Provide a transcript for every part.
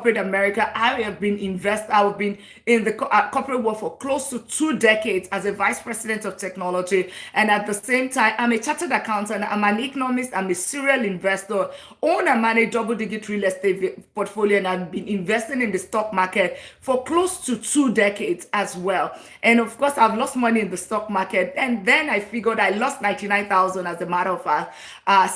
America. I have been in the corporate world for close to 2 decades as a vice president of technology. And at the same time, I'm a chartered accountant, I'm an economist, I'm a serial investor, own and manage double-digit real estate portfolio, and I've been investing in the stock market for close to 2 decades as well. And of course, I've lost money in the stock market. And then I figured I lost 99,000 as a matter of fact,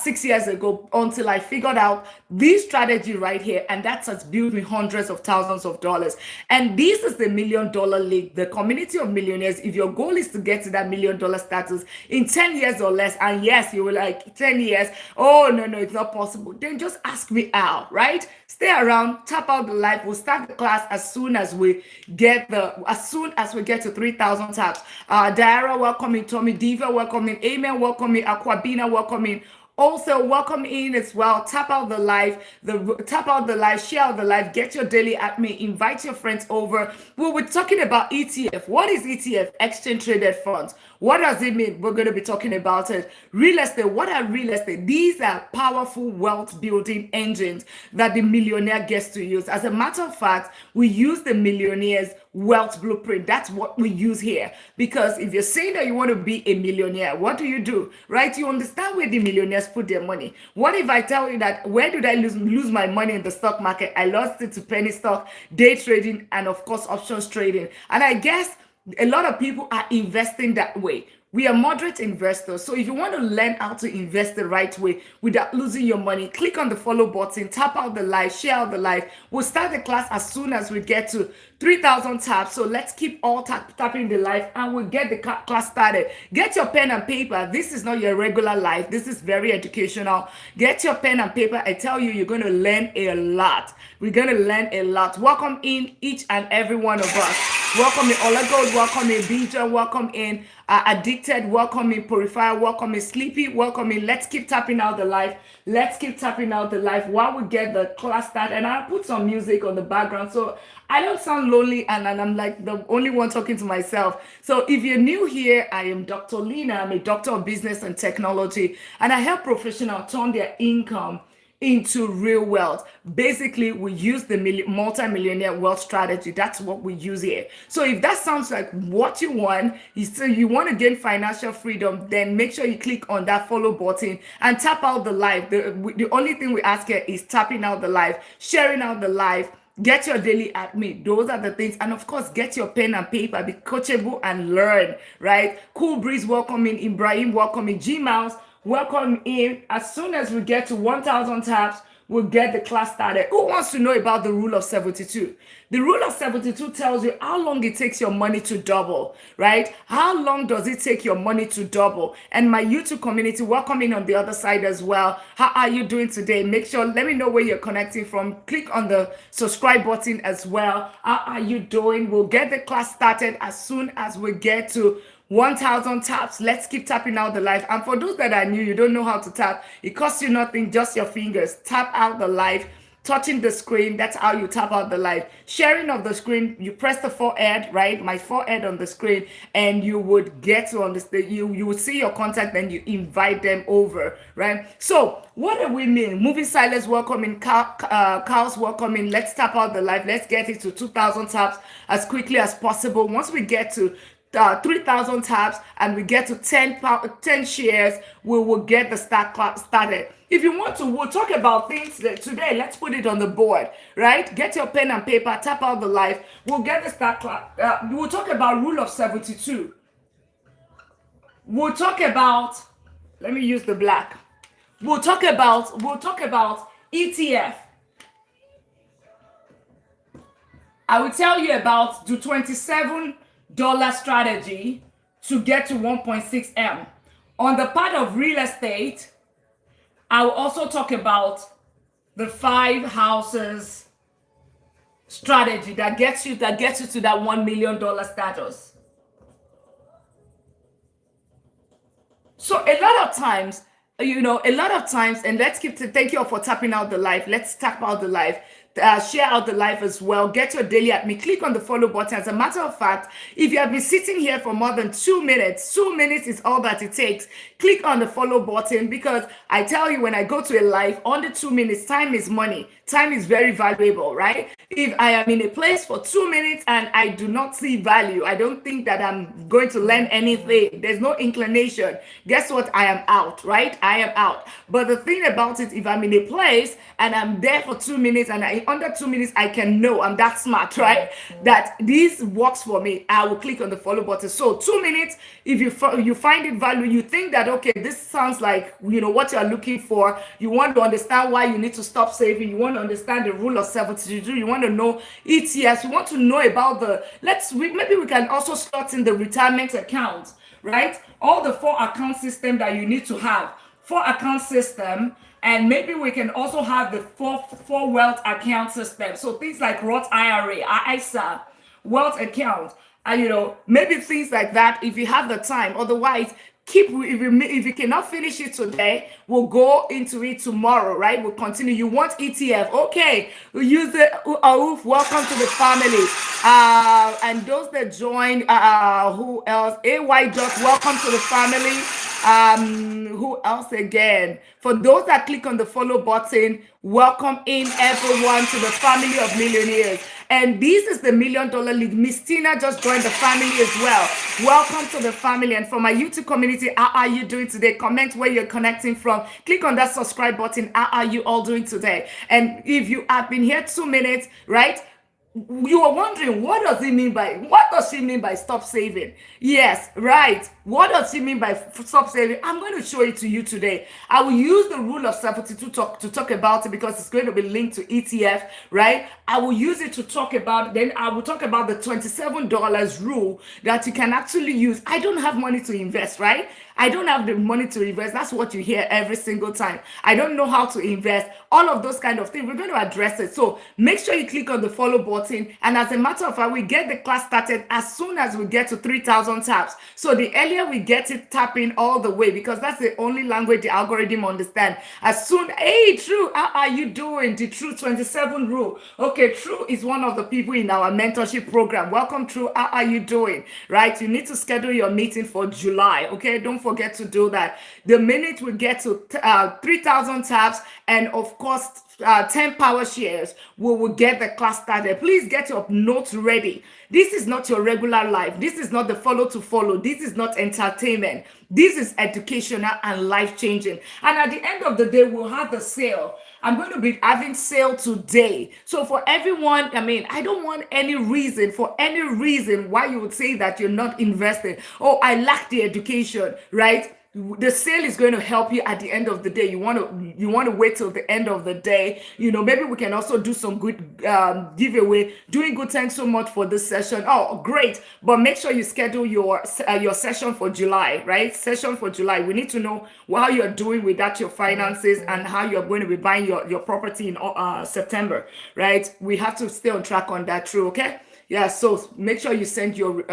6 years ago, until I figured out this strategy right here. And that has built me hundreds of thousands of dollars. And this is the $1 million league, the community of millionaires. If your goal is to get to that $1 million status in 10 years or less, and yes, you will like 10 years, oh, no, it's not possible, then just ask me out, right? Stay around, tap out the live. We'll start the class as soon as we get to 3,000 taps. Diara, welcome in. Tommy Diva, welcome in. Amen, welcome in. Aquabina, welcome in. Also, welcome in as well. Tap out the live, share out the live, get your daily at me, invite your friends over. We're talking about ETF. What is ETF? Exchange traded funds. What does it mean? We're going to be talking about it. Real estate. What are real estate? These are powerful wealth building engines that the millionaire gets to use. As a matter of fact, we use the millionaire's wealth blueprint. That's what we use here. Because if you're saying that you want to be a millionaire, what do? Right? You understand where the millionaires put their money. What if I tell you that where did I lose my money in the stock market? I lost it to penny stock, day trading, and of course options trading. And I guess a lot of people are investing that way. We are moderate investors. So if you want to learn how to invest the right way without losing your money, click on the follow button, tap out the live, share out the live. We'll start the class as soon as we get to 3,000 taps. So let's keep all tapping the live and we'll get the class started. Get your pen and paper. This is not your regular live. This is very educational. Get your pen and paper. I tell you, you're going to learn a lot. We're going to learn a lot. Welcome in each and every one of us. Welcome in Olagold. Welcome in Bija. Welcome in Addicted. Welcome in Purifier. Welcome in Sleepy. Welcome in. Let's keep tapping out the live. Let's keep tapping out the live while we get the class started. And I'll put some music on the background so I don't sound lonely and I'm like the only one talking to myself. So if you're new here, I am Dr. Lina. I'm a doctor of business and technology, and I help professionals turn their income into real wealth. Basically, we use the multi-millionaire wealth strategy. That's what we use here. So if that sounds like what you want, you want to gain financial freedom, then make sure you click on that follow button and tap out the live. The only thing we ask here is tapping out the live, sharing out the live, get your daily at me. Those are the things. And of course, get your pen and paper, be coachable and learn, right? Cool Breeze, welcome in. Ibrahim, welcome in. G-Mouse, welcome in. As soon as we get to 1,000 taps, we'll get the class started. Who wants to know about the rule of 72? The rule of 72 tells you how long it takes your money to double, right? How long does it take your money to double? And my YouTube community, welcome in on the other side as well. How are you doing today? Make sure, let me know where you're connecting from. Click on the subscribe button as well. How are you doing? We'll get the class started as soon as we get to 1,000 taps. Let's keep tapping out the live. And for those that are new, you don't know how to tap, it costs you nothing, just your fingers. Tap out the live, touching the screen. That's how you tap out the live. Sharing of the screen, you press the forehead, right? My forehead on the screen, and you would get to understand. You would see your contact, then you invite them over, right? So what do we mean? Moving silence, welcome in. Cows, welcome in. Let's tap out the live. Let's get it to 2,000 taps as quickly as possible. Once we get to 3,000 taps and we get to 10 shares, we will get the class started. If you want to, we'll talk about things that today. Let's put it on the board, right? Get your pen and paper, tap out the live. We'll get the start class. We'll talk about rule of 72. We'll talk about, let me use the black. We'll talk about ETF. I will tell you about the $27 strategy to get to 1.6 M. On the part of real estate, I will also talk about the 5 houses strategy that gets you to that $1 million status. So a lot of times, and let's thank you all for tapping out the live. Let's tap out the live. share out the live as well. Get your daily at me. Click on the follow button. As a matter of fact, if you have been sitting here for more than 2 minutes, 2 minutes is all that it takes. Click on the follow button, because I tell you, when I go to a live, under 2 minutes, time is money. Time is very valuable, right? If I am in a place for 2 minutes and I do not see value, I don't think that I'm going to learn anything. There's no inclination. Guess what? I am out, right? I am out. But the thing about it, if I'm in a place and I'm there for 2 minutes and under 2 minutes, I can know, I'm that smart, right? That this works for me. I will click on the follow button. So 2 minutes, if you find it value, you think that, okay, this sounds like, what you're looking for. You want to understand why you need to stop saving. You want to understand the rule of 72. You want to know ETFs. You want to know about maybe we can also start in the retirement account, right? All the 4 account system that you need to have. 4 account system. And maybe we can also have the four wealth account system. So things like Roth IRA, ISA, wealth account, and maybe things like that if you have the time. Otherwise, if you cannot finish it today, we'll go into it tomorrow, right? We'll continue. You want ETF? Okay, we'll use the welcome to the family. And those that joined, who else? AY Dot, welcome to the family. Who else again? For those that click on the follow button, welcome in everyone to the family of millionaires. And this is the $1 Million League. Miss Tina just joined the family as well. Welcome to the family. And for my YouTube community, how are you doing today? Comment where you're connecting from. Click on that subscribe button. How are you all doing today? And if you have been here 2 minutes, right? You are wondering, what does she mean by stop saving? Yes, right. What does she mean by stop saving? I'm going to show it to you today. I will use the rule of 72 to talk about it, because it's going to be linked to ETF, right? I will use it to talk about, then I will talk about the $27 rule that you can actually use. I don't have money to invest, right? I don't have the money to invest. That's what you hear every single time. I don't know how to invest. All of those kind of things. We're going to address it. So make sure you click on the follow button. And as a matter of fact, we get the class started as soon as we get to 3,000 taps. So the earlier we get it tapping all the way, because that's the only language the algorithm understands. Hey, True, how are you doing? The True 27 rule. Okay, True is one of the people in our mentorship program. Welcome, True. How are you doing? Right? You need to schedule your meeting for July. Okay, don't forget to do that. The minute we get to 3,000 taps, and of course 10 power shares, we will get the class started. Please get your notes ready. This is not your regular life. This is not the follow to follow. This is not entertainment. This is educational and life changing. And at the end of the day, we'll have the sale. I'm going to be having sale today. So for everyone, I don't want any reason why you would say that you're not investing. Oh, I lack the education, right? The sale is going to help you at the end of the day. You want to wait till the end of the day. Maybe we can also do some good giveaway. Doing good. Thanks so much for this session. Oh, great. But make sure you schedule your session for July, right? Session for July. We need to know how you're doing without your finances and how you're going to be buying your property in September, right? We have to stay on track on that, True, okay? Yeah, so make sure you send your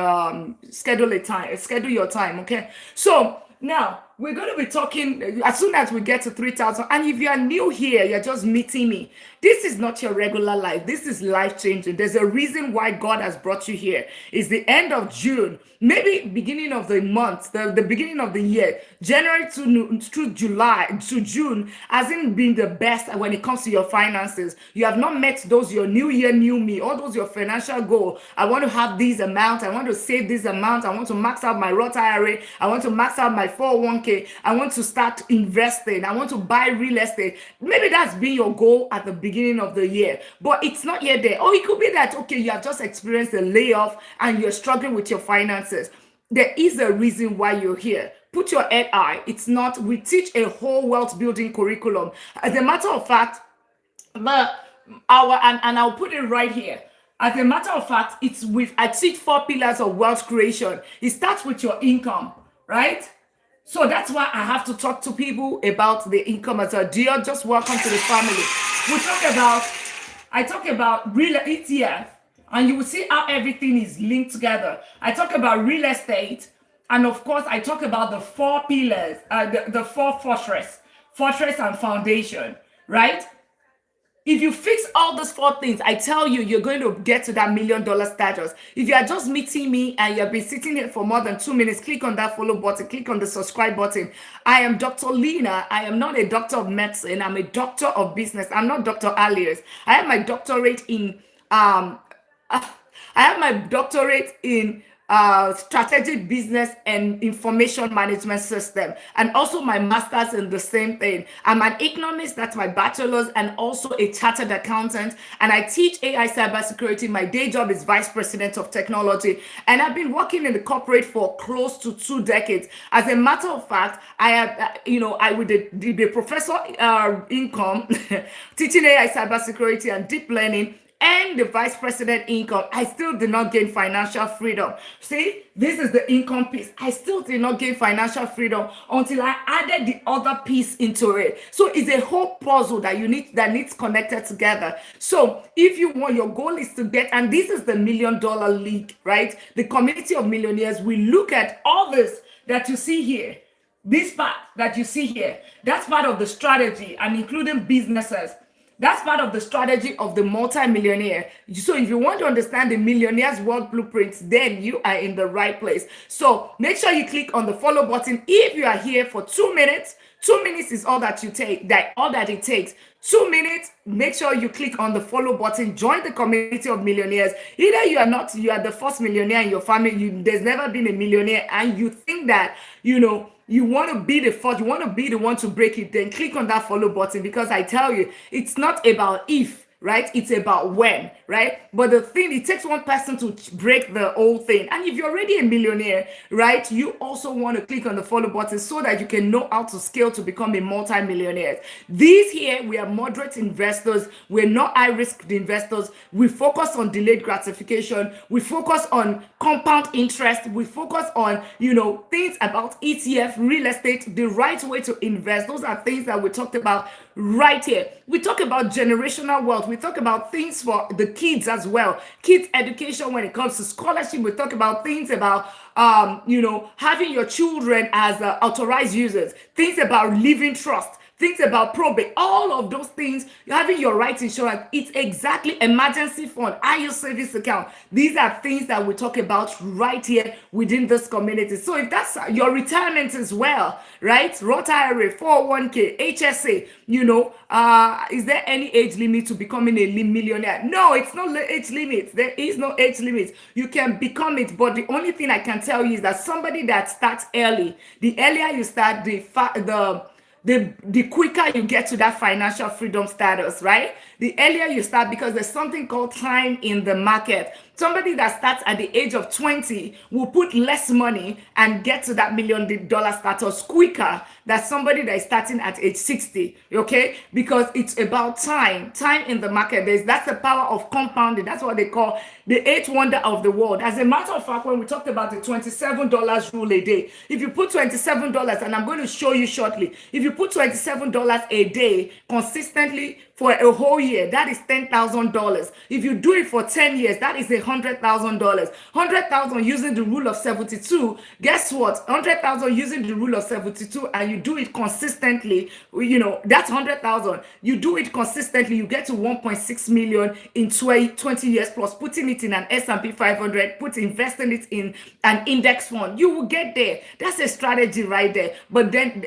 schedule your time, okay? So now, we're going to be talking as soon as we get to 3,000. And if you are new here, you're just meeting me. This is not your regular life. This is life changing. There's a reason why God has brought you here. It's the end of June, maybe beginning of the month, the beginning of the year. January to July to June hasn't been the best when it comes to your finances. You have not met those your new year, new me, all those your financial goal. I want to have these amounts. I want to save this amount. I want to max out my Roth IRA. I want to max out my 401k. I want to start investing. I want to buy real estate. Maybe that's been your goal at the beginning of the year, but it's not yet there. Or it could be that, okay, you have just experienced a layoff and you're struggling with your finances. There is a reason why you're here. Put your head high. It's not, we teach a whole wealth building curriculum. As a matter of fact, and I'll put it right here. As a matter of fact, I teach 4 pillars of wealth creation. It starts with your income, right? So that's why I have to talk to people about the income as well. Dear, just welcome to the family. I talk about real ETF, and you will see how everything is linked together. I talk about real estate, and of course, I talk about the 4 pillars, the 4 fortress and foundation, right? If you fix all those four things, I tell you, you're going to get to that $1 million status. If you are just meeting me and you've been sitting here for more than 2 minutes, click on that follow button, click on the subscribe button. I am Dr. Lina. I am not a doctor of medicine. I'm a doctor of business. I'm not Dr. Alias. I have my doctorate in um I have my doctorate in strategic business and information management system, and also my master's in the same thing. I'm an economist, that's my bachelor's, and also a chartered accountant. And I teach AI cybersecurity. My day job is vice president of technology, and I've been working in the corporate for close to 2 decades. As a matter of fact, I have, I with the professor income, teaching AI cybersecurity and deep learning, and the vice president income, I still did not gain financial freedom. See, this is the income piece. I still did not gain financial freedom until I added the other piece into it. So it's a whole puzzle that needs connected together. So if you want, your goal is to get, and this is the $1 million league, right? The community of millionaires. We look at all this that you see here. This part that you see here, that's part of the strategy, and including businesses. That's part of the strategy of the multi-millionaire. So if you want to understand the millionaire's world blueprints, then you are in the right place. So make sure you click on the follow button. If you are here for 2 minutes, 2 minutes is all that it takes. 2 minutes, make sure you click on the follow button, join the community of millionaires. Either you are the first millionaire in your family, there's never been a millionaire, and you think that, you want to be the first, you want to be the one to break it, then click on that follow button, because I tell you, it's not about if, right? It's about when, right? But the thing, it takes one person to break the whole thing. And if you're already a millionaire, right, you also want to click on the follow button so that you can know how to scale to become a multi-millionaire. These here, we are moderate investors. We're not high-risk investors. We focus on delayed gratification. We focus on compound interest. We focus on, things about ETF, real estate, the right way to invest. Those are things that we talked about right here. We talk about generational wealth. We talk about things for the kids as well. Kids education when it comes to scholarship. We talk about things about having your children as authorized users. Things about living trust. Things about probate, all of those things, having your right insurance, it's exactly emergency fund, IO savings account. These are things that we talk about right here within this community. So if that's your retirement as well, right? Roth IRA, 401k, HSA, is there any age limit to becoming a millionaire? No, it's not age limit. There is no age limit. You can become it, but the only thing I can tell you is that somebody that starts early, the earlier you start, the quicker you get to that financial freedom status, right? The earlier you start, because there's something called time in the market. Somebody that starts at the age of 20 will put less money and get to that $1 million status quicker than somebody that is starting at age 60, okay? Because it's about time in the market. That's the power of compounding. That's what they call the eighth wonder of the world. As a matter of fact, when we talked about the $27 rule a day, if you put $27, and I'm going to show you shortly, if you put $27 a day consistently for a whole year, that is $10,000. If you do it for 10 years, that is $100,000. 100,000 using the rule of 72. Guess what? 100,000 using the rule of 72, and you do it consistently. That's 100,000. You do it consistently, you get to 1.6 million in 20 years plus. Putting it in an S&P 500, investing it in an index fund, you will get there. That's a strategy right there. But then,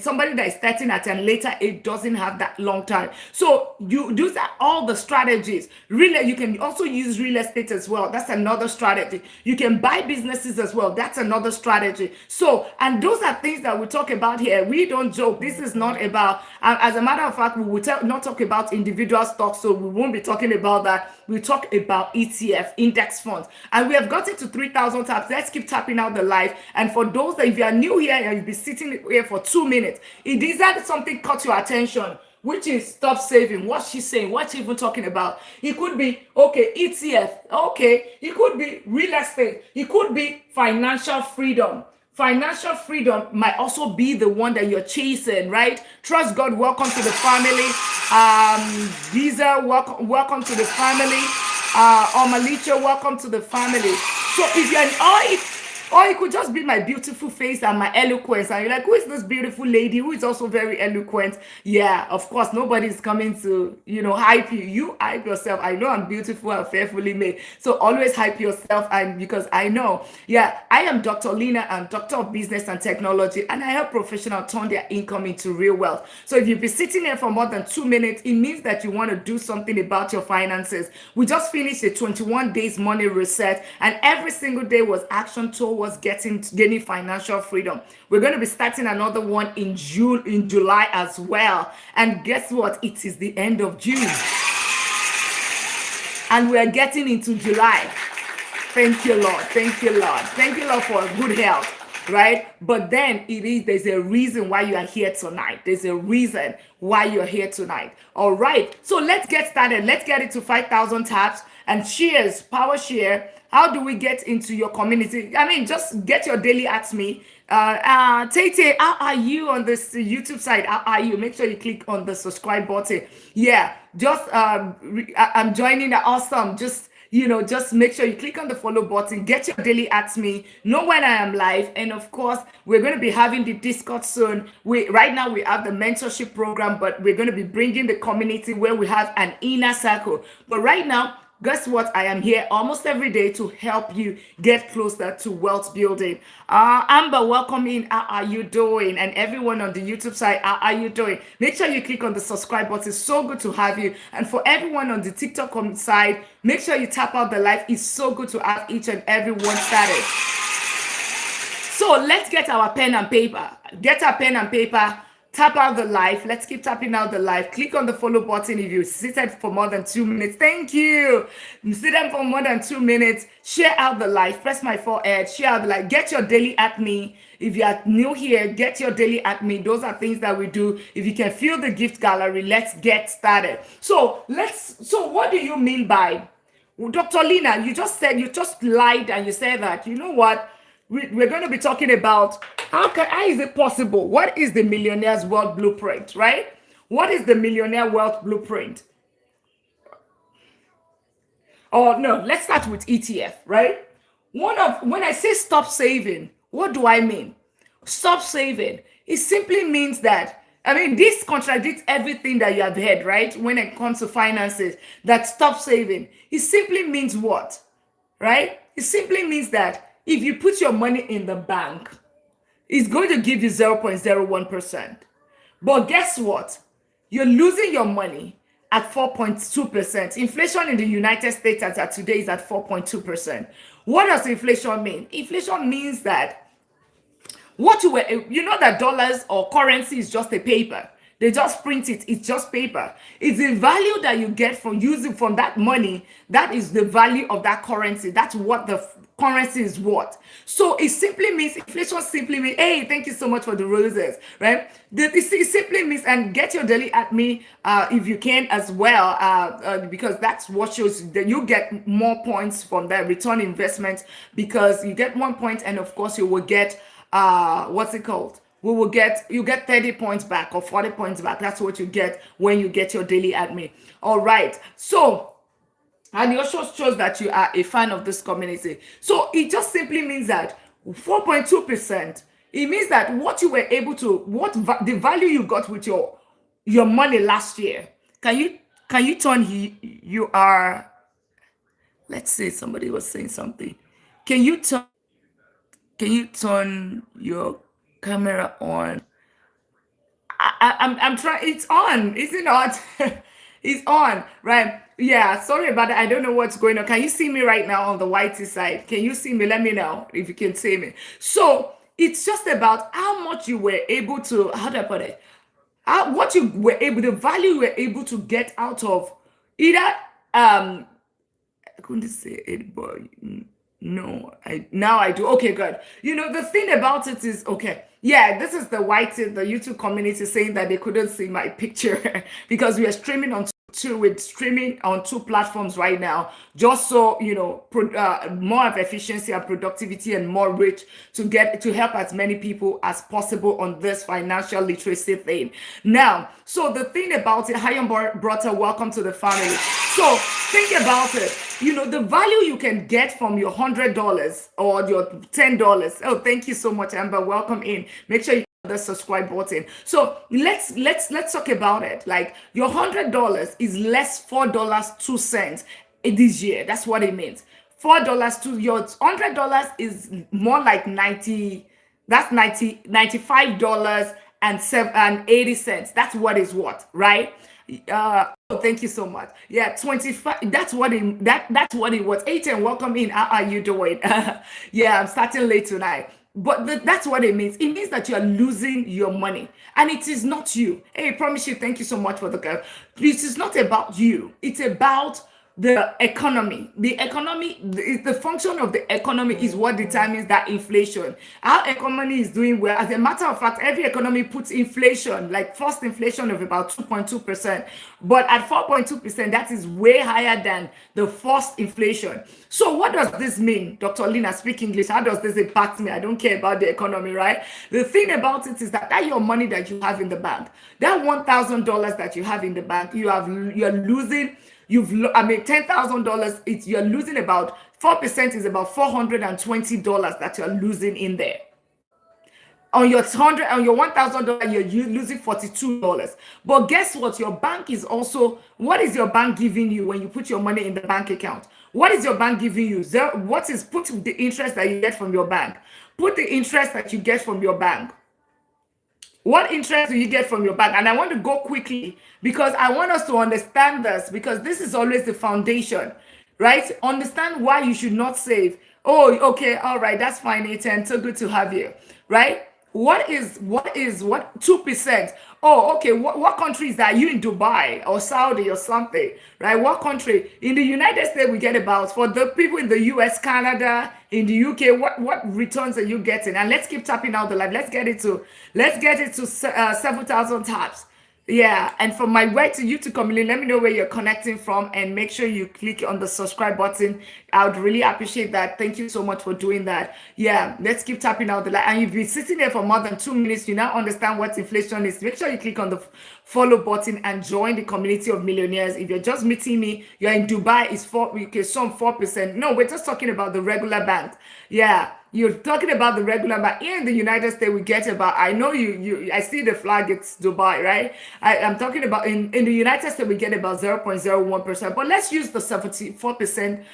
somebody that is starting at a later age doesn't have that long time. So those are all the strategies. Really, you can also use real estate as well. That's another strategy. You can buy businesses as well. That's another strategy. So, and those are things that we talk about here. We don't joke. This is not about, as a matter of fact, we will not talk about individual stocks, so we won't be talking about that. We talk about ETF, index funds. And we have got it to 3,000 taps. Let's keep tapping out the live. And for those that, if you are new here and you've been sitting here for 2 minutes, it is that something caught your attention, which is stop saving. What's she saying? What's she even talking about? It could be, okay, ETF. Okay. It could be real estate. It could be financial freedom. Financial freedom might also be the one that you're chasing, right? Trust God, welcome to the family. Visa, welcome to the family. Omalicha, welcome to the family. So if you're Or it could just be my beautiful face and my eloquence. And you're like, who is this beautiful lady who is also very eloquent? Yeah, of course, nobody's coming to, hype you. You hype yourself. I know I'm beautiful and fearfully made. So always hype yourself. And because I know, yeah, I am Dr. Lina. I'm Doctor of Business and Technology. And I help professionals turn their income into real wealth. So if you've been sitting here for more than 2 minutes, it means that you want to do something about your finances. We just finished a 21 days money reset, and every single day was action towards gaining financial freedom. We're going to be starting another one in July as well. And guess what? It is the end of June, and we are getting into July. Thank you, Lord. Thank you, Lord. Thank you, Lord, for good health. Right? But then there's a reason why you are here tonight. There's a reason why you're here tonight. All right. So let's get started. Let's get it to 5,000 taps and shares, power share. How do we get into your community? I mean, just get your daily Ask Me. Tate, how are you on this YouTube side? How are you? Make sure you click on the subscribe button. Yeah, just I'm joining the awesome. Just make sure you click on the follow button, get your daily Ask Me, know when I am live, and of course, we're going to be having the Discord soon. Right now we have the mentorship program, but we're going to be bringing the community where we have an inner circle. But right now, guess what? I am here almost every day to help you get closer to wealth building. Amber, welcome in. How are you doing? And everyone on the YouTube side, how are you doing? Make sure you click on the subscribe button. It's so good to have you. And for everyone on the TikTok side, make sure you tap out the like. It's so good to have each and every one started. So let's get our pen and paper. Get our pen and paper. Tap out the live. Let's keep tapping out the live. Click on the follow button if you seated for more than 2 minutes. Thank you. Seated for more than 2 minutes. Share out the live. Press my forehead. Share out the live. Get your daily At Me. If you are new here, get your daily At Me. Those are things that we do. If you can feel the gift gallery, let's get started. So what do you mean by, Dr. Lina, you just lied and you said that, you know what? We're going to be talking about how is it possible? What is the Millionaire's Wealth Blueprint, right? What is the Millionaire Wealth Blueprint? Oh, no, let's start with ETF, right? When I say stop saving, what do I mean? Stop saving. It simply means that, this contradicts everything that you have heard, right? When it comes to finances, that stop saving. It simply means what, right? It simply means that if you put your money in the bank, it's going to give you 0.01%. But guess what? You're losing your money at 4.2%. Inflation in the United States as of today is at 4.2%. What does inflation mean? Inflation means that that dollars or currency is just a paper. They just print it. It's just paper. It's the value that you get from using from that money. That is the value of that currency. That's what the currency is worth. So it simply means, inflation simply means, hey, thank you so much for the roses, right? It simply means, and get your daily At Me if you can as well, because that's what shows that you get more points from that return investment, because you get 1 point, and of course you will get, what's it called? You get 30 points back or 40 points back. That's what you get when you get your daily At Me. All right. So, and it also shows that you are a fan of this community. So it just simply means that 4.2%, it means that what you were able to, the value you got with your money last year. Can you turn, you are, let's say somebody was saying something. Can you turn your camera on? I'm trying. It's on, is it not? It's on, right? Yeah, sorry about that. I don't know what's going on. Can you see me right now on the whitey side? Can you see me? Let me know if you can see me. So it's just about how much you were able to, how do I put it? The value you were able to get out of either, I couldn't say it, but no, now I do. Okay, good. The thing about it is, okay, yeah, this is the YouTube community saying that they couldn't see my picture because we are streaming on two platforms right now, just so more of efficiency and productivity and more reach to help as many people as possible on this financial literacy thing. Now, so the thing about it, hi, Brother, welcome to the family. So think about it. the value you can get from your $100 or your $10. Oh, thank you so much, Amber. Welcome in. Make sure you hit the subscribe button. So let's talk about it. Like your $100 is less $4.02 this year. That's what it means. $4 to your $100 is more like 90. That's 95 dollars and 80 cents. That's what is what, right? Oh, thank you so much. Yeah, 25. That's what it was. 18, welcome in. How are you doing? Yeah, I'm starting late tonight. But that's what it means. It means that you are losing your money. And it is not you. Hey, I promise you, thank you so much for the girl. This is not about you. It's about the economy. The function of the economy is what determines that inflation. Our economy is doing well. As a matter of fact, every economy puts inflation, like first inflation of about 2.2%. But at 4.2%, that is way higher than the first inflation. So what does this mean? Dr. Lina, speak English. How does this impact me? I don't care about the economy, right? The thing about it is that your money that you have in the bank, that $1,000 that you have in the bank, you're losing. $10,000. You're losing about 4%, is about $420 that you're losing in there. On your $1,000, you're losing $42. But guess what? Your bank is also, what is your bank giving you when you put your money in the bank account? What is your bank giving you? Put the interest that you get from your bank. Put the interest that you get from your bank. What interest do you get from your bank? And I want to go quickly because I want us to understand this, because this is always the foundation, right? Understand why you should not save. Oh, okay, all right, that's fine, Ethan. So good to have you, right? What is 2%? Oh, okay. What country is that? Are you in Dubai or Saudi or something, right? What country? In the United States, we get about, for the people in the US, Canada, in the UK, what returns are you getting? And let's keep tapping out the live. Let's get it to several thousand taps. Yeah, and from my way to YouTube community, let me know where you're connecting from and make sure you click on the subscribe button. I would really appreciate that. Thank you so much for doing that. Yeah, let's keep tapping out the light. And you've been sitting there for more than 2 minutes. You now understand what inflation is. Make sure you click on the follow button and join the community of millionaires. If you're just meeting me, you're in Dubai, it's 4%. No, we're just talking about the regular bank. Yeah. You're talking about the regular, but here in the United States, we get about, I know I see the flag, it's Dubai, right? I'm talking about in the United States, we get about 0.01%, but let's use the 74%.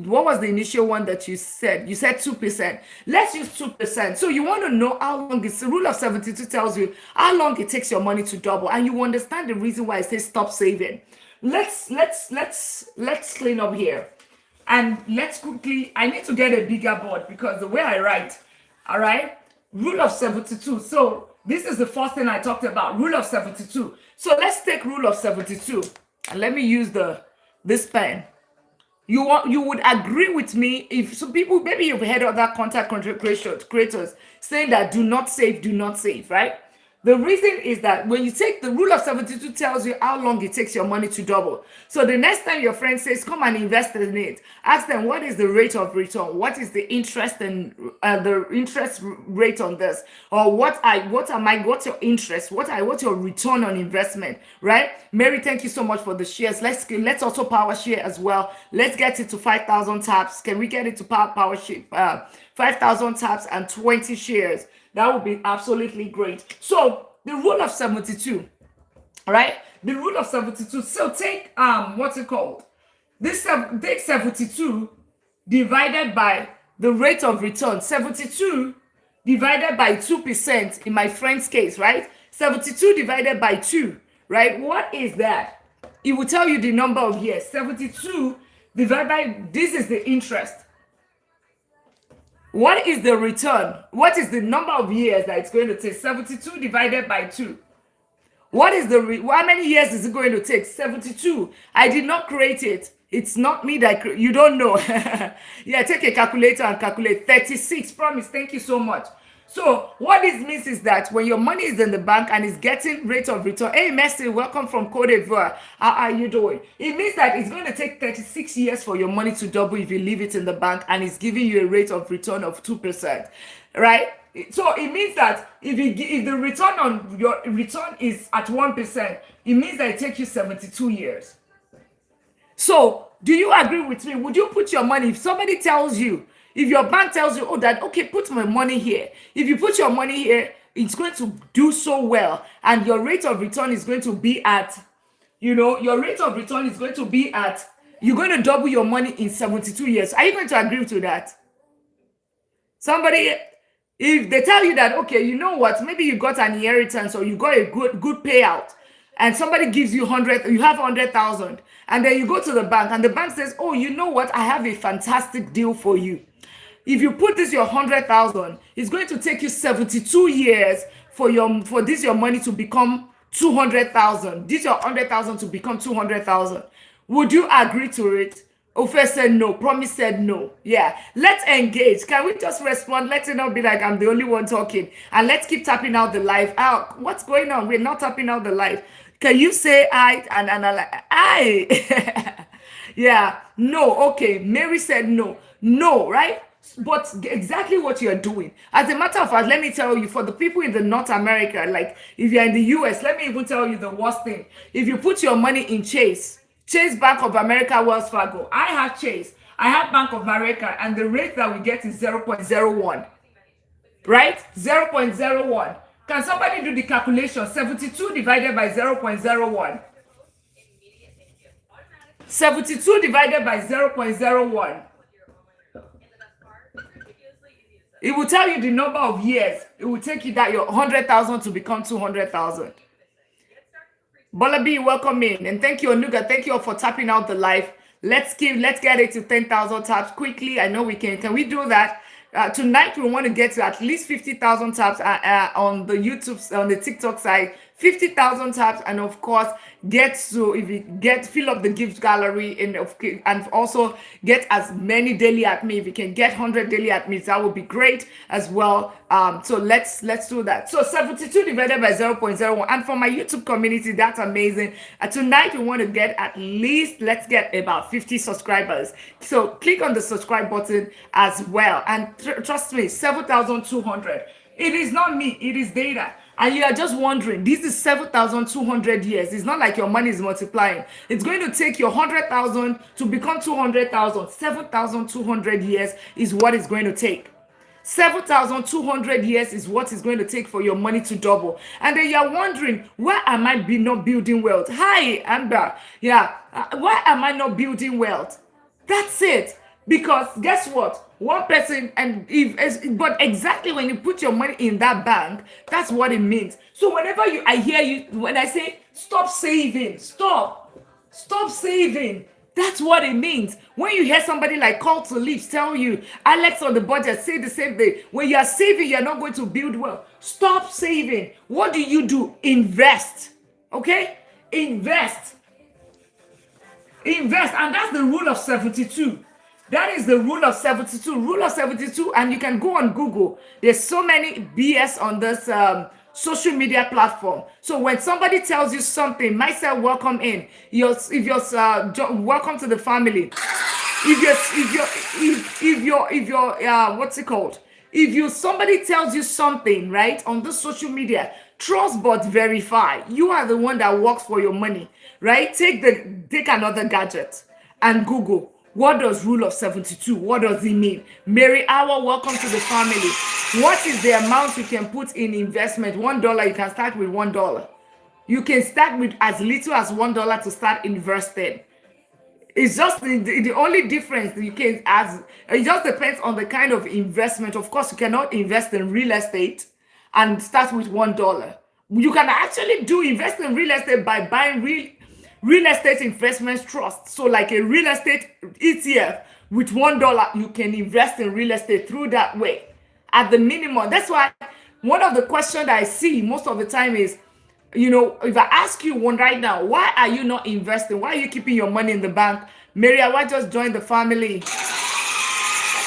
What was the initial one that you said? You said 2%. Let's use 2%. So you want to know how long, it's the rule of 72 tells you how long it takes your money to double. And you understand the reason why I say stop saving. Let's clean up here. And let's quickly, I need to get a bigger board because the way I write, all right, rule of 72. So this is the first thing I talked about, rule of 72. So let's take rule of 72 and let me use this pen. You would agree with me if some people, maybe you've heard other content creators saying that do not save, right? The reason is that when you take the rule of 72 tells you how long it takes your money to double. So the next time your friend says, come and invest in it, ask them, what is the rate of return? What is the interest and the interest rate on this? Or what's your interest? What's your return on investment, right? Mary, thank you so much for the shares. Let's also power share as well. Let's get it to 5,000 taps. Can we get it to power share? 5,000 taps and 20 shares. That would be absolutely great. So the rule of 72, right? The rule of 72. So take what's it called? Take 72 divided by the rate of return. 72 divided by 2% in my friend's case, right? 72 divided by 2, right? What is that? It will tell you the number of years. 72 divided by, this is the interest. What is the return? What is the number of years that it's going to take? 72 divided by 2. What is how many years is it going to take? 72. I did not create it. It's not me that you don't know. Yeah, take a calculator and calculate. 36. Promise. Thank you so much. So what this means is that when your money is in the bank and it's getting rate of return, hey Messi, welcome from Cote d'Ivoire. How are you doing? It means that it's going to take 36 years for your money to double if you leave it in the bank and it's giving you a rate of return of 2%, right? So it means that if the return on your return is at 1%, it means that it takes you 72 years. So Do you agree with me? Would you put your money, if somebody tells you, if your bank tells you, oh, that, okay, put my money here. If you put your money here, it's going to do so well. And your rate of return is going to be at, your rate of return is going to be at, you're going to double your money in 72 years. Are you going to agree to that? Somebody, if they tell you that, okay, you know what, maybe you got an inheritance or you got a good payout, and somebody gives you 100, you have 100,000, and then you go to the bank and the bank says, oh, you know what, I have a fantastic deal for you. If you put this your 100,000, it's going to take you 72 years for your money to become 200,000. This your 100,000 to become 200,000. Would you agree to it? Ofe said no. Promise said no. Yeah. Let's engage. Can we just respond? Let it not be like I'm the only one talking. And let's keep tapping out the live. What's going on? We're not tapping out the live. Can you say I? And I. Yeah. No. Okay. Mary said no. No, right? But exactly what you're doing. As a matter of fact, let me tell you, for the people in the North America, like if you're in the US, let me even tell you the worst thing. If you put your money in Chase Bank of America, Wells Fargo. I have Chase. I have Bank of America, and the rate that we get is 0.01. Right? 0.01. Can somebody do the calculation? 72 divided by 0.01. 72 divided by 0.01. It will tell you the number of years it will take you that your 100,000 to become 200,000. Bolabi, welcome in, and thank you, Onuga. Thank you all for tapping out the live. Let's get it to 10,000 taps quickly. I know we can. Can we do that? Tonight we want to get to at least 50,000 taps on the YouTube, on the TikTok side. 50,000 taps, and of course fill up the gift gallery, and also get as many daily at me. If you can get 100 daily at me, that would be great as well. So let's do that. So 72 divided by 0.01, and for my YouTube community, that's amazing. Tonight we want to get at least, let's get about 50 subscribers. So click on the subscribe button as well, and trust me, 7,200. It is not me, it is data. And you are just wondering, this is 7,200 years. It's not like your money is multiplying. It's going to take your 100,000 to become 200,000. 7,200 years is what it's going to take. 7,200 years is what it's going to take for your money to double. And then you're wondering, why am I not building wealth? Hi, Amber. Yeah, why am I not building wealth? That's it. Because guess what? One person, but exactly when you put your money in that bank, that's what it means. So whenever I hear you, when I say stop saving, stop saving, that's what it means. When you hear somebody like Call to Lips tell you, Alex on the budget, say the same thing. When you are saving, you're not going to build wealth. Stop saving. What do? Invest. Okay? Invest. And that's the rule of 72. That is the rule of 72. Rule of 72, and you can go on Google. There's so many BS on this social media platform. So when somebody tells you something, myself, welcome in. Welcome to the family. If somebody tells you something, right, on the social media, trust but verify. You are the one that works for your money, right? Take another gadget and Google. What does rule of 72? What does it mean? Mary Hour, welcome to the family. What is the amount you can put in investment? $1, you can start with $1. You can start with as little as $1 to start investing. It's just the only difference you can it just depends on the kind of investment. Of course, you cannot invest in real estate and start with $1. You can actually invest in real estate by buying real estate investment trust. So like a real estate ETF with $1, you can invest in real estate through that way at the minimum. That's why one of the questions I see most of the time is, if I ask you one right now, why are you not investing? Why are you keeping your money in the bank? Mary, I just joined the family.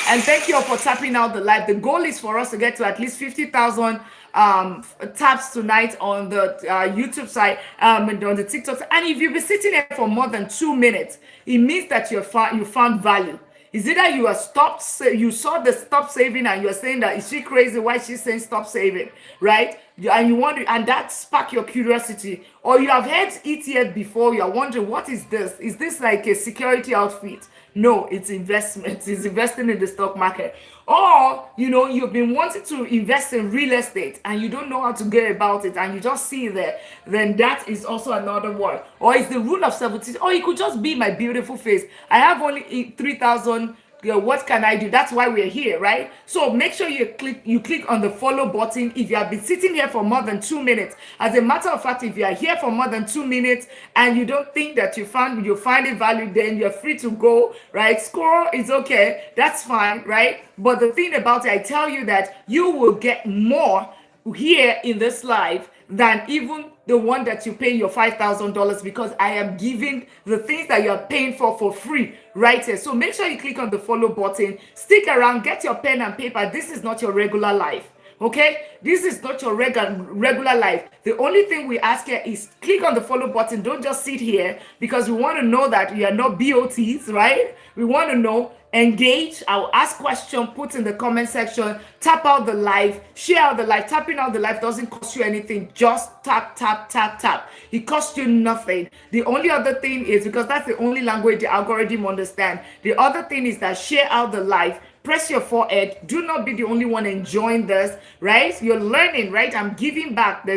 And thank you all for tapping out the live. The goal is for us to get to at least 50,000 taps tonight on the YouTube side, and on the TikTok side. And if you've been sitting there for more than 2 minutes, it means that you found value. Is it that you saw the stop saving and you're saying that, is she crazy? Why is she saying stop saving, right? and you want to, and that spark your curiosity, or you have heard ETF before, you are wondering, what is this? Is this like a security outfit? No, it's investment. It's investing in the stock market. Or, you've been wanting to invest in real estate and you don't know how to go about it and you just see it there, then that is also another one. Or it's the rule of 70. Or it could just be my beautiful face. I have only 3,000. What can I do? That's why we're here, right? So make sure you click on the follow button if you have been sitting here for more than 2 minutes. As a matter of fact, if you are here for more than 2 minutes and you don't think that you find it value, then you're free to go, right? Score is okay, that's fine, right? But the thing about it, I tell you that you will get more here in this live than even the one that you pay your $5,000, because I am giving the things that you're paying for free right here. So make sure you click on the follow button, stick around, get your pen and paper. This is not your regular life. Okay, this is not your regular life. The only thing we ask here is click on the follow button. Don't just sit here, because we want to know that you are not BOTs, right? We want to know. Engage. I'll ask question, put in the comment section, tap out the live, share out the live. Tapping out the live doesn't cost you anything. Just tap, tap, tap, tap. It costs you nothing. The only other thing is, because that's the only language the algorithm understand, the other thing is that share out the live. Press your forehead. Do not be the only one enjoying this, right? You're learning, right? I'm giving back.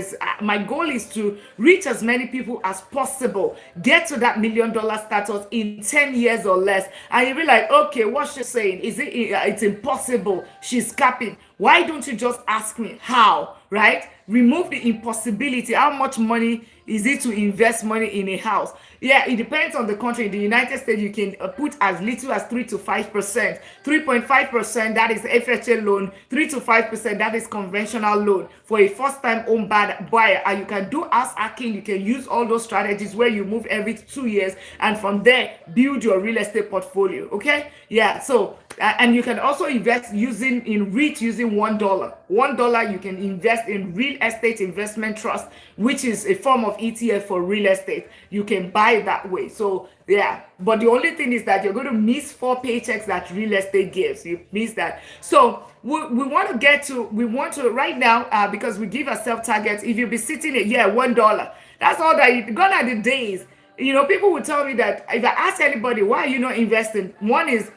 My goal is to reach as many people as possible. Get to that $1 million status in 10 years or less. And you'll be like, okay, what's she saying? It's impossible. She's capping. Why don't you just ask me how, right? Remove the impossibility. How much money is it to invest money in a house? Yeah, it depends on the country. In the United States, you can put as little as 3 to 5%. 3.5%, that is FHA loan. 3 to 5%, that is conventional loan for a first-time home buyer. And you can do house hacking. You can use all those strategies where you move every 2 years, and from there, build your real estate portfolio. Okay? Yeah, so, and you can also invest using $1. $1, you can invest in real estate investment trust, which is a form of ETF for real estate. You can buy that way. So yeah, but the only thing is that you're going to miss 4 paychecks that real estate gives. You miss that. So we want to right now, because we give ourselves targets. If you be sitting here, yeah, $1, that's all that gone are the days. People will tell me that if I ask anybody, why are you not investing? One is,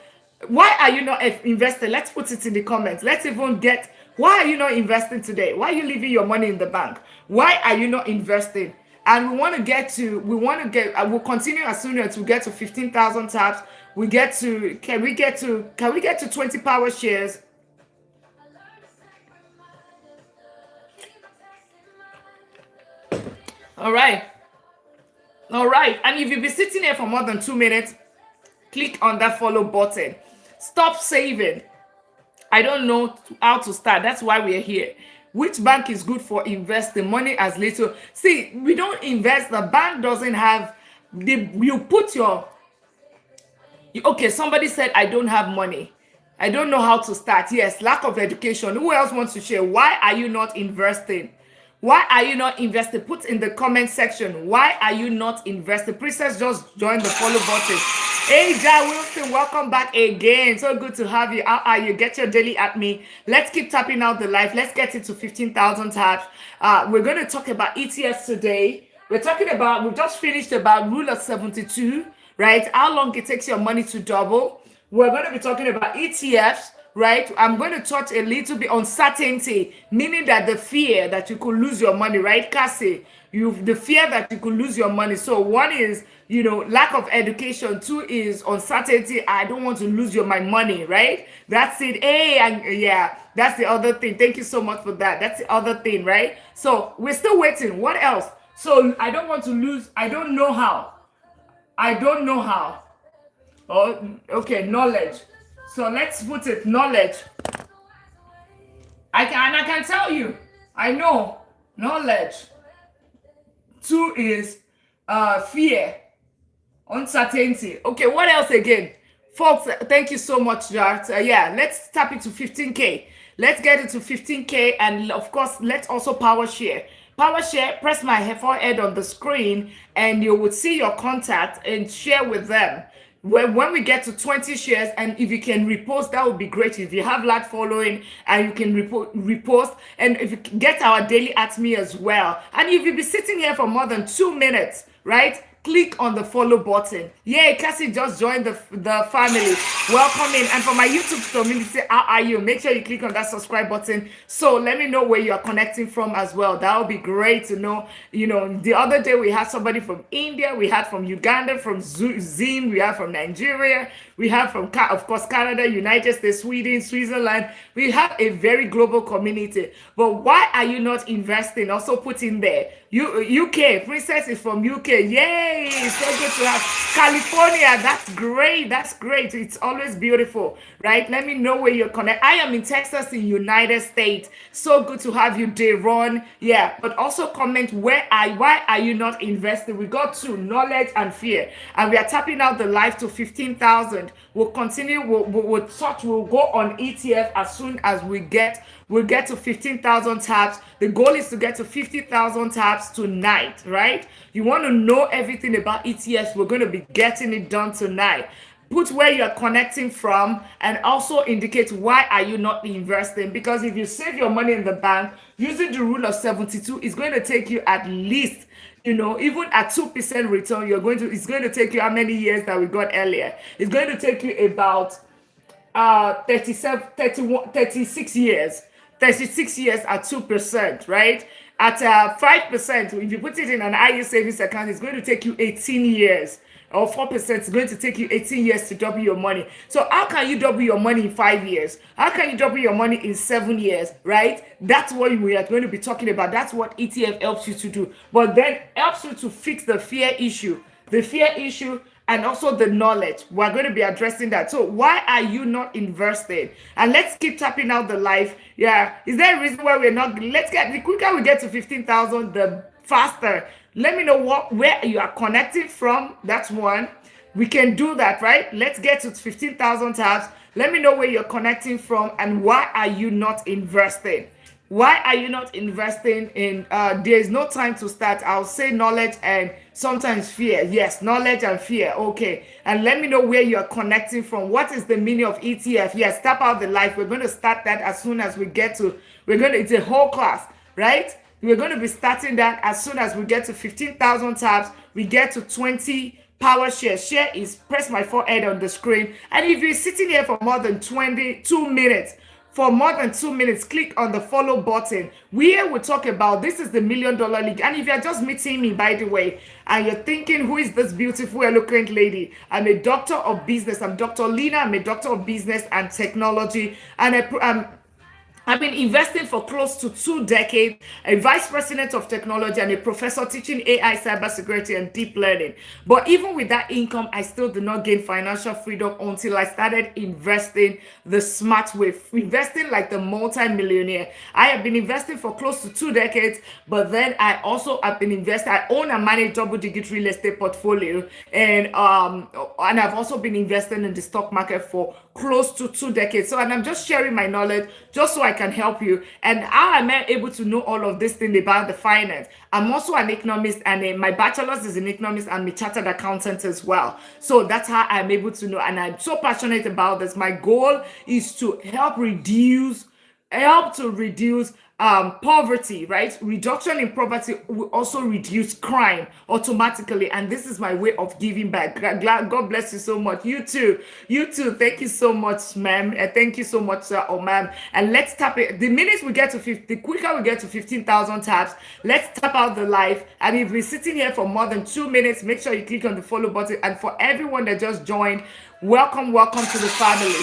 why are you not investing? Let's put it in the comments. Let's even get, why are you not investing today? Why are you leaving your money in the bank? Why are you not investing? And we'll continue as soon as we get to 15,000 taps. Can we get to 20 power shares? All right. And if you've been sitting here for more than 2 minutes, click on that follow button. Stop saving. I don't know how to start. That's why we're here. Which bank is good for investing money as little? See, we don't invest. The bank doesn't have okay, somebody said, I don't have money. I don't know how to start. Yes, lack of education. Who else wants to share? Why are you not investing? Why are you not investing? Put in the comment section. Why are you not investing? Princess just joined the follow button. Hey, Ja Wilson, welcome back again. So good to have you. How are you? Get your daily at me. Let's keep tapping out the live. Let's get into 15,000 taps. We're going to talk about ETFs today. We've just finished about rule of 72, right? How long it takes your money to double. We're going to be talking about ETFs, right? I'm going to touch a little bit on certainty, meaning that the fear that you could lose your money, right, Cassie? The fear that you could lose your money. So one is, lack of education. 2 is uncertainty. I don't want to lose my money, right? That's it. Yeah, that's the other thing. Thank you so much for that. That's the other thing, right? So we're still waiting. What else? So I don't want to lose. I don't know how. Oh, okay, knowledge. So let's put it, knowledge. I can tell you. I know. Knowledge. 2 is fear. Uncertainty. Okay, what else again? Folks, thank you so much, Jart. Yeah, let's tap into 15K. Let's get into 15K, and of course, let's also power share. Power share, press my forehead on the screen, and you would see your contact and share with them. when we get to 20 shares, and if you can repost, that would be great. If you have large following and you can repost, and if you can get our daily at me as well, and if you be sitting here for more than 2 minutes, right, click on the follow button. Yay, Cassie just joined the family. Welcome in. And for my YouTube community, how are you? Make sure you click on that subscribe button. So let me know where you are connecting from as well. That would be great to know. You know, the other day we had somebody from India, we had from Uganda, from Zim, we had from Nigeria, we have from, of course, Canada, United States, Sweden, Switzerland. We have a very global community. But why are you not investing? Also put in there. UK, Princess is from UK. Yay! So good to have California. That's great. That's great. It's always beautiful, right? Let me know where you're connected. I am in Texas, in United States. So good to have you, Deron. Yeah, but also comment why are you not investing? We got to knowledge and fear, and we are tapping out the life to 15,000. We'll continue. We'll touch. We'll go on ETF as soon as we'll get to 15,000 taps. The goal is to get to 50,000 taps tonight, right? You want to know everything about ETFs. We're going to be getting it done tonight. Put where you're connecting from, and also indicate why are you not investing. Because if you save your money in the bank using the rule of 72, it's going to take you at least, you know, even at 2% return, it's going to take you how many years that we got earlier? It's going to take you about 36 years. 36 years at 2%, right? At 5%, if you put it in an IU savings account, it's going to take you 18 years. Or 4%, it's going to take you 18 years to double your money. So how can you double your money in 5 years? How can you double your money in 7 years, right? That's what we are going to be talking about. That's what ETF helps you to do. But then helps you to fix the fear issue. The fear issue and also the knowledge. We're going to be addressing that. So why are you not invested? And let's keep tapping out the life. Yeah. Is there a reason why we're not? The quicker we get to 15,000, the faster. Let me know where you are connecting from. That's one. We can do that, right? Let's get to 15,000 tabs. Let me know where you're connecting from, and why are you not investing? Why are you not investing in, there is no time to start. I'll say knowledge and sometimes fear. Yes, knowledge and fear. Okay. And let me know where you're connecting from. What is the meaning of ETF? Yes, tap out the life. We're going to start that as soon as we get to, it's a whole class, right? We're going to be starting that as soon as we get to 15,000 tabs. We get to 20 power shares. Share is press my forehead on the screen. And if you're sitting here for more than 22 minutes, click on the follow button. We will talk about, this is the $1 Million League. And if you're just meeting me, by the way, and you're thinking, who is this beautiful, eloquent lady? I'm a doctor of business. I'm Dr. Lina. I'm a doctor of business and technology. And I've been investing for close to 2 decades, a vice president of technology and a professor teaching AI, cybersecurity, and deep learning. But even with that income, I still did not gain financial freedom until I started investing the smart way, investing like the multi-millionaire. I have been investing for close to 2 decades, but then I also have been investing. I own and manage double-digit real estate portfolio, and I've also been investing in the stock market for close to 2 decades. So, and I'm just sharing my knowledge just so I can help you. And how am I able to know all of this thing about the finance? I'm also an economist, and my bachelor's is in economics. I'm a chartered accountant as well. So that's how I'm able to know. And I'm so passionate about this. My goal is to help to reduce poverty, right? Reduction in poverty will also reduce crime automatically, and this is my way of giving back. God bless you so much. You too. Thank you so much, ma'am. Thank you so much, sir or ma'am. And let's tap it. The minutes we get to 50, the quicker we get to 15,000 taps, let's tap out the live. And if we're sitting here for more than 2 minutes, make sure you click on the follow button. And for everyone that just joined, welcome to the family.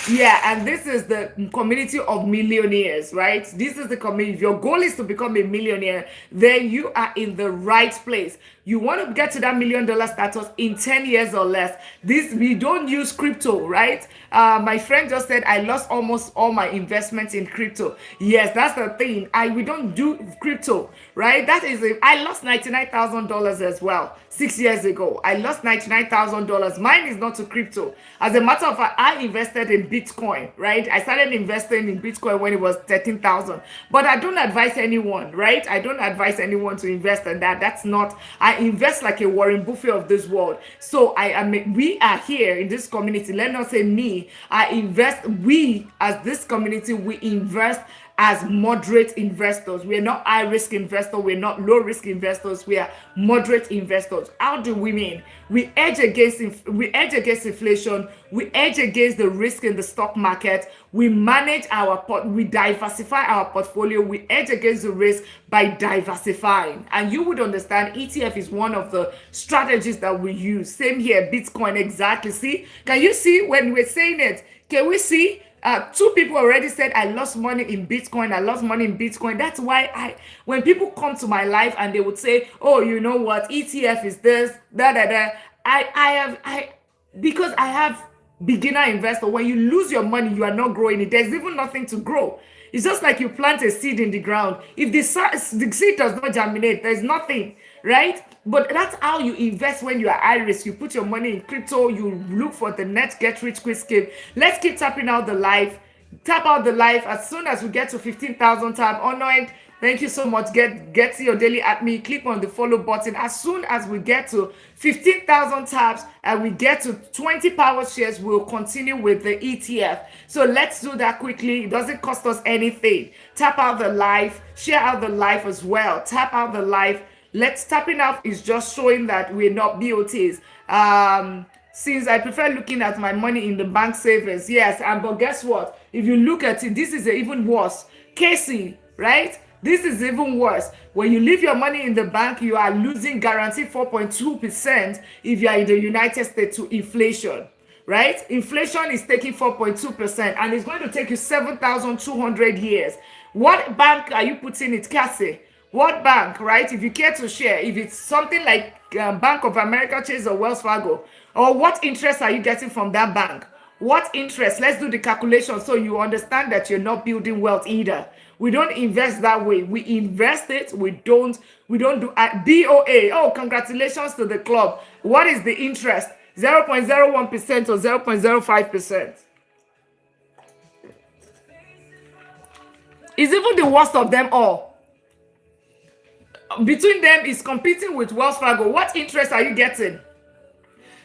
Yeah, and this is the community of millionaires, right? This is the community. If your goal is to become a millionaire, then you are in the right place. You want to get to that $1 million status in 10 years or less. We don't use crypto, right? My friend just said, I lost almost all my investments in crypto. Yes, that's the thing. We don't do crypto, right? I lost $99,000 as well 6 years ago. I lost $99,000. Mine is not to crypto. As a matter of fact, I invested in Bitcoin, right? I started investing in Bitcoin when it was 13,000. But I don't advise anyone, right? I don't advise anyone to invest in that. That's not, invest like a Warren Buffett of this world. So we are here in this community. Let not say me. We as this community, we invest as moderate investors. We are not high risk investors. We're not low risk investors. We are moderate investors. How do we mean? We hedge against inflation. We hedge against the risk in the stock market. We manage we diversify our portfolio. We hedge against the risk by diversifying. And you would understand ETF is one of the strategies that we use. Same here, Bitcoin, exactly. See, can you see when we're saying it? Can we see? Two people already said I lost money in Bitcoin. I lost money in Bitcoin. That's why when people come to my life and they would say, "Oh, you know what? ETF is this, da da da." Because I have beginner investor. When you lose your money, you are not growing it. There's even nothing to grow. It's just like you plant a seed in the ground. If the seed does not germinate, there's nothing, right? But that's how you invest when you are high risk. You put your money in crypto. You look for the next get rich quick scheme. Let's keep tapping out the live. Tap out the live as soon as we get to 15,000 tab. Honored, thank you so much. Get to your daily at me. Click on the follow button. As soon as we get to 15,000 tabs and we get to 20 power shares, we'll continue with the ETF. So let's do that quickly. It doesn't cost us anything. Tap out the live. Share out the live as well. Tap out the live. Tapping out is just showing that we're not BOTs. Since I prefer looking at my money in the bank savings, yes, but guess what? If you look at it, this is even worse. Casey, right? This is even worse. When you leave your money in the bank, you are losing guaranteed 4.2% if you are in the United States to inflation, right? Inflation is taking 4.2%, and it's going to take you 7,200 years. What bank are you putting it, Cassie? What bank, right? If you care to share, if it's something like Bank of America, Chase, or Wells Fargo, or what interest are you getting from that bank? What interest? Let's do the calculation so you understand that you're not building wealth either. We don't invest that way. We invest it. We don't do BOA. Oh, congratulations to the club. What is the interest? 0.01% or 0.05%. It's even the worst of them all. Between them is competing with Wells Fargo. What interest are you getting?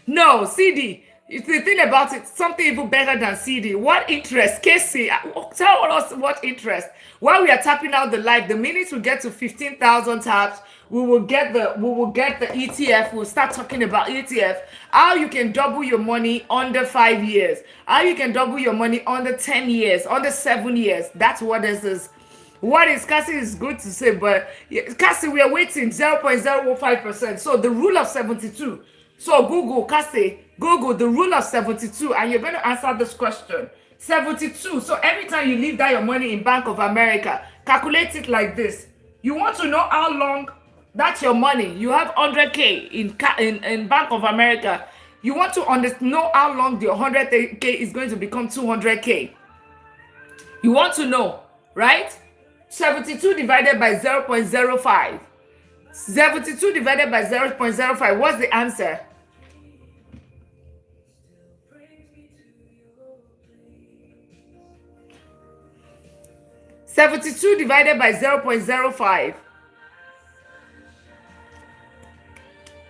No, CD. It's the thing about it, something even better than CD. What interest? Casey, tell us what interest. While we are tapping out the live, the minute we get to 15,000 taps, we will get the ETF. We'll start talking about ETF. How you can double your money under 5 years. How you can double your money under 10 years, under 7 years. That's what this is. What is Cassie is good to say, but Cassie, we are waiting 0.05%. So the rule of 72. So Google, Cassie, Google the rule of 72, and you're going to answer this question. 72. So every time you leave that your money in Bank of America, calculate it like this. You want to know how long that's your money. You have 100K in Bank of America. You want to know how long the 100K is going to become 200K. You want to know, right? 72 divided by 0.05. 72 divided by 0.05. What's the answer? $72 divided by 0.05.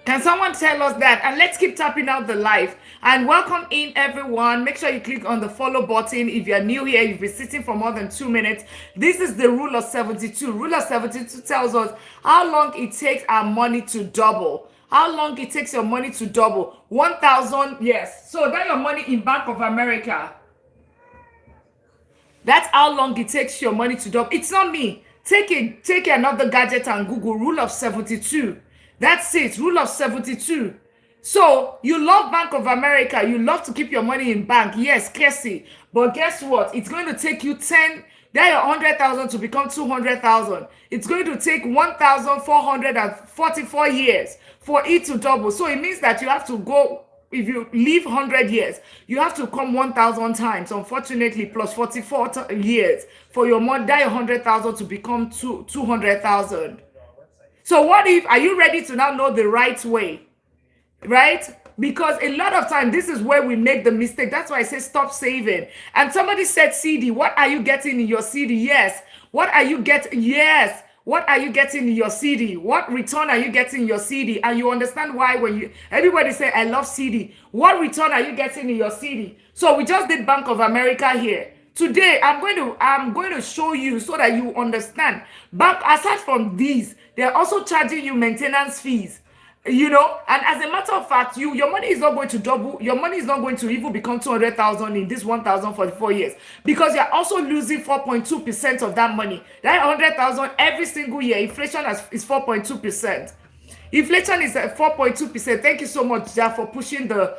Can someone tell us that? And let's keep tapping out the live. And welcome in, everyone. Make sure you click on the follow button. If you're new here, you've been sitting for more than 2 minutes. This is the rule of 72. Rule of 72 tells us how long it takes our money to double. How long it takes your money to double. 1,000, yes. So that your money in Bank of America. That's how long it takes your money to double. It's not me. Take another gadget and Google rule of 72. That's it, rule of 72. So you love Bank of America, you love to keep your money in bank. Yes, Casey. But guess what? It's going to take you 100,000 to become 200,000. It's going to take 1,444 years for it to double. So it means that you have to go, if you live 100 years, you have to come 1,000 times, unfortunately, plus 44 years for your 100,000 to become 200,000. So what if, are you ready to now know the right way, right? Because a lot of time, this is where we make the mistake. That's why I say stop saving. And somebody said CD, what are you getting in your CD? Yes. What are you getting? Yes. What are you getting in your CD? What return are you getting in your CD? And you understand why when you everybody say I love CD. What return are you getting in your CD? So we just did Bank of America here. Today I'm going to show you so that you understand. Bank aside from these, they're also charging you maintenance fees. And as a matter of fact, your money is not going to double. Your money is not going to even become 200,000 in this 1,044 years, because you're also losing 4.2% of that money. That 100,000 every single year. Inflation is 4.2%. Inflation is at 4.2%. Thank you so much, Ja, for pushing the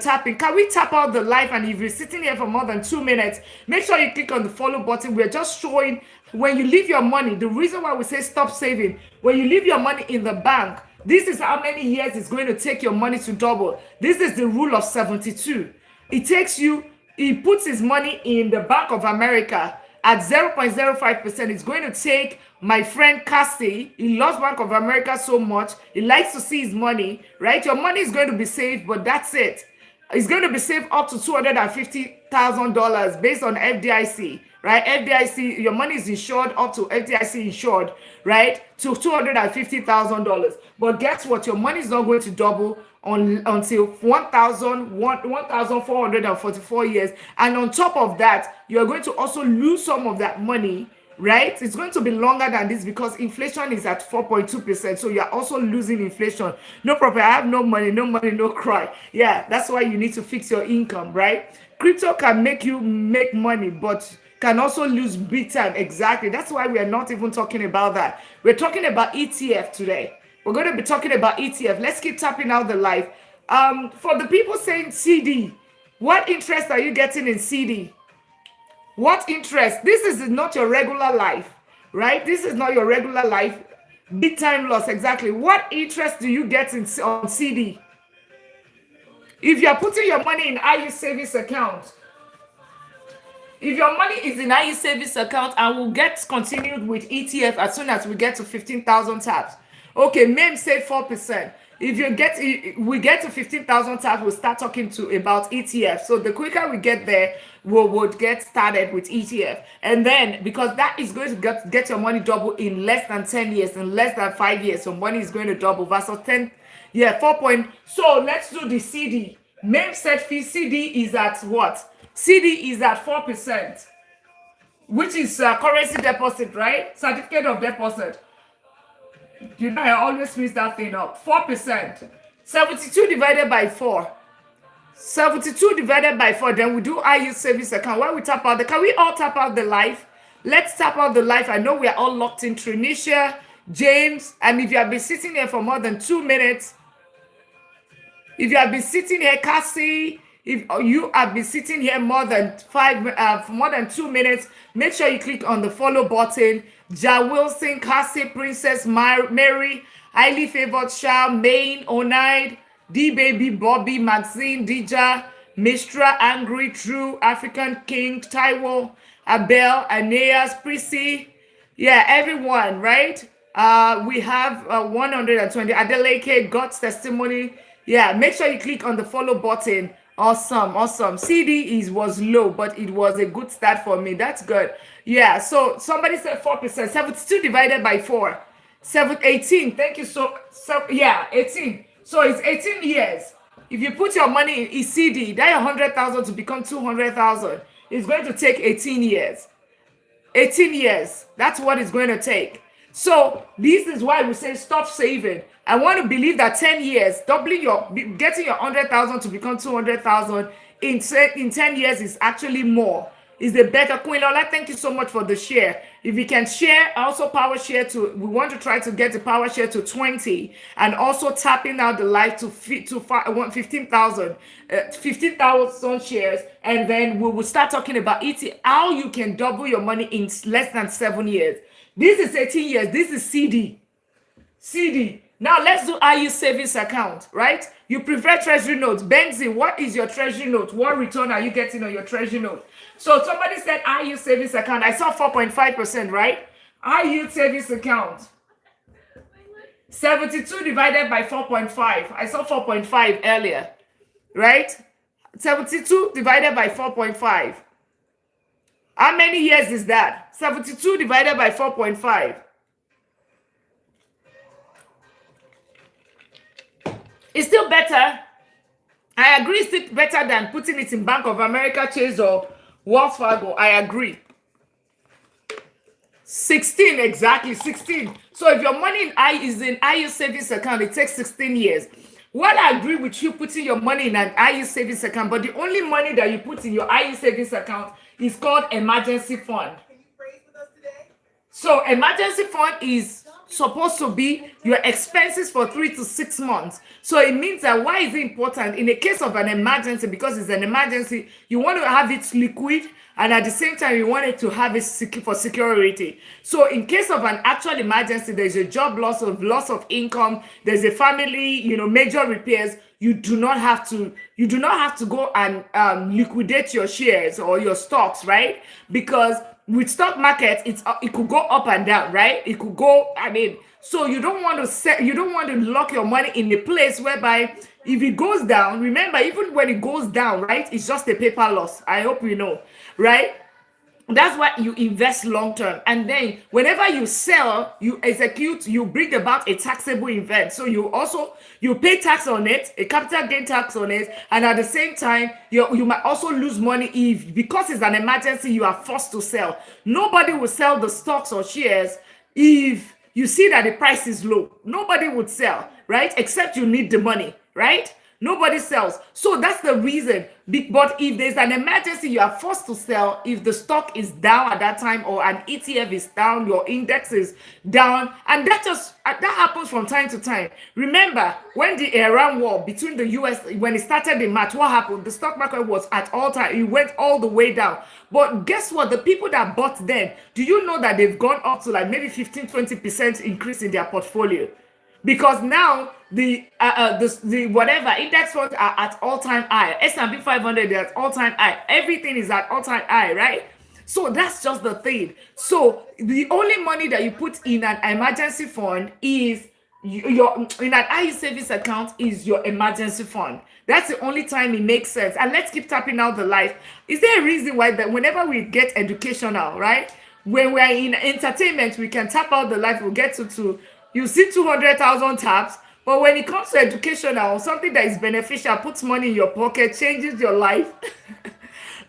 tapping. Can we tap out the live? And if you're sitting here for more than 2 minutes, make sure you click on the follow button. We're just showing when you leave your money. The reason why we say stop saving, when you leave your money in the bank, this is how many years it's going to take your money to double. This is the rule of 72. He puts his money in the Bank of America at 0.05%. It's going to take my friend Cassie. He loves Bank of America so much. He likes to see his money, right? Your money is going to be saved, but that's it. It's going to be saved up to $250,000 based on FDIC, right? FDIC, your money is insured up to FDIC insured, right? To $250,000. But guess what? Your money is not going to double until 1,444 years. And on top of that, you're going to also lose some of that money, right? It's going to be longer than this because inflation is at 4.2%. So you're also losing inflation. No problem. I have no money, no cry. Yeah, that's why you need to fix your income, right? Crypto can make you make money, but can also lose big time. Exactly. That's why we are not even talking about that. We're talking about ETF today. We're going to be talking about ETF. Let's keep tapping out the live. For the people saying CD, what interest are you getting in CD? What interest? This is not your regular life, right? This is not your regular life. Big time loss, exactly. What interest do you get on CD? If you're putting your money in IU savings account, if your money is in IU savings account, and we'll get continued with ETF as soon as we get to 15,000 taps. Okay, MEM say 4%. If we get to 15,000 taps, we'll start talking about ETF. So the quicker we get there, we'll get started with ETF. And then, because that is going to get your money double in less than 10 years, in less than 5 years, so money is going to double versus 10, 4 So let's do the CD. MEM said fee CD is at what? CD is at 4%, which is currency deposit, right? Certificate of deposit. I always mix that thing up. 4%. 72 divided by 4. 72 divided by 4. Then we do IU savings account. Why we tap out can we all tap out the live? Let's tap out the live. I know we are all locked in. Trinisha, James, and if you have been sitting here for more than 2 minutes, if you have been sitting here, Cassie, if you have been sitting here more than 2 minutes, make sure you click on the follow button. Ja Wilson, Cassie, Princess Mary, Highly Favored Shah, Maine, Onaid, D Baby, Bobby, Maxine, Dija, Mistra, Angry, True, African King, Taiwo, Abel, Aeneas, Prissy. Yeah, everyone, right? We have 120. Adeleke, God's testimony. Yeah, make sure you click on the follow button. Awesome. CD was low, but it was a good start for me. That's good. Yeah, so somebody said 4%. 72 divided by 4. 18. Thank you. 18. So it's 18 years. If you put your money in CD, that 100,000 to become 200,000, it's going to take 18 years. 18 years. That's what it's going to take. So this is why we say stop saving. I want to believe that 10 years, getting your 100,000 to become 200,000 in 10 years is actually more. Is the better. Queen Lola, thank you so much for the share. If you can share, also power share we want to try to get the power share to 20, and also tapping out the live to 15,000 shares, and then we will start talking about how you can double your money in less than 7 years. This is 18 years. This is CD. Now let's do IU savings account, right? You prefer treasury notes. Benzi, what is your treasury note? What return are you getting on your treasury note? So somebody said IU savings account. I saw 4.5%, right? IU savings account. 72 divided by 4.5. I saw 4.5 earlier, right? 72 divided by 4.5. How many years is that? 72 divided by 4.5. It's still better. I agree, it's still better than putting it in Bank of America, Chase, or Wells Fargo. I agree. 16, exactly, 16. So if your money is in IU savings account, it takes 16 years. Well, I agree with you putting your money in an IU savings account, but the only money that you put in your IU savings account is called emergency fund. So emergency fund is supposed to be your expenses for 3 to 6 months. So it means that why is it important in the case of an emergency? Because it's an emergency, you want to have it liquid, and at the same time you want it to have it for security. So in case of an actual emergency, there's a job loss of income, there's a family, major repairs, you do not have to go and liquidate your shares or your stocks, right? Because with stock market, it could go up and down, right? It could go, so you don't want to lock your money in a place whereby if it goes down, remember, even when it goes down, right, it's just a paper loss. I hope you know, right? That's why you invest long term, and then whenever you sell, you execute, you bring about a taxable event. So you pay tax on it, a capital gain tax on it, and at the same time you might also lose money if, because it's an emergency, you are forced to sell. Nobody will sell the stocks or shares if you see that the price is low. Nobody would sell, right? Except you need the money, right? Nobody sells. So that's the reason. But if there's an emergency, you are forced to sell. If the stock is down at that time, or an ETF is down, your index is down, and that happens from time to time. Remember, when the Iran war between the US, when it started in March, what happened? The stock market was at all time. It went all the way down. But guess what? The people that bought then, do you know that they've gone up to like maybe 15-20% increase in their portfolio? Because now the whatever index funds are at all-time high. S&P 500 is at all-time high. Everything is at all-time high, right? So that's just the thing. So the only money that you put in an emergency fund is in an IU savings account is your emergency fund. That's the only time it makes sense. And let's keep tapping out the life. Is there a reason why that whenever we get educational, right? When we're in entertainment, we can tap out the life, we'll get to you see 200,000 taps, but when it comes to educational, something that is beneficial, puts money in your pocket, changes your life.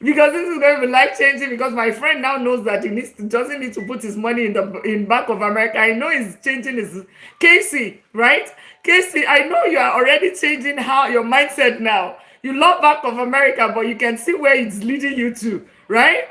Because this is going to be life changing. Because my friend now knows that doesn't need to put his money in Bank of America. I know he's changing his Casey, right? Casey, I know you are already changing how your mindset now. You love Bank of America, but you can see where it's leading you to, right?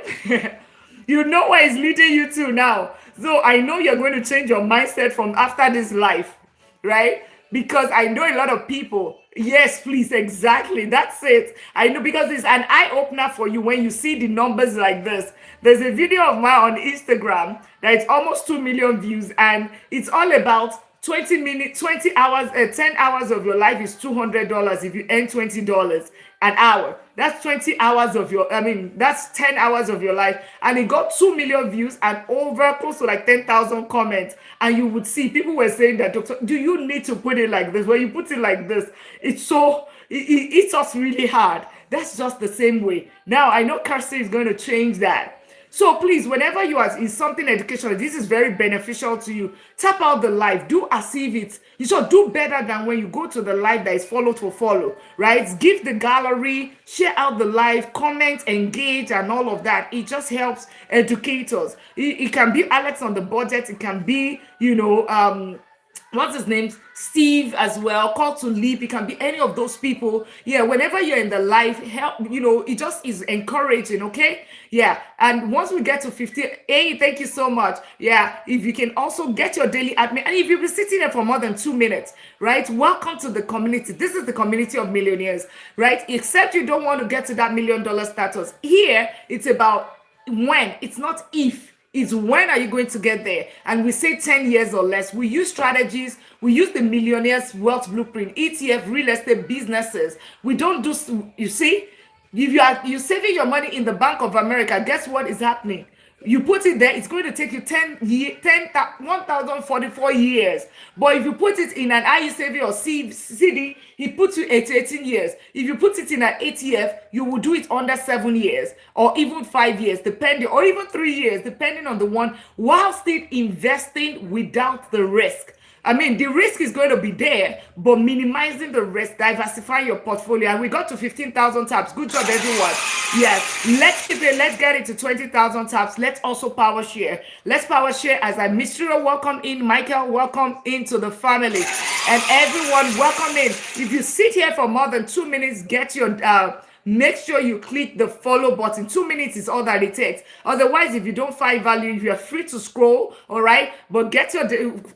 You know where it's leading you to now. So I know you're going to change your mindset from after this life, right? Because I know a lot of people. Yes, please, exactly. That's it. I know, because it's an eye-opener for you when you see the numbers like this. There's a video of mine on Instagram that's almost 2 million views, and it's all about 20 hours, 10 hours of your life is $200 if you earn $20 an hour. That's 20 hours of that's 10 hours of your life. And it got 2 million views and over close to like 10,000 comments. And you would see people were saying that, doctor, do you need to put it like this? When you put it like this, it's us really hard. That's just the same way. Now, I know Kirsty is going to change that. So please, whenever you are in something educational, this is very beneficial to you. Tap out the live. Do as if you should do better than when you go to the live that is follow to follow, right? Give the gallery, share out the live, comment, engage, and all of that. It just helps educators. It can be Alex on the budget. It can be, what's his name? Steve as well. Call to Leap. It can be any of those people. Yeah, whenever you're in the live, help, it just is encouraging, okay? Yeah, and once we get to 50, hey, thank you so much. Yeah, if you can also get your daily admin, and if you've been sitting there for more than 2 minutes, right? Welcome to the community. This is the community of millionaires, right? Except you don't want to get to that $1 million status. Here, it's about when, it's not if. Is when are you going to get there? And we say 10 years or less. We use strategies. We use the Millionaires Wealth Blueprint, ETF, real estate businesses. We don't do, you see, if you're saving your money in the Bank of America, guess what is happening? You put it there, it's going to take you 1,044 years. But if you put it in an IU saving or CD, it puts you at 18 years. If you put it in an ETF, you will do it under 7 years or even 5 years, depending, or even 3 years, depending on the one, while still investing without the risk. I mean, the risk is going to be there, but minimizing the risk, diversifying your portfolio. And we got to 15,000 taps. Good job, everyone. Yes, let's keep it. Let's get it to 20,000 taps. Let's also power share. Let's power share as I Mysterio welcome in. Michael, welcome into the family. And everyone, welcome in. If you sit here for more than 2 minutes, get your make sure you click the follow button. 2 minutes is all that it takes. Otherwise, if you don't find value, you are free to scroll, all right? But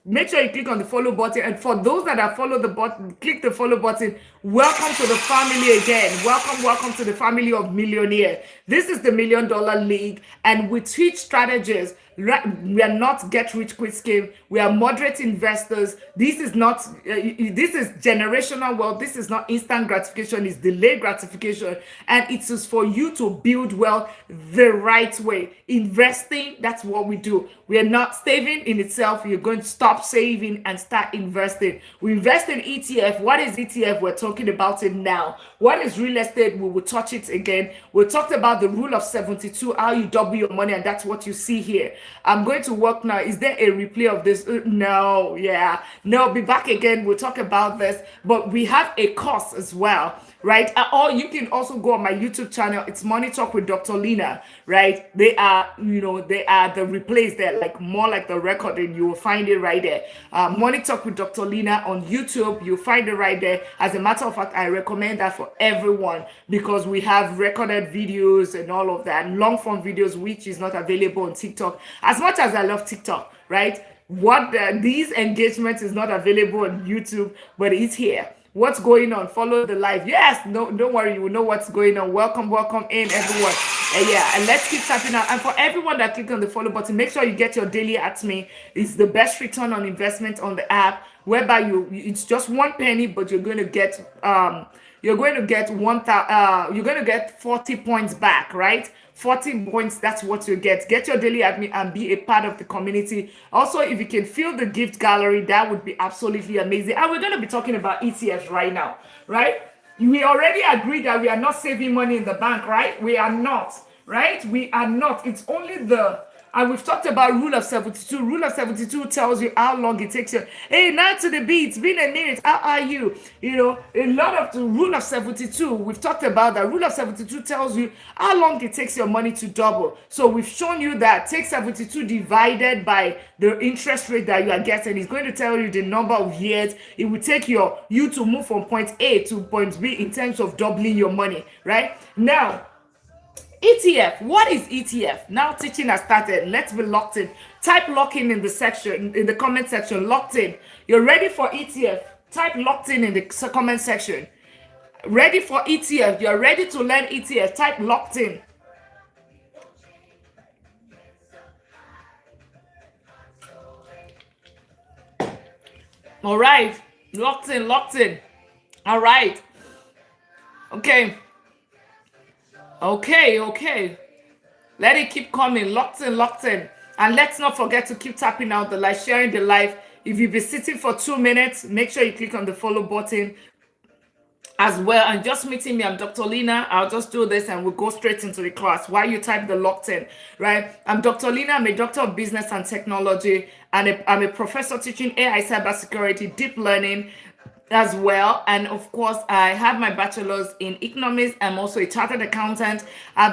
make sure you click on the follow button. And for those that have followed the button, click the follow button. Welcome to the family again. Welcome to the family of Millionaire. This is the $1 Million League, and we teach strategies. We are not get rich quick scheme. We are moderate investors. This is not this is generational wealth. This is not instant gratification. It's delayed gratification, and it is for you to build wealth the right way. Investing, that's what we do. We are not saving in itself. You're going to stop saving and start investing. We invest in ETF. What is ETF? We're talking about it now. What is real estate? We will touch it again. We talked about the rule of 72, how you double your money, and that's what you see here. I'm going to work now. Is there a replay of this? No, yeah. No, be back again. We'll talk about this. But we have a course as well, right? Or you can also go on my YouTube channel. It's Money Talk with DrLina, right? They are the replays there, like more like the recording. You will find it right there. Money Talk with DrLina on YouTube. You'll find it right there. As a matter of fact, I recommend that for everyone because we have recorded videos and all of that, long form videos, which is not available on TikTok. As much as I love TikTok, right? These engagements is not available on YouTube, but it's here. What's going on? Follow the live. Yes, no, don't worry, you will know what's going on. Welcome in everyone. And let's keep tapping out. And for everyone that click on the follow button, make sure you get your daily at me. It's the best return on investment on the app, whereby it's just 1 penny, but you're going to get 40 points back, right? 40 points, that's what you get. Get your daily admin and be a part of the community. Also, if you can fill the gift gallery, that would be absolutely amazing. And we're going to be talking about ETFs right now, right? We already agreed that we are not saving money in the bank, right? We are not, right? We are not. It's only and we've talked about rule of 72. Rule of 72 tells you how long it takes you. Hey, now to the beat. It's been a minute. How are you? You know, a lot of the rule of 72, we've talked about that. Rule of 72 tells you how long it takes your money to double. So we've shown you that take 72 divided by the interest rate that you are getting. It's going to tell you the number of years it will take you to move from point A to point B in terms of doubling your money, right? Now, ETF. What is ETF? Now teaching has started. Let's be locked in. Type lock in the comment section. Locked in. You're ready for ETF? Type locked in the comment section. Ready for ETF? You're ready to learn ETF? Type locked in. All right. Locked in. All right. Okay. Let it keep coming. Locked in. And let's not forget to keep tapping out the live, sharing the live. If you've been sitting for 2 minutes, make sure you click on the follow button as well. And just meeting me, I'm DrLina. I'll just do this and we'll go straight into the class while you type the locked in, right? I'm DrLina. I'm a doctor of business and technology, and I'm a professor teaching AI cybersecurity, deep learning, as well. And of course, I have my bachelor's in economics. I'm also a chartered accountant. I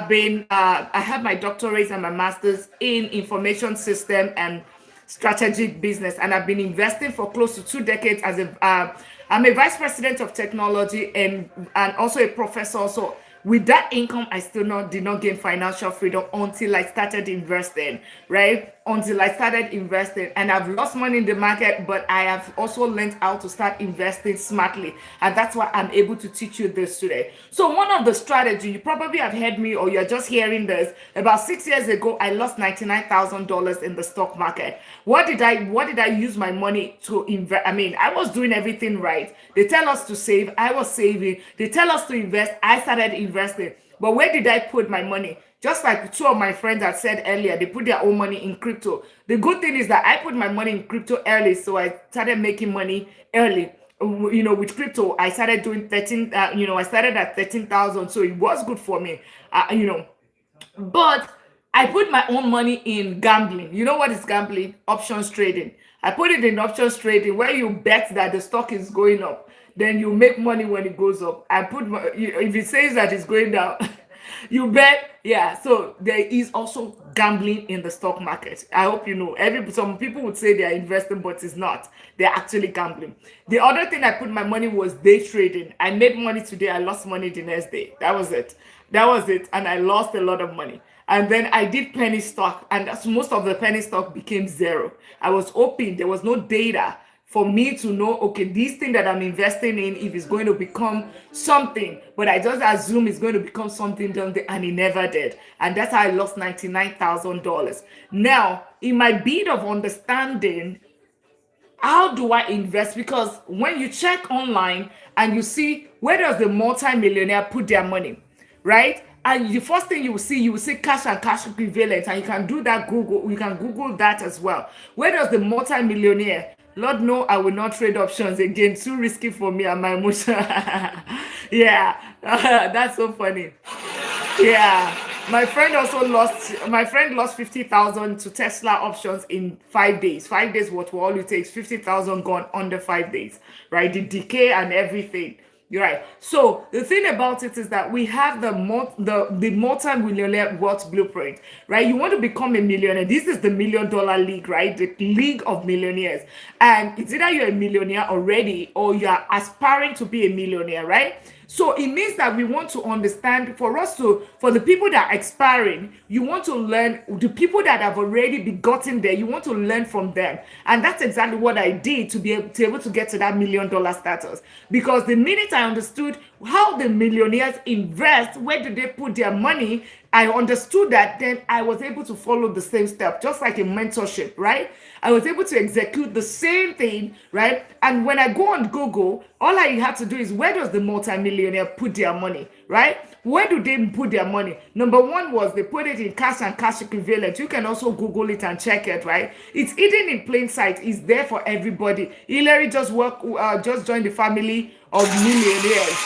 have my doctorates and my master's in information system and strategic business, and I've been investing for close to 2 decades I'm a vice president of technology and also a professor. So with that income, I still did not gain financial freedom until I started investing, right? Until I started investing, and I've lost money in the market, but I have also learned how to start investing smartly, and that's why I'm able to teach you this today. So one of the strategy, you probably have heard me or you're just hearing this, about 6 years ago, I lost $99,000 in the stock market. What did I use my money to invest? I mean, I was doing everything right. They tell us to save, I was saving. They tell us to invest, I started investing. But where did I put my money? Just like 2 of my friends had said earlier, they put their own money in crypto. The good thing is that I put my money in crypto early, so I started making money early. With crypto, I started doing 13. I started at 13,000, so it was good for me. But I put my own money in gambling. You know what is gambling? Options trading. I put it in options trading where you bet that the stock is going up, then you make money when it goes up. I put if it says that it's going down, you bet. Yeah. So there is also gambling in the stock market. I hope you know. Some people would say they are investing, but it's not. They're actually gambling. The other thing I put my money was day trading. I made money today. I lost money the next day. That was it. That was it. And I lost a lot of money. And then I did penny stock, and most of the penny stock became zero. I was hoping there was no data for me to know, okay, this thing that I'm investing in, if it's going to become something, but I just assume it's going to become something down there, and it never did. And that's how I lost $99,000. Now, in my bit of understanding, how do I invest? Because when you check online and you see where does the multi-millionaire put their money, right? And the first thing you will see cash and cash equivalent, and you can do that. You can Google that as well. Where does the multi-millionaire? Lord, no, I will not trade options again. Too risky for me and my emotion. Yeah, that's so funny. Yeah, my friend lost 50,000 to Tesla options in 5 days. 5 days, what will all it takes? 50,000 gone under 5 days, right? The decay and everything. You're right. So the thing about it is that we have the multi-millionaire wealth blueprint, right? You want to become a millionaire. This is the $1 million league, right? The league of millionaires. And it's either you're a millionaire already or you're aspiring to be a millionaire, right? So it means that we want to understand, for the people that are expiring, you want to learn, the people that have already begotten there, you want to learn from them. And that's exactly what I did to be able to get to that $1 million status. Because the minute I understood how the millionaires invest, where do they put their money, I understood that, then I was able to follow the same step, just like a mentorship, right? I was able to execute the same thing, right? And when I go on Google, all I have to do is, where does the multimillionaire put their money, right? Where do they put their money? Number one was they put it in cash and cash equivalent. You can also Google it and check it, right? It's hidden in plain sight. It's there for everybody. Hillary just joined the family of millionaires.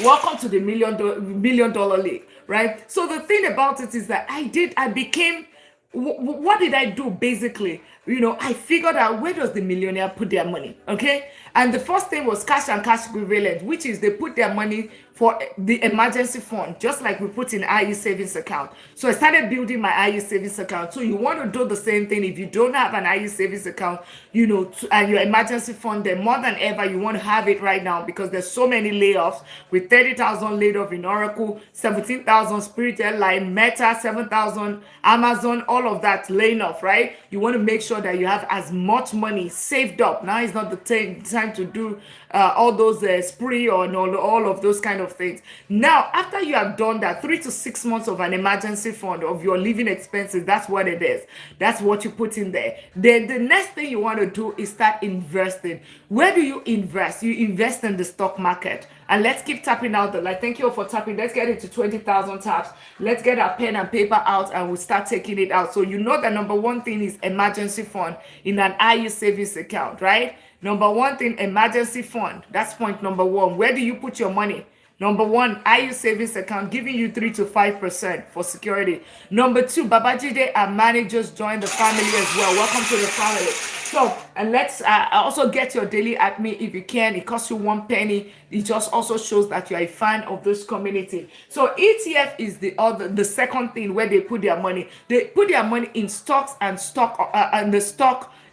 Welcome to the $1 million league, right? So the thing about it is that I became, what did I do basically? I figured out, where does the millionaire put their money, okay? And the first thing was cash and cash equivalent, which is they put their money for the emergency fund, just like we put in IE savings account. So I started building my IE savings account. So you want to do the same thing. If you don't have an IE savings account, and your emergency fund, then more than ever, you want to have it right now, because there's so many layoffs, with 30,000 laid off in Oracle, 17,000 Spirit Airline, Meta, 7,000 Amazon, all of that laying off, right? You want to make sure that you have as much money saved up. Now is not the time to do all those spree or all of those kind of things. Now, after you have done that, 3 to 6 months of an emergency fund of your living expenses, that's what it is. That's what you put in there. Then the next thing you want to do is start investing. Where do you invest? You invest in the stock market. And let's keep tapping out the light. Thank you all for tapping. Let's get it to 20,000 taps. Let's get our pen and paper out and we'll start taking it out. So you know that number one thing is emergency fund in an IU savings account, right? Number one thing, emergency fund. That's point number one. Where do you put your money? Number one, IU savings account, giving you 3 to 5% for security. Number two, Babajide and managers join the family as well. Welcome to the family. So, and let's also get your daily at me if you can. It costs you 1 penny. It just also shows that you're a fan of this community. So ETF is the second thing where they put their money. They put their money in stocks and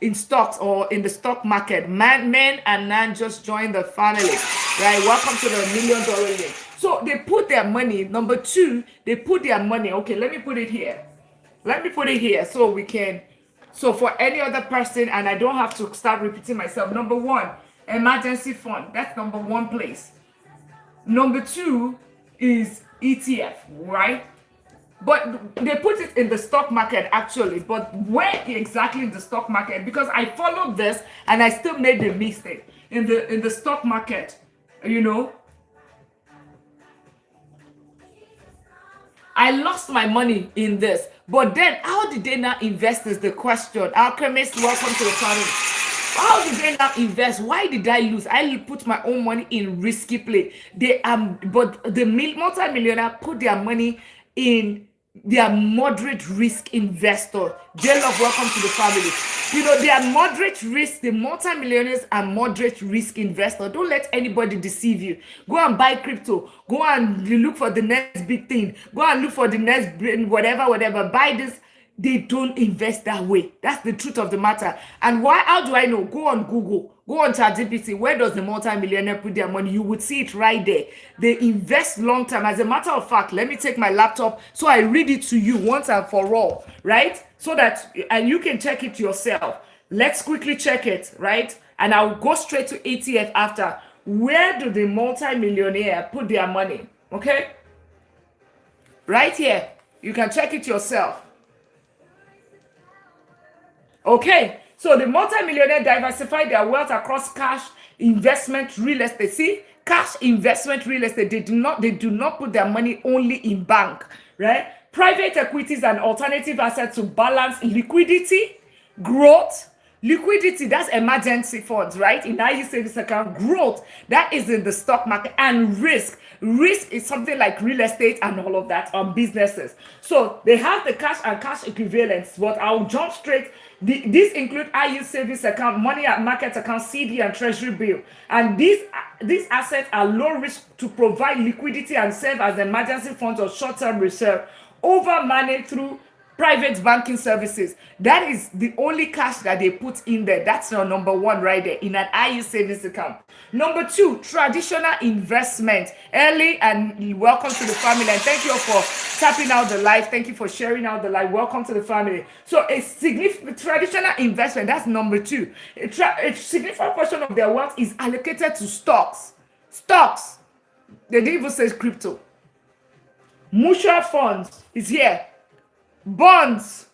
in stocks or in the stock market. Men and nan just joined the family, right? Welcome to the $1 million league. So they put their money. Number two, they put their money. Okay, let me put it here. So we can. So for any other person, and I don't have to start repeating myself. Number one, emergency fund. That's number one place. Number two is ETF, right? But they put it in the stock market actually. But where exactly in the stock market? Because I followed this and I still made the mistake in the stock market. I lost my money in this. But then how did they not invest is the question. Alchemist, welcome to the channel. How did they not invest? Why did I lose? I put my own money in risky play. But the multi-millionaire put their money in they are moderate risk investor. J-Love, welcome to the family. You know, they are moderate risk. The multimillionaires are moderate risk investor. Don't let anybody deceive you. Go and buy crypto. Go and look for the next big thing. Go and look for the next whatever. Buy this. They don't invest that way. That's the truth of the matter. And why? How do I know? Go on Google. Go on ChatGPT. Where does the multimillionaire put their money? You would see it right there. They invest long term. As a matter of fact, let me take my laptop so I read it to you once and for all, right? So that, and you can check it yourself. Let's quickly check it, right? And I'll go straight to ETF after. Where do the multimillionaire put their money? Okay? Right here. You can check it yourself. Okay, so the multimillionaire diversify their wealth across cash, investment, real estate. See, cash, investment, real estate. They do not put their money only in bank, right? Private equities and alternative assets to balance liquidity, growth. Liquidity, that's emergency funds, right? In IU savings account. Growth, that is in the stock market. And risk is something like real estate and all of that on businesses. So they have the cash and cash equivalents, but I'll jump straight. These include IU savings account, money at market account, CD and treasury bill. And these assets are low risk to provide liquidity and serve as emergency funds or short-term reserve over money through private banking services. That is the only cash that they put in there. That's your number one right there in an IU savings account. Number two, traditional investment. Early, and welcome to the family. And thank you all for tapping out the live. Thank you for sharing out the live. Welcome to the family. So a significant traditional investment, that's number two. A significant portion of their wealth is allocated to stocks. Stocks. They didn't even say crypto. Mutual funds is here. Bonds,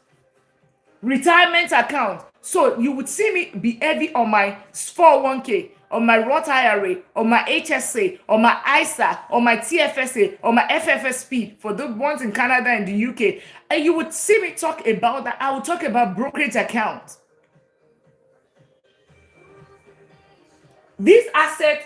retirement account. So you would see me be heavy on my 401k, on my Roth IRA, on my HSA, on my ISA, on my TFSA, on my FFSP for the ones in Canada and the UK. And you would see me talk about that. I would talk about brokerage account. This asset,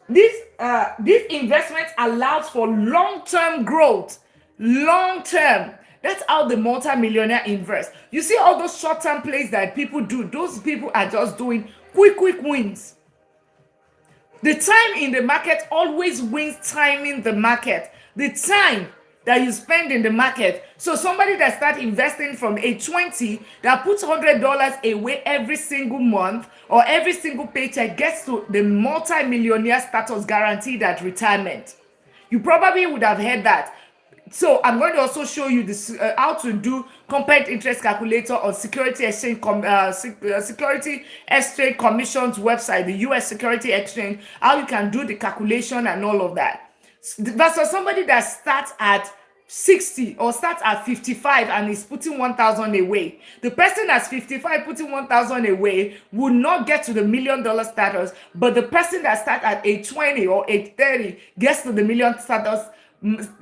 this investment allows for long-term growth. Long term. That's how the multi-millionaire invest. You see all those short-term plays that people do. Those people are just doing quick wins. The time in the market always wins timing the market. The time that you spend in the market. So somebody that starts investing from age 20 that puts $100 away every single month or every single paycheck gets to the multi-millionaire status guaranteed at retirement. You probably would have heard that. So I'm going to also show you this how to do compound interest calculator on Security Exchange Security Exchange Commission's website, the U.S. Security Exchange, how you can do the calculation and all of that. Versus somebody that starts at 60 or starts at 55 and is putting 1,000 away. The person that's 55 putting 1,000 away will not get to the $1 million status, but the person that starts at age 20 or age 30 gets to the $1 million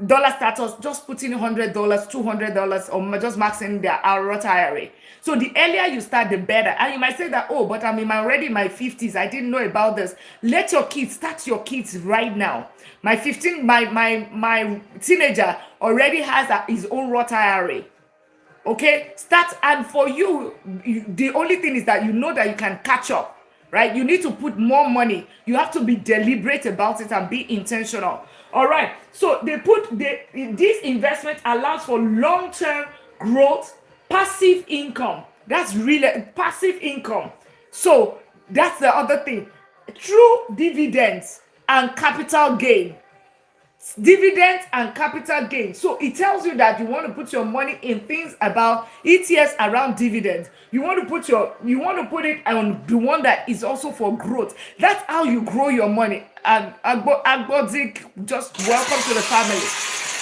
dollar status, just putting $100, $200, or just maxing their Roth IRA. So the earlier you start, the better. And you might say that, oh, but I'm already in my 50s. I didn't know about this. Let your kids start your kids right now. My teenager already has his own Roth IRA. Okay, start. And for you, the only thing is that you know that you can catch up, right? You need to put more money. You have to be deliberate about it and be intentional. All right, so this investment allows for long-term growth, passive income. That's really passive income. So that's the other thing. Through dividends and capital gain. Dividends and capital gain. So it tells you that you want to put your money in things about ETFs around dividends. You want to put it on the one that is also for growth. That's how you grow your money. And Agbodik, just welcome to the family.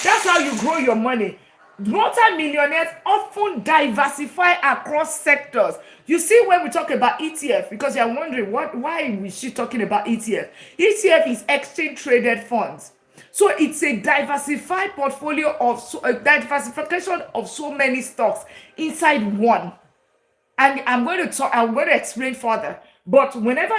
That's how you grow your money. Multi-millionaires often diversify across sectors. You see, when we talk about ETF, because you're wondering why is she talking about ETF? ETF is exchange traded funds. So it's a diversified portfolio of diversification of so many stocks inside one. And I'm going to explain further. But whenever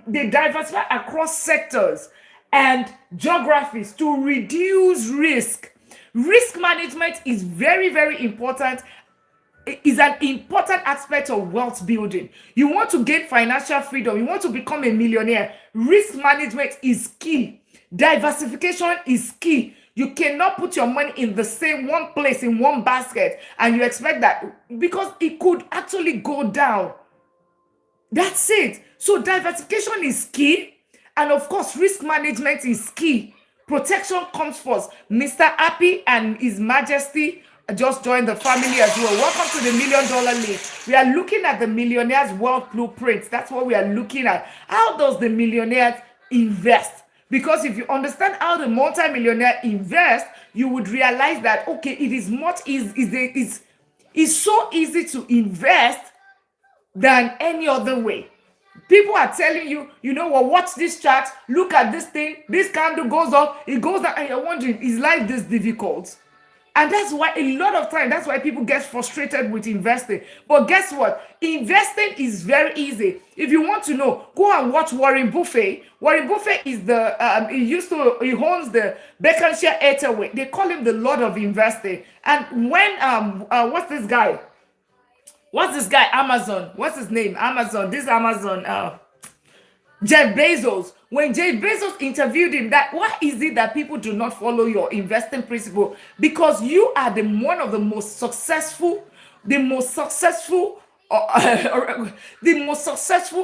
they diversify across sectors and geographies to reduce risk. Risk management is very, very important. It is an important aspect of wealth building. You want to gain financial freedom, you want to become a millionaire. Risk management is key. Diversification is key. You cannot put your money in the same one place, in one basket, and you expect that, because it could actually go down. That's it. So diversification is key. And of course, risk management is key. Protection comes first. Mr. Happy and His Majesty just joined the family as well. Welcome to the $1 Million League. We are looking at the Millionaires Wealth Blueprint. That's what we are looking at. How does the millionaire invest? Because if you understand how the multi-millionaire invest, you would realize that, okay, it is much it's so easy to invest than any other way. People are telling you, you know what, watch this chart, look at this thing, this candle goes up, it goes down, and you're wondering, is life this difficult? And that's why a lot of time, that's why people get frustrated with investing. But guess what? Investing is very easy. If you want to know, go and watch Warren Buffett. Warren Buffett is he owns the Berkshire Hathaway. They call him the Lord of Investing. And when, what's this guy? Amazon. What's his name? Amazon. Jeff Bezos. When Jeff Bezos interviewed him, that why is it that people do not follow your investing principle? Because you are one of the most successful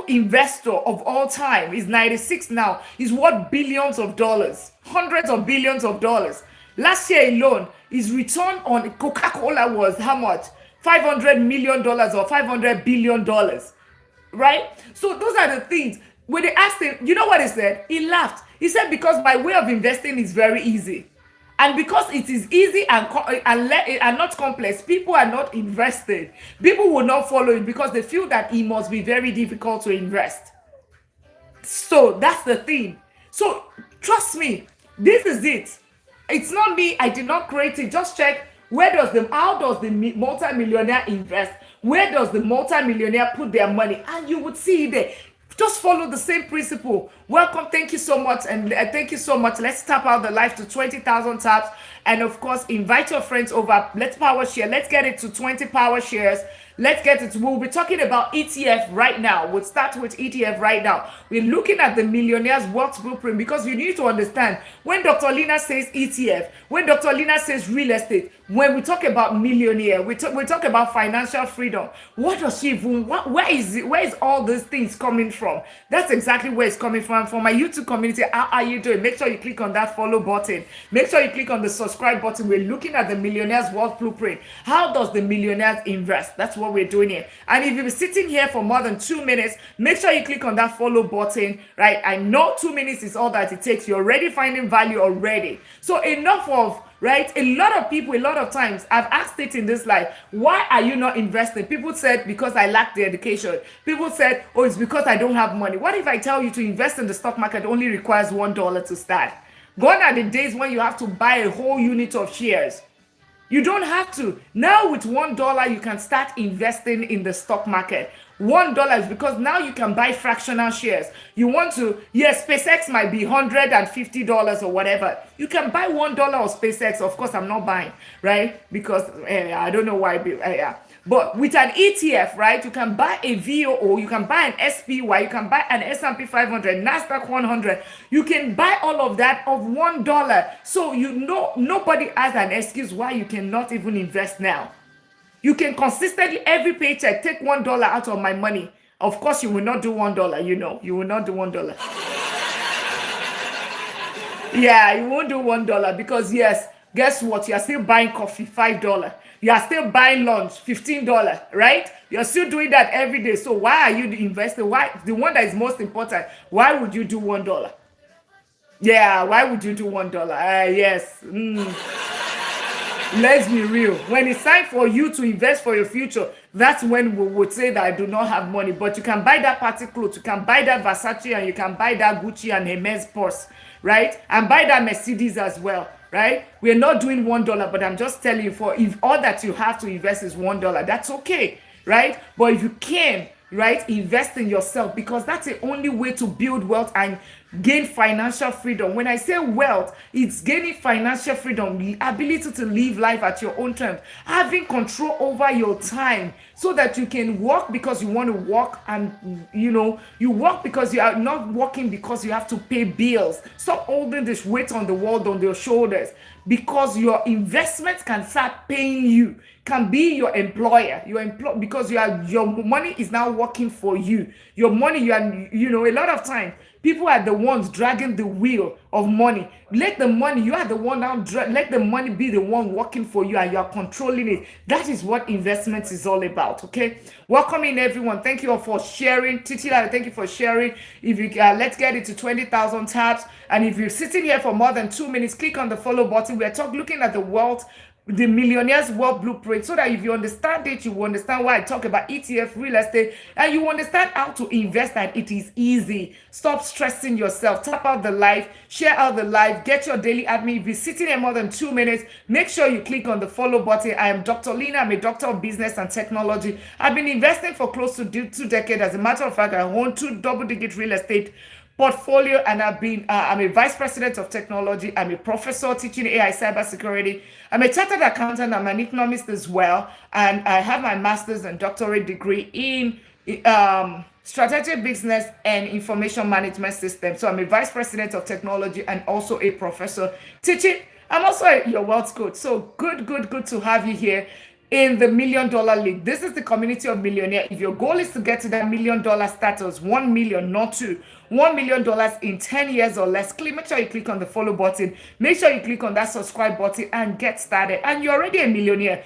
investor of all time. He's 96 now. He's worth billions of dollars, hundreds of billions of dollars. Last year alone, his return on Coca-Cola was how much? $500 million or $500 billion, right? So those are the things. When they asked him, you know what he said? He laughed. He said, because my way of investing is very easy. And because it is easy and not complex, people are not invested. People will not follow it because they feel that it must be very difficult to invest. So that's the thing. So trust me, this is it. It's not me. I did not create it. Just check how does the multi-millionaire invest? Where does the multi-millionaire put their money? And you would see there. Just follow the same principle. Welcome. Thank you so much. And thank you so much. Let's tap out the live to 20,000 taps. And of course, invite your friends over. Let's power share. Let's get it to 20 power shares. Let's get it. We'll be talking about ETF right now. We'll start with ETF right now. We're looking at the Millionaires Wealth Blueprint because you need to understand when Dr. Lina says ETF, when Dr. Lina says real estate, when we talk about millionaire, we talk about financial freedom. What does she even, where is all these things coming from? That's exactly where it's coming from. For my YouTube community, how are you doing? Make sure you click on that follow button. Make sure you click on the subscribe button. We're looking at the Millionaires Wealth Blueprint. How does the millionaires invest? That's what we're doing here. And if you've been sitting here for more than 2 minutes, make sure you click on that follow button, right? I know 2 minutes is all that it takes. You're already finding value already. So enough of, right? A lot of people, a lot of times, I've asked it in this life, why are you not investing? People said, because I lack the education. People said, oh, it's because I don't have money. What if I tell you to invest in the stock market only requires $1 to start? Gone are the days when you have to buy a whole unit of shares. You don't have to. Now with $1, you can start investing in the stock market. $1 is because now you can buy fractional shares. You want to, yes, SpaceX might be $150 or whatever. You can buy $1 of SpaceX. Of course, I'm not buying, right? Because I don't know why. But with an ETF, right, you can buy a VOO, you can buy an SPY, you can buy an S&P 500, NASDAQ 100. You can buy all of that of $1. So you know nobody has an excuse why you cannot even invest now. You can consistently, every paycheck, take $1 out of my money. Of course, you will not do $1, you know. You will not do $1. Yeah, you won't do $1 because, yes, guess what? You are still buying coffee, $5. You are still buying lunch, $15, right? You're still doing that every day. So why are you investing? Why? The one that is most important, why would you do $1? Yeah, why would you do $1? Yes. Let's be real. When it's time for you to invest for your future, that's when we would say that I do not have money. But you can buy that party clothes, you can buy that Versace, and you can buy that Gucci and Hermes purse, right? And buy that Mercedes as well, right? We're not doing $1, but I'm just telling you, if all that you have to invest is $1, that's okay, right? But if you can, right, invest in yourself, because that's the only way to build wealth. And gain financial freedom. When I say wealth, it's gaining financial freedom, the ability to live life at your own terms, having control over your time so that you can work because you want to work, and you work because you are not working because you have to pay bills. Stop holding this weight on the world on your shoulders, because your investments can start paying you, can be your employer, because your money is now working for you. Your money, a lot of times people are the ones dragging the wheel of money. Let the money, you are the one now, let the money be the one working for you, and you are controlling it. That is what investment is all about. Okay, welcome in everyone. Thank you all for sharing. Titila, thank you for sharing. If you let's get it to 20,000 taps. And if you're sitting here for more than 2 minutes, click on the follow button. We are looking at the millionaire's wealth blueprint, so that if you understand it, you will understand why I talk about ETF, real estate, and you understand how to invest, and it is easy. Stop stressing yourself. Tap out the live, share out the live, get your daily admin. If you're sitting here more than 2 minutes, make sure you click on the follow button. I am Dr. Lina. I'm a doctor of business and technology. I've been investing for close to 2 decades. As a matter of fact, I own 2 double-digit real estate portfolio, and I'm a vice president of technology. I'm a professor teaching AI cybersecurity. I'm a chartered accountant. I'm an economist as well, and I have my master's and doctorate degree in strategic business and information management systems. So I'm a vice president of technology and also a professor teaching. I'm also your wealth coach. So good to have you here in the $1 Million League. This is the community of millionaires. If your goal is to get to that $1 million status, 1 million, not 2, $1 million in 10 years or less, make sure you click on the follow button. Make sure you click on that subscribe button and get started. And you're already a millionaire.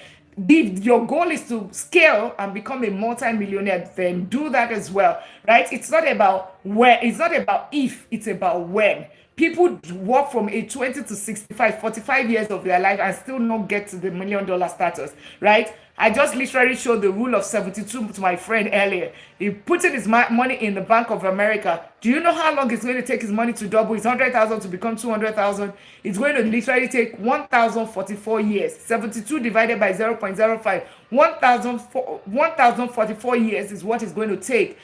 If your goal is to scale and become a multi-millionaire, then do that as well, right? It's not about where, it's not about if, it's about when. People work from age 20 to 65, 45 years of their life and still not get to the $1 million status, right? I just literally showed the rule of 72 to my friend earlier. He put in his money in the Bank of America. Do you know how long it's going to take his money to double? His 100,000 to become 200,000. It's going to literally take 1,044 years. 72 divided by 0.05. 1,044 years is what it's going to take.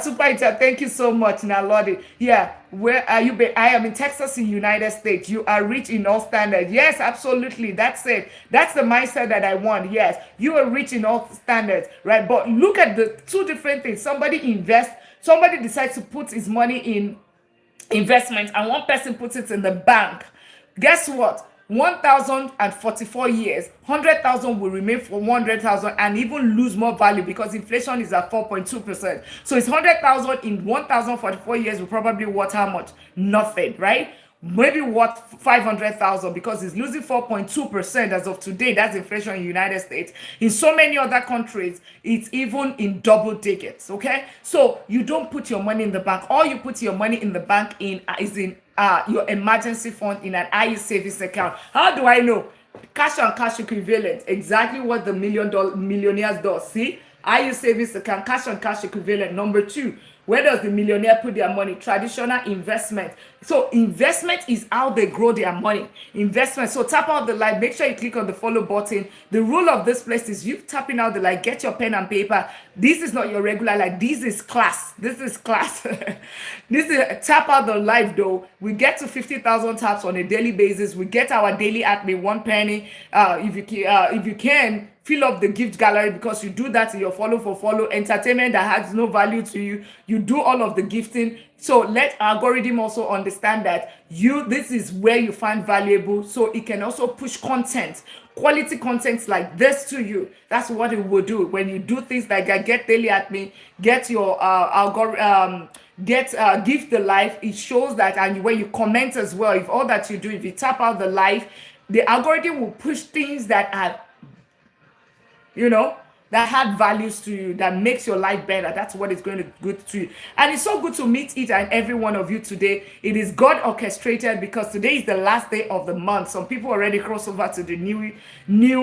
Super Inter, thank you so much, Nalodi. Yeah, where are you? I am in Texas, in United States. You are rich in all standards. Yes, absolutely. That's it. That's the mindset that I want. Yes, you are rich in all standards, right? But look at the 2 different things. Somebody invests. Somebody decides to put his money in investment, and one person puts it in the bank. Guess what? 1,044 years, 100,000 will remain for 100,000 and even lose more value because inflation is at 4.2%. So it's 100,000 in 1,044 years will probably worth how much? Nothing, right? Maybe worth 500,000 because it's losing 4.2% as of today. That's inflation in the United States. In so many other countries, it's even in double digits, okay? So you don't put your money in the bank. All you put your money in the bank is in your emergency fund in an IU savings account. How do I know? Cash and cash equivalent. Exactly what the millionaires does. See? IU savings account, cash and cash equivalent. Number 2, where does the millionaire put their money? Traditional investment. So investment is how they grow their money. Investment. So tap out the light. Make sure you click on the follow button. The rule of this place is you tapping out the light. Get your pen and paper. This is not your regular light. This is class. This is class. This is tap out the live though. We get to 50,000 taps on a daily basis. We get our daily admin 1 penny. If you can. Fill up the gift gallery because you do that in your follow for follow entertainment that has no value to you. You do all of the gifting. So let algorithm also understand that this is where you find valuable. So it can also push content, quality content like this to you. That's what it will do when you do things like get daily admin, get your algorithm. Gift the life. It shows that, and when you comment as well, if all that you do, if you tap out the life, the algorithm will push things that are that had values to you, that makes your life better. That's what is going to good to you. And it's so good to meet each and every one of you today. It is God orchestrated because today is the last day of the month. Some people already cross over to the new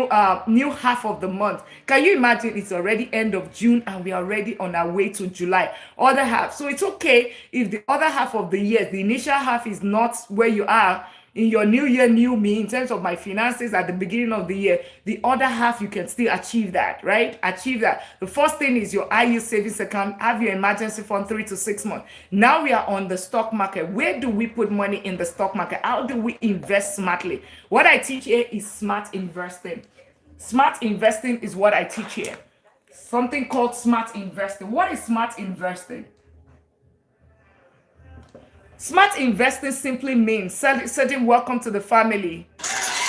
half of the month. Can you imagine? It's already end of June and we are already on our way to July. Other half. So it's okay if the other half of the year, the initial half is not where you are. in your new year, new me, in terms of my finances at the beginning of the year, the other half you can still achieve that, right? Achieve that. The first thing is your IU savings account, have your emergency fund 3 to 6 months. Now we are on the stock market. Where do we put money in the stock market? How do we invest smartly? What I teach here is smart investing. Smart investing is what I teach here. Something called smart investing. What is smart investing? Smart investing simply means saying welcome to the family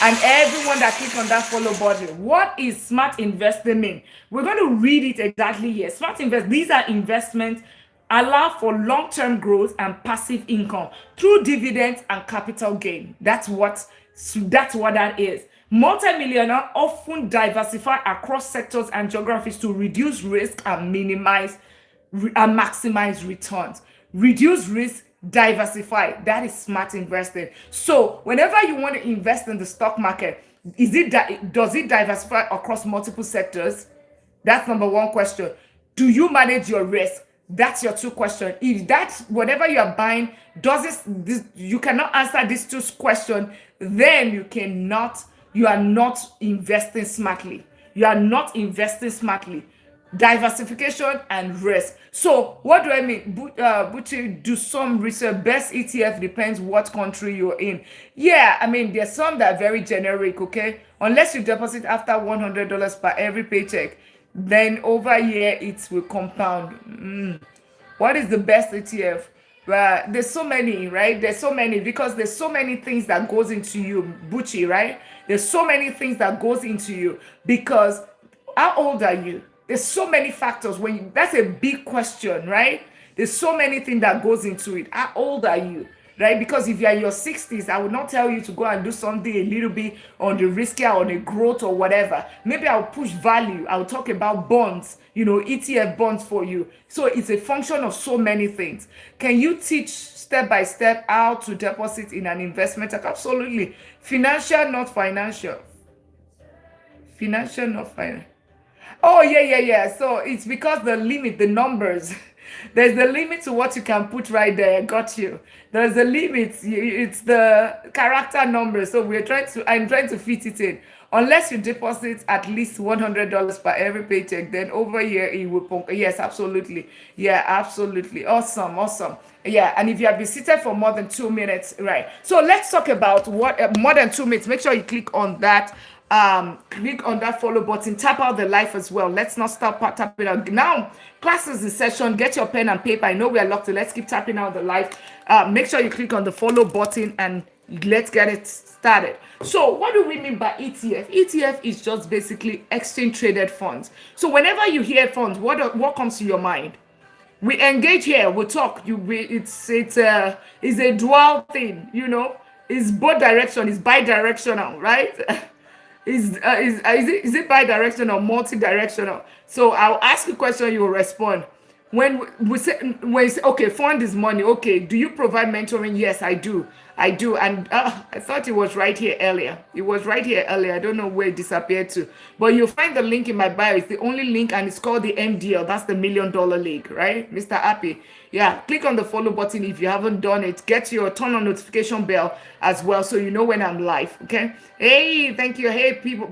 and everyone that click on that follow button. What is smart investing mean? We're going to read it exactly here. Smart invest. These are investments allow for long-term growth and passive income through dividends and capital gain. That's what that is. Multi-millionaires often diversify across sectors and geographies to reduce risk and maximize returns. Reduce risk, diversify. That is smart investing. So whenever you want to invest in the stock market, does it diversify across multiple sectors? That's number one question. Do you manage your risk? That's your two questions. If that's whatever you are buying, you cannot answer these two questions, then you are not investing smartly. You are not investing smartly. Diversification and risk. So what do I mean? Buchi, do some research. Best ETF depends what country you're in. Yeah, I mean, there's some that are very generic, okay? Unless you deposit after $100 per every paycheck, then over a year it will compound. What is the best ETF? Well, there's so many, right? There's so many because there's so many things that goes into you, Buchi, right? There's so many things that goes into you because how old are you? There's so many factors that's a big question, right? There's so many things that goes into it. How old are you? Right? Because if you're in your 60s, I would not tell you to go and do something a little bit on the riskier, on the growth or whatever. Maybe I'll push value. I'll talk about bonds, ETF bonds for you. So it's a function of so many things. Can you teach step by step how to deposit in an investment? Absolutely. Financial, not financial. Financial, not financial. Oh, yeah. So it's because the numbers. There's the limit to what you can put right there. Got you. There's a limit. It's the character number. So I'm trying to fit it in. Unless you deposit at least $100 per every paycheck, then over here it will. Yes, absolutely. Yeah, absolutely. Awesome. Yeah, and if you have been seated for more than 2 minutes, right? So let's talk about what more than 2 minutes. Make sure you click on that. Click on that follow button, tap out the live as well. Let's not stop tapping out now. Class is in session. Get your pen and paper. I know we are locked in. Let's keep tapping out the live. Make sure you click on the follow button and let's get it started. So what do we mean by ETF? ETF is just basically exchange traded funds. So whenever you hear funds, what comes to your mind? We engage here, we talk. It's a dual thing, it's both direction, it's bi-directional, right? Is it bi-directional, multi-directional? So I'll ask you a question, you will respond. When you say, okay, fund is money. Okay, do you provide mentoring? Yes, I do. And I thought it was right here earlier. I don't know where it disappeared to. But you'll find the link in my bio. It's the only link, and it's called the MDL. That's the $1 Million League, right? Mr. Happy. Yeah, click on the follow button if you haven't done it. Turn on notification bell as well so you know when I'm live, okay? Hey, thank you. Hey, people,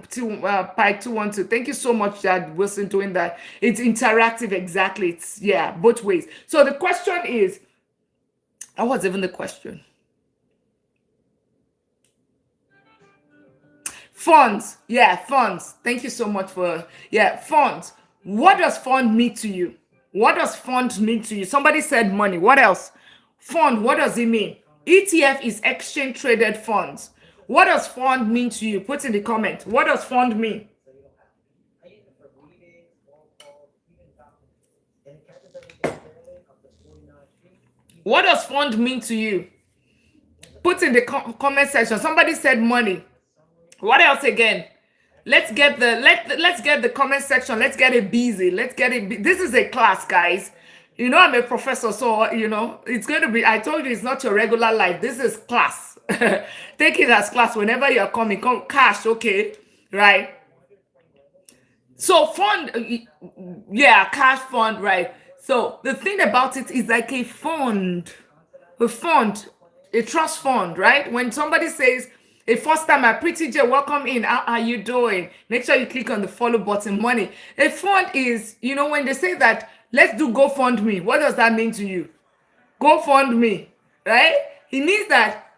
Pike 212. Thank you so much, Chad Wilson, doing that. It's interactive, exactly. It's, both ways. So the question is, what's even the question? Funds. Yeah, funds. Thank you so much for, funds. What does fund mean to you? What does fund mean to you? Somebody said money. What else? Fund, what does it mean? ETF is exchange traded funds. What does fund mean to you? Put in the comment. What does fund mean? What does fund mean to you? Put in the comment section. Somebody said money. What else again? Let's get the comment section. Let's get it busy. This is a class, guys. I'm a professor, so it's going to be. I told you it's not your regular life. This is class. Take it as class whenever you're coming. Come cash, okay, right? So fund, cash fund, right? So the thing about it is like a fund. A fund a trust fund, right? When somebody says, a first time, Pretty J, welcome in. How are you doing? Make sure you click on the follow button. Money. A fund is, when they say that, let's do GoFundMe. What does that mean to you? GoFundMe, right? It means that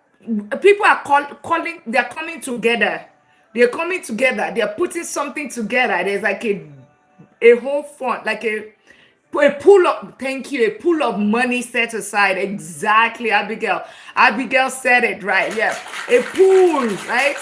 people are calling, they're coming together. They're coming together. They're putting something together. There's like a whole fund, like a pool of, thank you, a pool of money set aside. Exactly, Abigail. Abigail said it right. Yeah, a pool, right?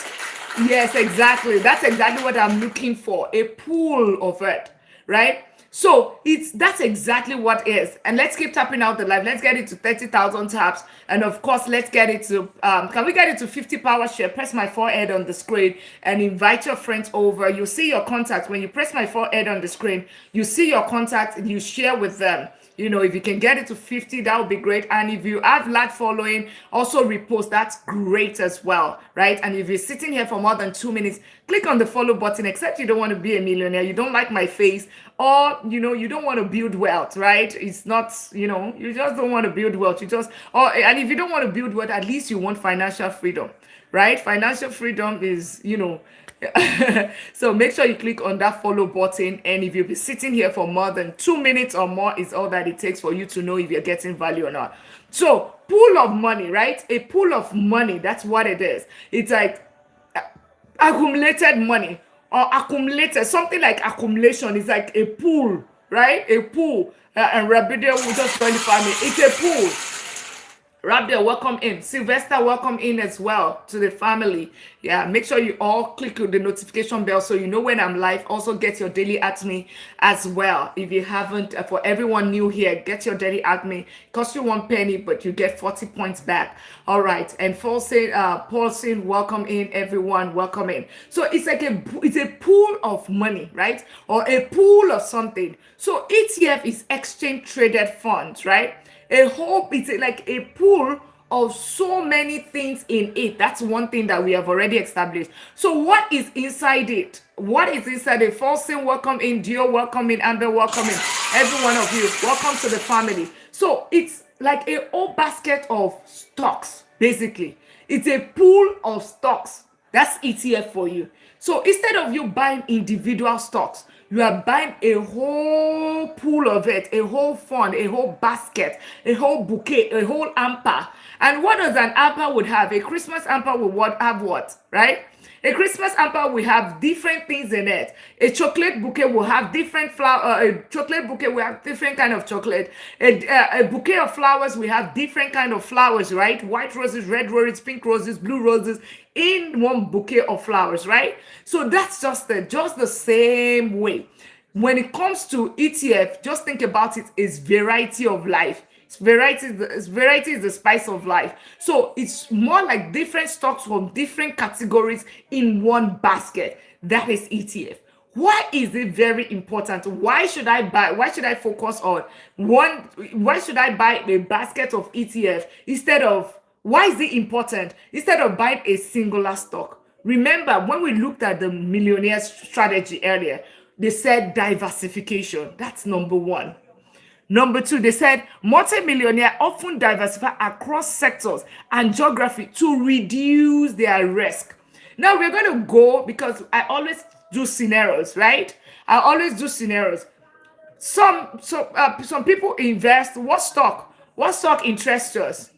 Yes, exactly. That's exactly what I'm looking for. A pool of it, right? So that's exactly what is. And let's keep tapping out the live. Let's get it to 30,000 taps. And of course, let's get it to, can we get it to 50 power share? Press my forehead on the screen and invite your friends over. You see your contact. When you press my forehead on the screen, you see your contact and you share with them. If you can get it to 50, that would be great. And if you have large following, also repost. That's great as well, right? And if you're sitting here for more than 2 minutes, click on the follow button, except you don't want to be a millionaire, you don't like my face, or, you don't want to build wealth, right? It's not, you just don't want to build wealth. And if you don't want to build wealth, at least you want financial freedom, right? Financial freedom is, so make sure you click on that follow button. And if you'll be sitting here for more than 2 minutes or more, is all that it takes for you to know if you're getting value or not. So pool of money, right? A pool of money, that's what it is. It's like accumulated money or accumulated, something like accumulation is like a pool, right? A pool. And Rabidia will just join the family. It's a pool. Rabdel, welcome in. Sylvester, welcome in as well to the family. Yeah, make sure you all click on the notification bell so you know when I'm live. Also get your daily at me as well. If you haven't, for everyone new here, get your daily at me. Cost you 1 penny, but you get 40 points back. All right. And Paul saying, welcome in, everyone. Welcome in. So it's like it's a pool of money, right? Or a pool of something. So ETF is exchange traded funds, right? It's like a pool of so many things in it. That's one thing that we have already established. So what is inside it? What is inside it? Falsing, welcome in. Dio, welcome in. Amber, welcome in. Every one of you, welcome to the family. So it's like a whole basket of stocks, basically. It's a pool of stocks. That's ETF for you. So instead of you buying individual stocks, you are buying a whole pool of it, a whole fund, a whole basket, a whole bouquet, a whole hamper. And what does an hamper would have? A Christmas hamper would have what, right? A Christmas hamper will have different things in it. A chocolate bouquet will have different a chocolate bouquet will have different kind of chocolate. A bouquet of flowers will have different kind of flowers, right? White roses, red roses, pink roses, blue roses in one bouquet of flowers, right? So that's just the same way. When it comes to ETF, just think about it as variety of life. Variety is the spice of life. So it's more like different stocks from different categories in one basket. That is ETF. Why is it very important? Why should I focus on one? Why should I buy a basket of ETF instead of, why is it important? Instead of buying a singular stock. Remember, when we looked at the millionaire strategy earlier, they said diversification. That's number one. Number two, they said multimillionaires often diversify across sectors and geography to reduce their risk. Now we're going to go, because I always do scenarios, right? I always do scenarios. Some people invest. What stock interests us?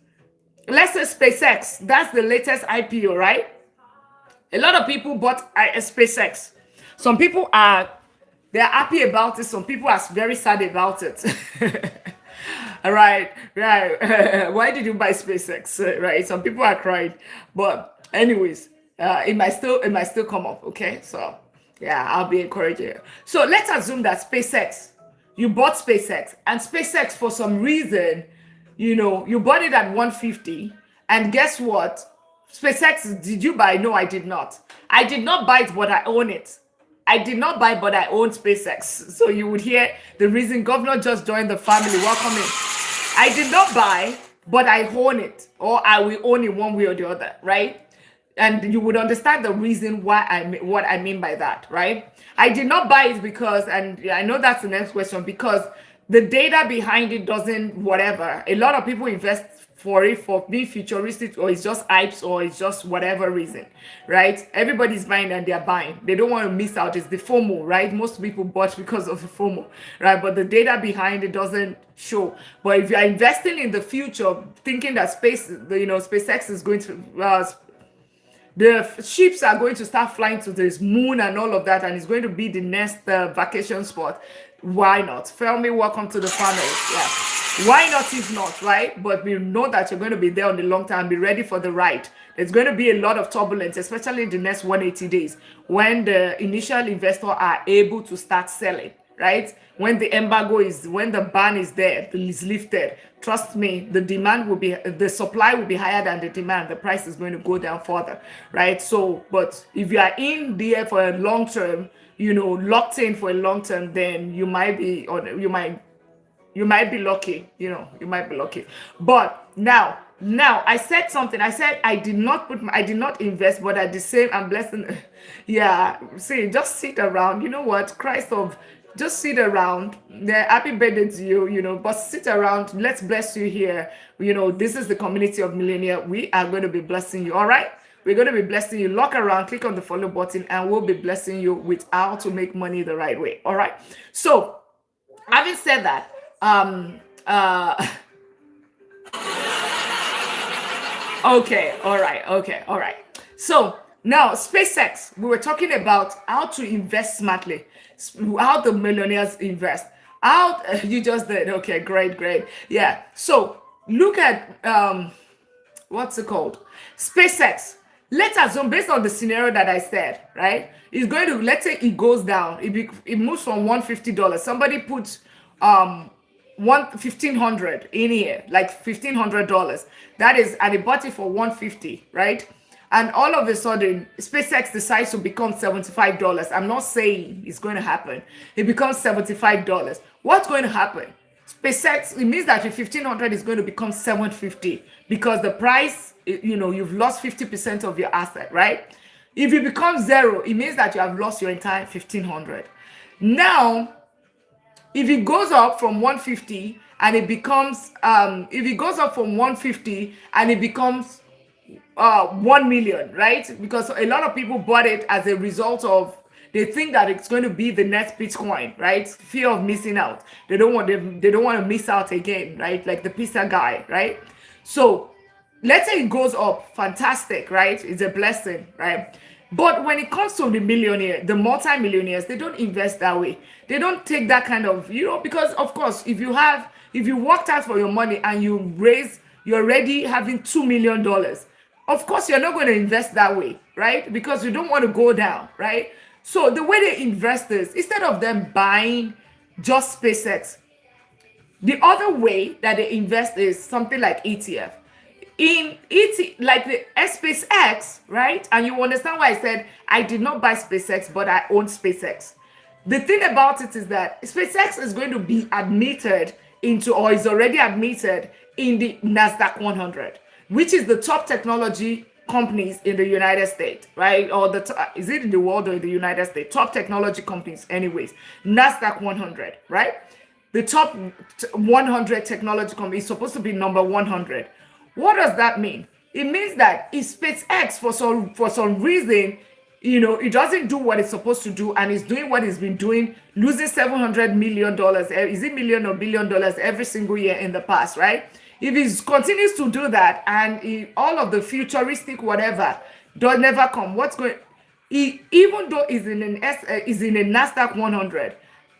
Let's say SpaceX. That's the latest IPO, right? A lot of people bought SpaceX. Some people they're happy about it. Some people are very sad about it. All right. Why did you buy SpaceX? Right. Some people are crying. But anyways, it might still come up. Okay. So yeah, I'll be encouraging you. So let's assume that you bought SpaceX, and SpaceX for some reason, you bought it at 150. And guess what? SpaceX, did you buy? No, I did not. I did not buy it, but I own it. I did not buy, but I own SpaceX. So you would hear the reason. Governor just joined the family. Welcome in. I did not buy, but I own it, or I will own it one way or the other, right? And you would understand the reason why what I mean by that, right? I did not buy it because, and I know that's the next question, because the data behind it doesn't whatever. A lot of people invest for it for being futuristic, or it's just hypes, or it's just whatever reason, right? Everybody's buying and they're buying. They don't want to miss out. It's the FOMO, right? Most people bought because of the FOMO, right? But the data behind it doesn't show. But if you're investing in the future, thinking that SpaceX is going to the ships are going to start flying to this moon and all of that, and it's going to be the next vacation spot. Why not? Felmy, welcome to the funnel. Yeah. Why not if not, right? But we know that you're going to be there on the long term. Be ready for the ride. There's going to be a lot of turbulence, especially in the next 180 days, when the initial investors are able to start selling, right? When the ban is there, is lifted. Trust me, the supply will be higher than the demand. The price is going to go down further, right? So, but if you are in there for a long term, locked in for a long term, then you might be lucky, you might be lucky. But now I said something. I said I did not invest, but at the same, I'm blessing. Yeah, see, just sit around. You know what? Just sit around. Yeah, happy birthday to you, but sit around. Let's bless you here. This is the community of millionaire. We are going to be blessing you, all right? We're going to be blessing you. Lock around, click on the follow button, and we'll be blessing you with how to make money the right way, all right? So, having said that, okay, all right. So, now, SpaceX, we were talking about how to invest smartly, how the millionaires invest. How you just did. Okay, great. Yeah. So look at what's it called? SpaceX. Let's assume, based on the scenario that I said, right? It's going to, let's say it goes down. It moves from $150. Somebody puts $1,500 in here, like $1,500. That is, and they bought it for $150, right? And all of a sudden, SpaceX decides to become $75. I'm not saying it's going to happen. It becomes $75. What's going to happen? SpaceX, it means that your $1,500 is going to become $750 because the price, you've lost 50% of your asset, right? If it becomes zero, it means that you have lost your entire $1,500. Now, if it goes up from 150 and it becomes, 1 million, right? Because a lot of people bought it as a result of, they think that it's going to be the next Bitcoin, right? Fear of missing out. They don't want to miss out again, right? Like the pizza guy, right? So let's say it goes up, fantastic, right? It's a blessing, right? But when it comes to the multi-millionaires, they don't invest that way. They don't take that kind of, because of course, if you worked out for your money and you're already having $2 million, of course, you're not going to invest that way, right? Because you don't want to go down, right? So the way they invest is, instead of them buying just SpaceX, the other way that they invest is something like ETF. Like the SpaceX, right? And you understand why I said I did not buy SpaceX, but I own SpaceX. The thing about it is that SpaceX is going to be admitted into, or is already admitted in the NASDAQ 100, which is the top technology companies in the United States, right? Or is it in the world or in the United States? Top technology companies, anyways. NASDAQ 100, right? The top 100 technology companies is supposed to be number 100. What does that mean? It means that if SpaceX, for some reason, it doesn't do what it's supposed to do, and it's doing what it's been doing, losing $700 million, is it million or $billion every single year in the past, right? If it continues to do that, and if all of the futuristic whatever does never come, even though it's in a NASDAQ 100,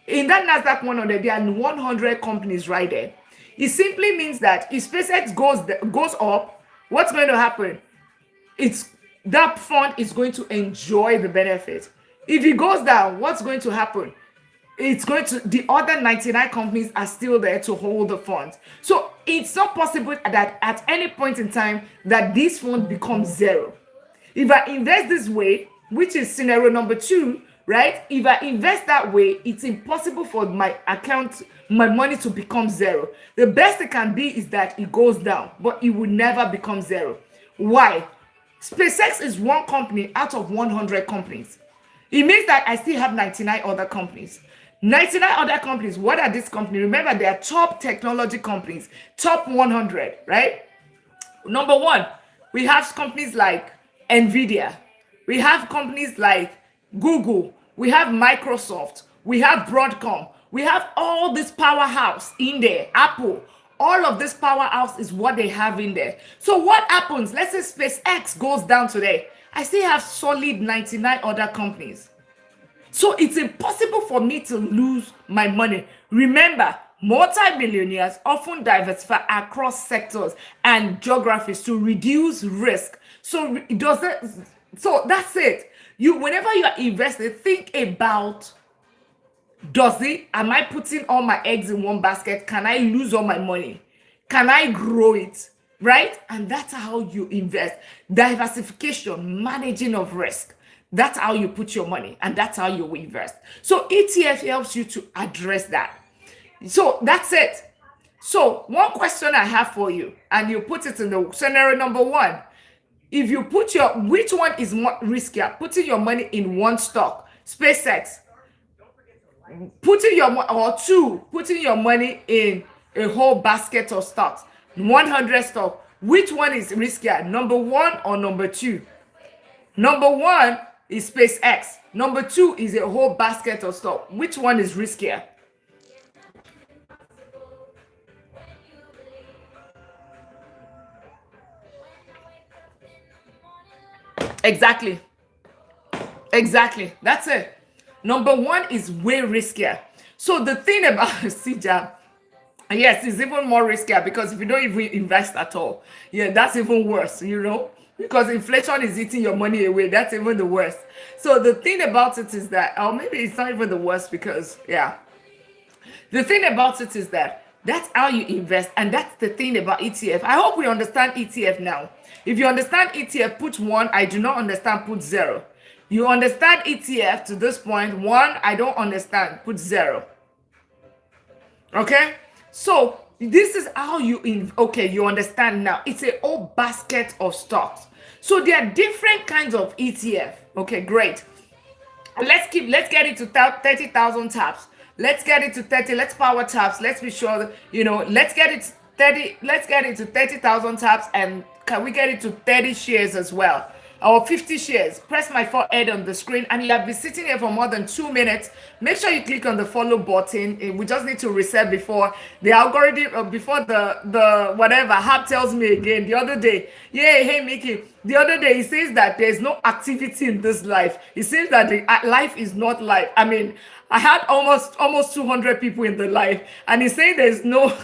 in that NASDAQ 100, there are 100 companies right there. It simply means that if SpaceX goes up, what's going to happen? That fund is going to enjoy the benefit. If it goes down, what's going to happen? The other 99 companies are still there to hold the funds. So it's not possible that at any point in time that this fund becomes zero. If I invest this way, which is scenario number 2, right? If I invest that way, it's impossible for my money to become zero. The best it can be is that it goes down, but it will never become zero. Why? SpaceX is one company out of 100 companies. It means that I still have 99 other companies. 99 other companies. What are these companies? Remember, they are top technology companies, top 100, right? Number one, we have companies like Nvidia, we have companies like Google, we have Microsoft, we have Broadcom, we have all this powerhouse in there, Apple. All of this powerhouse is what they have in there. So what happens? Let's say SpaceX goes down today. I still have solid 99 other companies. So it's impossible for me to lose my money. Remember, multi-millionaires often diversify across sectors and geographies to reduce risk. So it doesn't. So that's it. Whenever you are investing, think about, am I putting all my eggs in one basket? Can I lose all my money? Can I grow it? Right? And that's how you invest. Diversification, managing of risk. That's how you put your money, and that's how you invest. So ETF helps you to address that. So that's it. So one question I have for you, and you put it in the scenario number one. If you put which one is more riskier? Putting your money in one stock, SpaceX, putting your money in a whole basket of stocks, 100 stocks. Which one is riskier? Number one or number two? Number one is SpaceX. Number two is a whole basket of stock. Which one is riskier? Exactly. That's it. Number one is way riskier. So the thing about CJAB, yes, it's even more riskier because if you don't even invest at all, yeah, that's even worse, because inflation is eating your money away. That's even the worst. So the thing about it is that, or maybe it's not even the worst because, yeah, the thing about it is that that's how you invest, and that's the thing about ETF. I hope we understand ETF now. If you understand ETF, put one. I do not understand, put zero. You understand ETF to this point. One, I don't understand, put zero. Okay? So this is how you you understand now. It's a whole basket of stocks. So there are different kinds of ETF. Okay, great. Let's get into 30,000 taps. Let's get into 30. Let's power taps. Let's be sure that, let's get it 30. Let's get into 30,000 taps, and can we get into 30 shares as well? Or 50 shares. Press my forehead on the screen, and you have been sitting here for more than 2 minutes. Make sure you click on the follow button. We just need to reset before the algorithm, before the whatever app tells me again. The other day, yeah, hey Mickey, the other day he says that there's no activity in this life. He says that the life is not life. I mean, I had almost 200 people in the live, and he said there's no.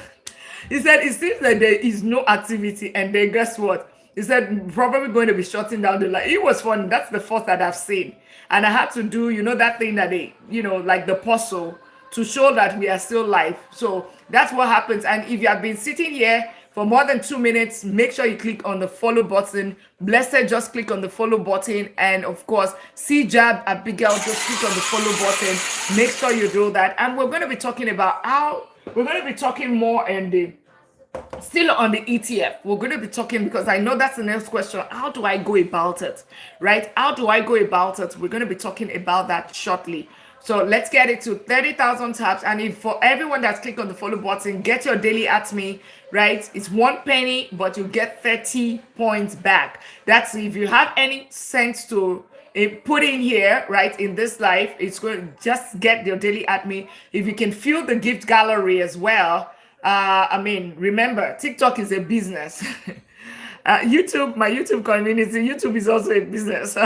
He said it seems that there is no activity, and then guess what? He said probably going to be shutting down the live. It was fun. That's the first that I've seen, and I had to do that thing that they like the puzzle to show that we are still live. So that's what happens. And if you have been sitting here for more than 2 minutes, make sure you click on the follow button. Blessed, just click on the follow button, and of course, CJAB, Abigail, just click on the follow button. Make sure you do that. And we're going to be talking about we're going to be talking more still on the ETF. We're going to be talking, because I know that's the next question. How do I go about it? Right? How do I go about it? We're going to be talking about that shortly. So let's get it to 30,000 taps. And if for everyone that's clicked on the follow button, get your daily at me, right? It's 1 penny, but you get 30 points back. That's if you have any sense to put in here, right, in this life, it's going to just get your daily at me. If you can fill the gift gallery as well. I mean, remember, TikTok is a business. YouTube, my YouTube community, YouTube is also a business,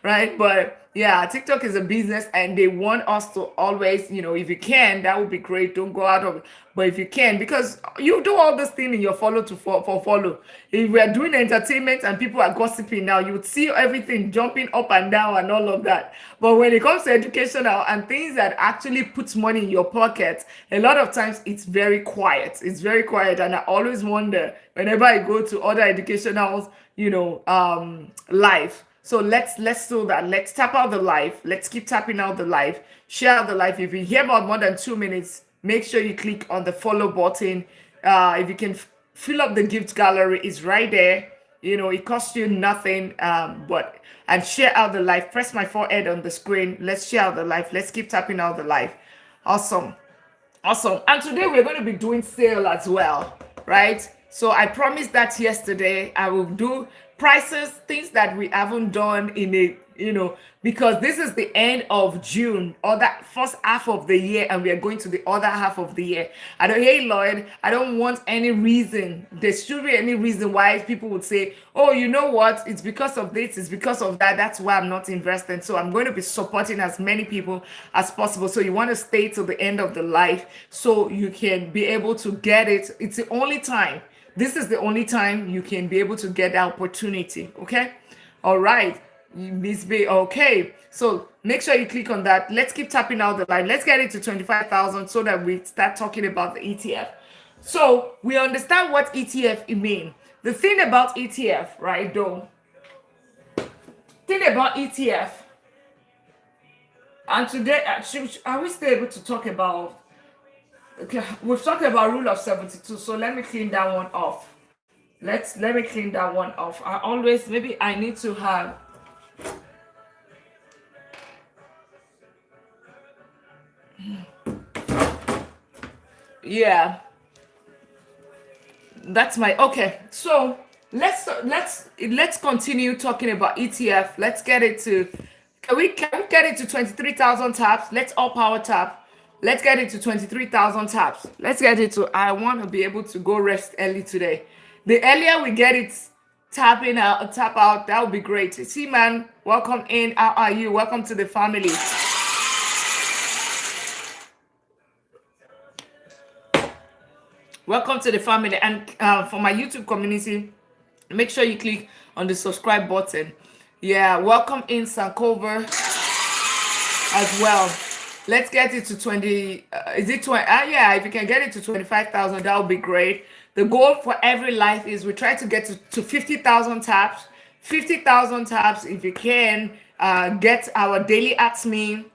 right? But yeah, TikTok is a business, and they want us to always, if you can, that would be great. Don't go out of it. But if you can, because you do all this thing in your follow for follow. If we are doing entertainment and people are gossiping now, you would see everything jumping up and down and all of that. But when it comes to educational and things that actually puts money in your pocket, a lot of times it's very quiet. It's very quiet. And I always wonder whenever I go to other educational, live. So let's do that. Let's tap out the live. Let's keep tapping out the live. Share out the live. If you hear about more than 2 minutes, make sure you click on the follow button. If you can fill up the gift gallery, it's right there. It costs you nothing. And share out the live. Press my forehead on the screen. Let's share out the live. Let's keep tapping out the live. Awesome. And today we're going to be doing sale as well, right? So I promised that yesterday. I will do prices, things that we haven't done in a, because this is the end of June or that first half of the year, and we are going to the other half of the year. I don't, hey Lloyd, I don't want any reason. There should be any reason why people would say, oh, you know what? It's because of this, it's because of that. That's why I'm not investing. So I'm going to be supporting as many people as possible. So you want to stay till the end of the life so you can be able to get it. It's the only time. This is the only time you can be able to get the opportunity. Okay. All right. Miss B. Okay. So make sure you click on that. Let's keep tapping out the line. Let's get it to 25,000 so that we start talking about the ETF. So we understand what ETF mean. The thing about ETF, right, though, thing about ETF, and today, are we still able to talk about, okay, we've talked about rule of 72, so let me clean that one off. Let me clean that one off. I always, maybe I need to have, yeah, that's my, okay. So let's continue talking about ETF. Let's get it to, can we get it to 23,000 taps? Let's all power tap. Let's get it to 23,000 taps. Let's get it to, I want to be able to go rest early today. The earlier we get it tapping out, tap out, that would be great. See, man, welcome in. How are you? Welcome to the family. Welcome to the family. And for my YouTube community, make sure you click on the subscribe button. Yeah, welcome in Sankover as well. Let's get it to 20. Is it 20? Yeah, if you can get it to 25,000, that would be great. The goal for every life is we try to get to 50,000 taps. 50,000 taps, if you can, get our daily admin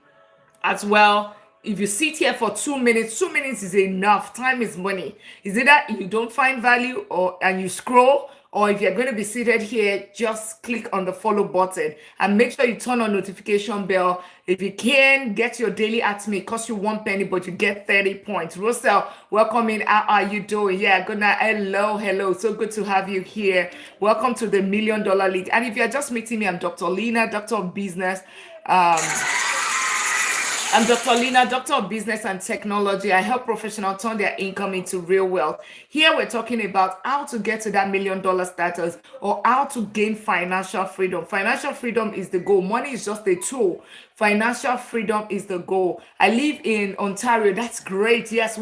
as well. If you sit here for 2 minutes, 2 minutes is enough. Time is money. Is it that you don't find value and you scroll, or if you're going to be seated here, just click on the follow button and make sure you turn on notification bell. If you can, get your daily at me. It costs you 1 penny, but you get 30 points. Russell, welcome in. How are you doing? Yeah, good night. Hello. So good to have you here. Welcome to the $1 Million League. And if you're just meeting me, I'm Dr. Lina, Doctor of Business. I'm Dr. Lina, Doctor of Business and Technology. I help professionals turn their income into real wealth. Here we're talking about how to get to that $1 million status or how to gain financial freedom. Financial freedom is the goal. Money is just a tool. Financial freedom is the goal. I live in Ontario. That's great. Yes,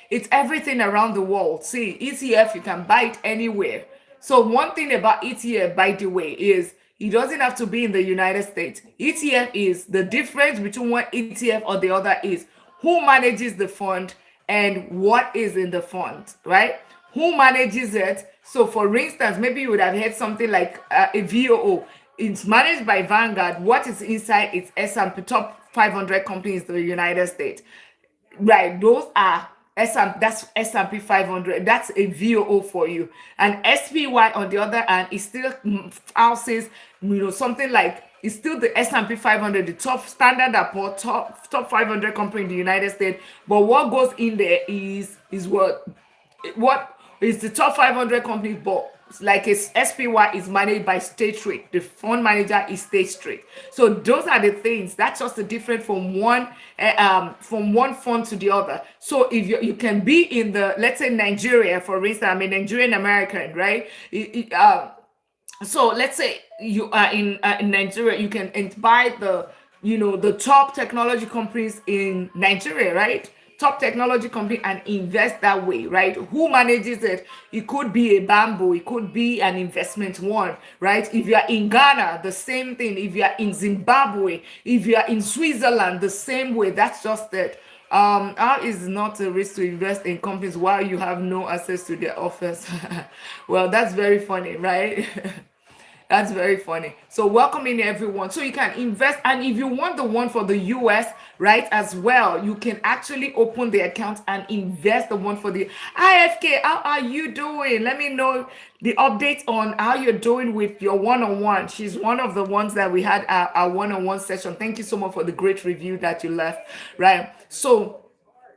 it's everything around the world. See, ETF, you can buy it anywhere. So one thing about ETF, by the way, is it doesn't have to be in the United States. ETF is the difference between one ETF or the other is who manages the fund and what is in the fund, right? Who manages it? So for instance, maybe you would have heard something like a VOO. It's managed by Vanguard. What is inside? It's S&P top 500 companies in the United States, right? Those are that's S&P 500. That's a VOO for you. And SPY on the other hand is still houses, something like it's still the S&P 500, the top Standard & Poor's top 500 company in the United States. But what goes in there is what is the top 500 companies, but like a SPY is managed by State Street. The fund manager is State Street. So those are the things. That's just the difference from one fund to the other. So if you can be in the, let's say Nigeria, for instance, I'm a Nigerian American, right? So let's say you are in Nigeria, you can buy the top technology companies in Nigeria, right? Top technology company and invest that way, right? Who manages it? It could be a Bamboo, it could be an Investment One, right? If you are in Ghana, the same thing. If you are in Zimbabwe, if you are in Switzerland, the same way. That's just it. How is not a risk to invest in companies while you have no access to their office? Well, that's very funny, right? That's very funny. So welcome in everyone. So you can invest, and if you want the one for the US, right, as well, you can actually open the account and invest the one for the IFK. How are you doing? Let me know the updates on how you're doing with your one-on-one. She's one of the ones that we had our one-on-one session. Thank you so much for the great review that you left, right? So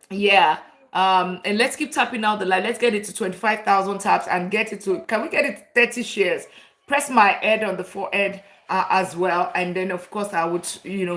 yeah. And let's keep tapping out the line. Let's get it to 25,000 taps and get it to, can we get it to 30 shares? Press my head on the forehead as well. And then, of course, I would,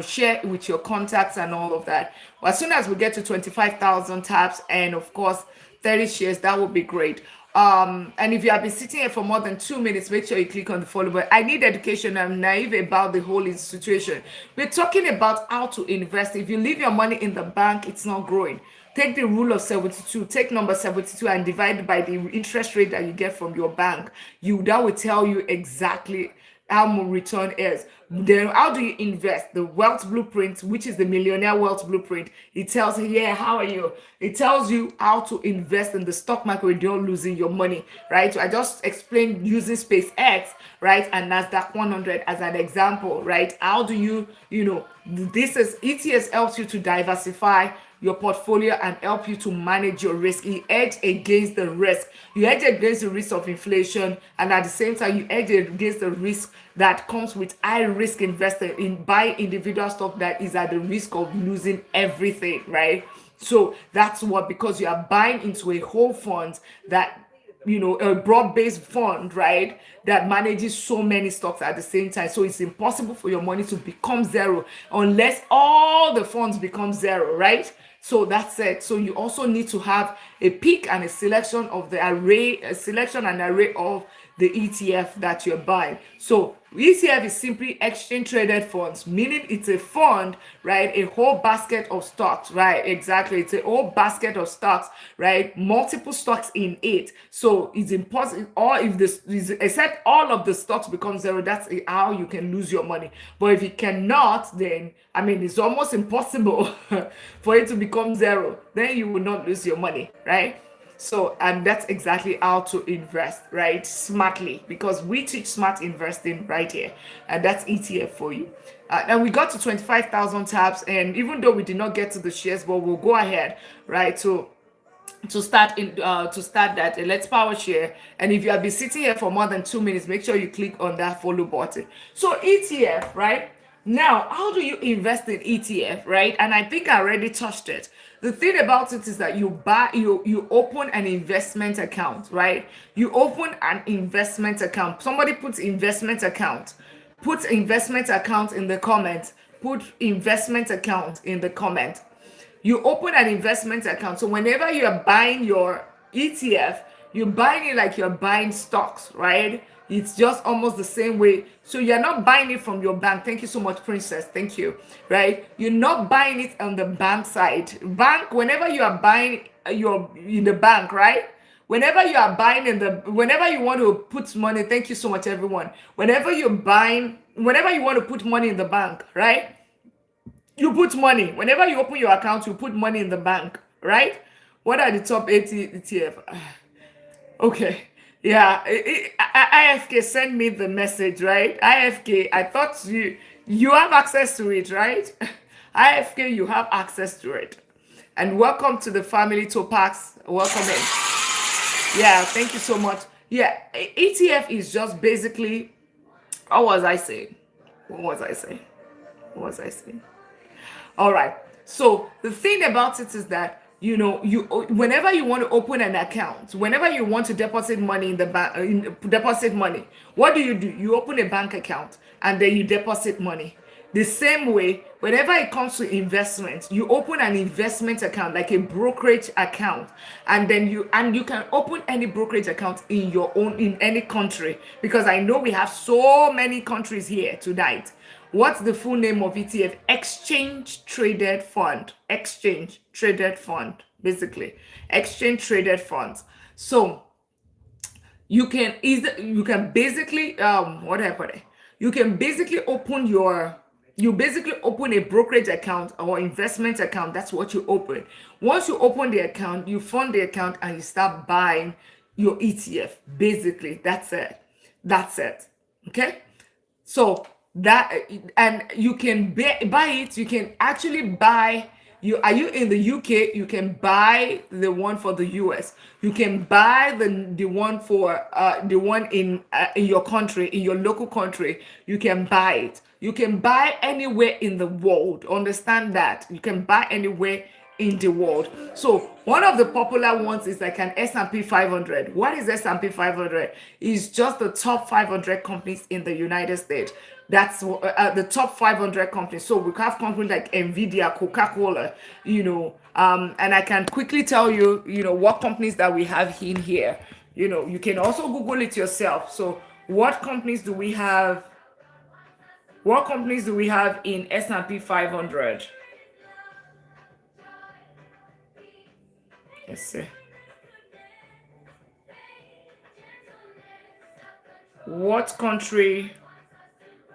share with your contacts and all of that. Well, as soon as we get to 25,000 taps and, of course, 30 shares, that would be great. And if you have been sitting here for more than 2 minutes, make sure you click on the follow button. I need education. I'm naive about the whole situation. We're talking about how to invest. If you leave your money in the bank, it's not growing. Take the rule of 72, take number 72 and divide by the interest rate that you get from your bank. That will tell you exactly how much return is. Then how do you invest? The wealth blueprint, which is the millionaire wealth blueprint, it tells you, how are you? It tells you how to invest in the stock market without losing your money, right? So I just explained using SpaceX, right, and Nasdaq 100 as an example, right? How do you, this is ETFs helps you to diversify your portfolio and help you to manage your risk. You hedge against the risk. You hedge against the risk of inflation, and at the same time, you hedge against the risk that comes with high risk investing in buy individual stock that is at the risk of losing everything, right? So that's what, because you are buying into a whole fund that, a broad-based fund, right, that manages so many stocks at the same time. So it's impossible for your money to become zero unless all the funds become zero, right? So that's it. So you also need to have a pick and a selection of the array, a selection and array of the ETF that you're buying. So ETF is simply exchange traded funds, meaning it's a fund, right? A whole basket of stocks, right? Exactly. It's a whole basket of stocks, right? Multiple stocks in it. So it's impossible, or if this is, except all of the stocks become zero, that's how you can lose your money. But if you cannot, then it's almost impossible for it to become zero. Then you will not lose your money, right? So, and that's exactly how to invest, right? Smartly, because we teach smart investing right here, and that's ETF for you. And we got to 25,000 taps, and even though we did not get to the shares, but we'll go ahead, right? To start that, let's power share. And if you have been sitting here for more than 2 minutes, make sure you click on that follow button. So ETF, right? Now, how do you invest in ETF, right? And I think I already touched it. The thing about it is that you open an investment account, right? You open an investment account. Somebody puts investment account. Put investment account in the comment. Put investment account in the comment. You open an investment account. So whenever you're buying your ETF, you're buying it like you're buying stocks, right? It's just almost the same way. So you're not buying it from your bank. Thank you so much, Princess. Thank you. Right? You're not buying it on the bank side. Whenever you are buying, you're in the bank, right? Whenever you are buying whenever you want to put money, thank you so much, everyone. Whenever you want to put money in the bank, right? You put money. Whenever you open your account, you put money in the bank, right? What are the top 80 ETF? Okay. Yeah. IFK send me the message, right? IFK, I thought you have access to it, right? IFK, you have access to it. And welcome to the family, Topax. Welcome in. Yeah, thank you so much. Yeah, ETF is just basically, what was I saying? All right. So the thing about it is that whenever you want to open an account, whenever you want to deposit money in the bank, what do? You open a bank account and then you deposit money. The same way, whenever it comes to investments, you open an investment account, like a brokerage account, and then you can open any brokerage account in any country, because I know we have so many countries here tonight. What's the full name of ETF? Exchange traded fund. Exchange traded fund, basically. Exchange traded funds. So you can basically open a brokerage account or investment account. That's what you open. Once you open the account, you fund the account and you start buying your ETF. Basically, that's it. Okay? So that, and you can buy it. You can actually buy. Are you in the UK? You can buy the one for the US. You can buy the one for the one in your country, in your local country. You can buy it. You can buy anywhere in the world. Understand that. You can buy anywhere in the world. So one of the popular ones is like an S&P 500. What is S&P 500? It's just the top 500 companies in the United States. That's the top 500 companies. So we have companies like Nvidia, Coca-Cola, and I can quickly tell you, what companies that we have in here. You can also Google it yourself. So what companies do we have? What companies do we have in S&P 500? Let's see. What country,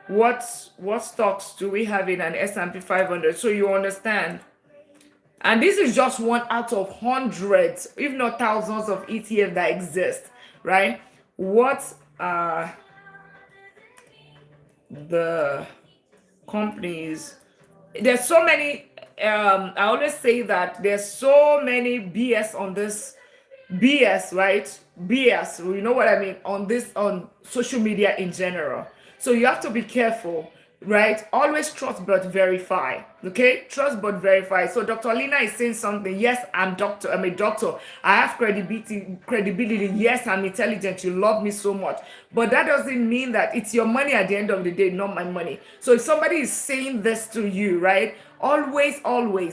what stocks do we have in an S&P 500? So you understand. And this is just one out of hundreds, if not thousands of ETFs that exist, right? What are the companies? There's so many, I always say that there's so many BS on this, BS, right? BS, you know what I mean, on social media in general. So you have to be careful, right? Always trust but verify. Okay, trust but verify. So Dr. Lina is saying something. Yes, I'm a doctor. I have credibility. Yes, I'm intelligent. You love me so much. But that doesn't mean that it's your money at the end of the day, not my money. So if somebody is saying this to you, right? Always,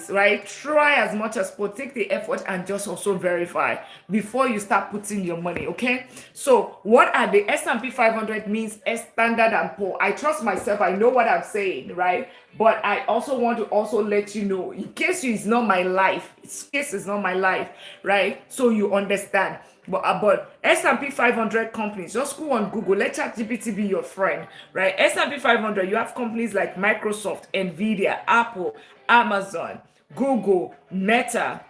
right? Try as much as possible, take the effort and just also verify before you start putting your money, okay? So what are the S&P 500 means Standard and Poor. I trust myself, I know what I'm saying, right? But I also want to also let you know, in case it's not my life, right? So you understand. But S&P 500 companies, just go on Google, let ChatGPT be your friend, right? S&P 500, you have companies like Microsoft, Nvidia, Apple, Amazon, Google, Meta,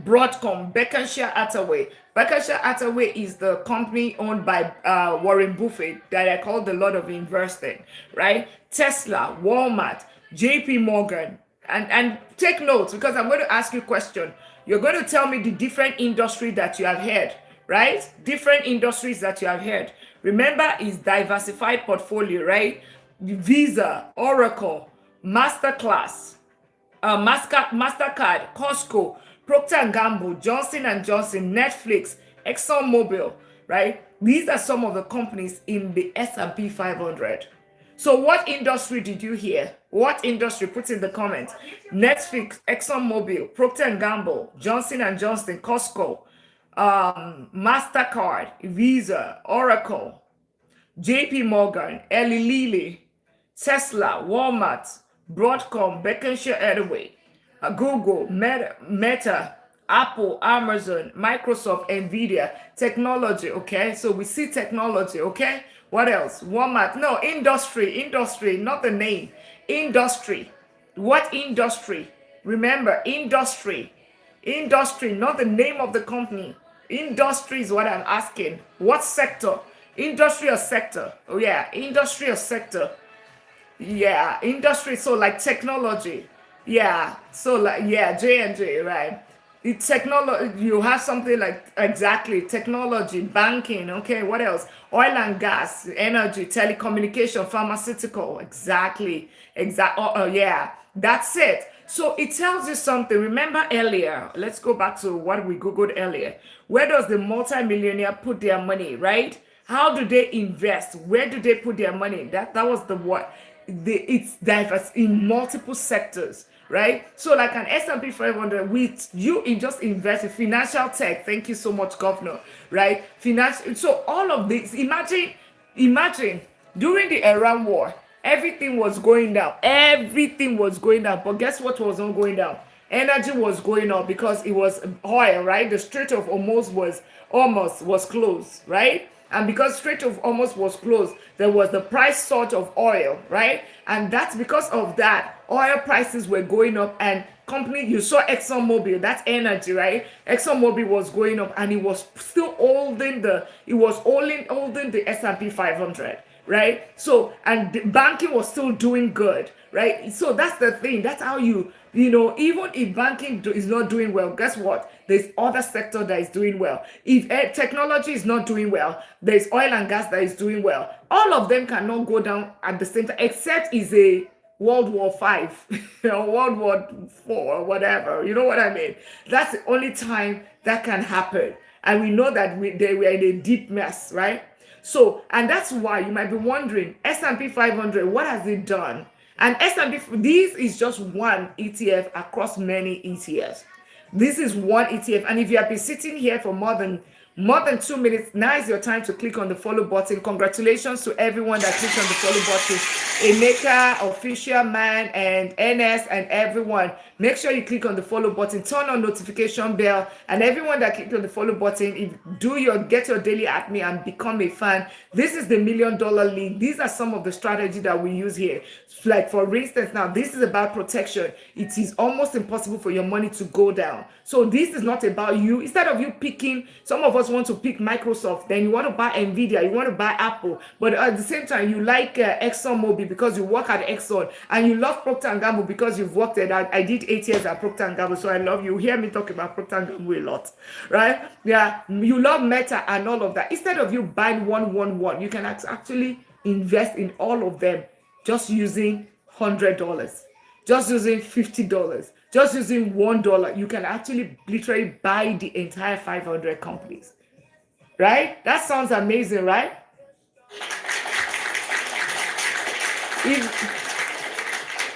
Broadcom, Berkshire Hathaway. Berkshire Hathaway is the company owned by Warren Buffett that I call the Lord of Investing, right? Tesla, Walmart, JP Morgan. And take notes, because I'm going to ask you a question. You're going to tell me the different industry that you have heard, right? Different industries that you have heard. Remember, it's diversified portfolio, right? Visa, Oracle, Masterclass, Mastercard, Costco, Procter & Gamble, Johnson & Johnson, Netflix, ExxonMobil, right? These are some of the companies in the S&P 500. So what industry did you hear? What industry? Put in the comments. Netflix, ExxonMobil, Procter & Gamble, Johnson & Johnson, Costco, Mastercard, Visa, Oracle, JP Morgan, Eli Lilly, Tesla, Walmart, Broadcom, Berkshire Hathaway, Google, Meta, Apple, Amazon, Microsoft, Nvidia, technology, okay? So we see technology, okay? What else? Walmart, no, industry, not the name. Industry. What industry? Remember, industry, not the name of the company. Industry is what I'm asking. What sector? Industry or sector? Oh yeah, industry or sector. Yeah, industry, so like technology. Yeah, so like, yeah, J&J, right? It's technology, you have something like, exactly, technology, banking, okay, what else? Oil and gas, energy, telecommunication, pharmaceutical, exactly, yeah, that's it. So it tells you something. Remember earlier, let's go back to what we Googled earlier. Where does the multimillionaire put their money, right? How do they invest? Where do they put their money? That was the what. It's diverse in multiple sectors, right? So like an S&P 500, with you in just invest in financial tech. Thank you so much, Governor, right? So all of this, imagine during the Iran war, everything was going down. But guess what was not going down? Energy was going up because it was oil, right? The Strait of Hormuz was closed, right? And because Strait of Hormuz was closed, there was the price surge of oil, right? And that's because of that, oil prices were going up, and you saw ExxonMobil, that's energy, right? ExxonMobil was going up, and it was still holding the S&P 500, right? So, and the banking was still doing good, right? So that's the thing. That's how even if banking is not doing well, guess what? There's other sector that is doing well. If technology is not doing well, there's oil and gas that is doing well. All of them cannot go down at the same time, except is a World War Five or World War Four or whatever. You know what I mean? That's the only time that can happen. And we know that they were in a deep mess, right? So, and that's why you might be wondering, S&P 500, what has it done? And S&P, this is just one ETF across many ETFs. This is one ETF, and if you have been sitting here for more than 2 minutes, now is your time to click on the follow button. Congratulations to everyone that clicked on the follow button. Emeka, Official Man, and NS, and everyone. Make sure you click on the follow button, turn on notification bell, and everyone that clicked on the follow button, get your daily at me and become a fan. This is the $1 Million League. These are some of the strategies that we use here. Like for instance, now this is about protection. It is almost impossible for your money to go down. So this is not about you. Instead of you picking, some of us want to pick Microsoft, then you want to buy Nvidia, you want to buy Apple, but at the same time you like ExxonMobil because you work at Exxon, and you love Procter & Gamble because you've worked at I did 8 years at Procter & Gamble, so I love you. Hear me talk about Procter & Gamble a lot, right? Yeah, you love Meta and all of that. Instead of you buying one, you can actually invest in all of them just using $100, just using $50, just using $1. You can actually literally buy the entire 500 companies, right? That sounds amazing, right?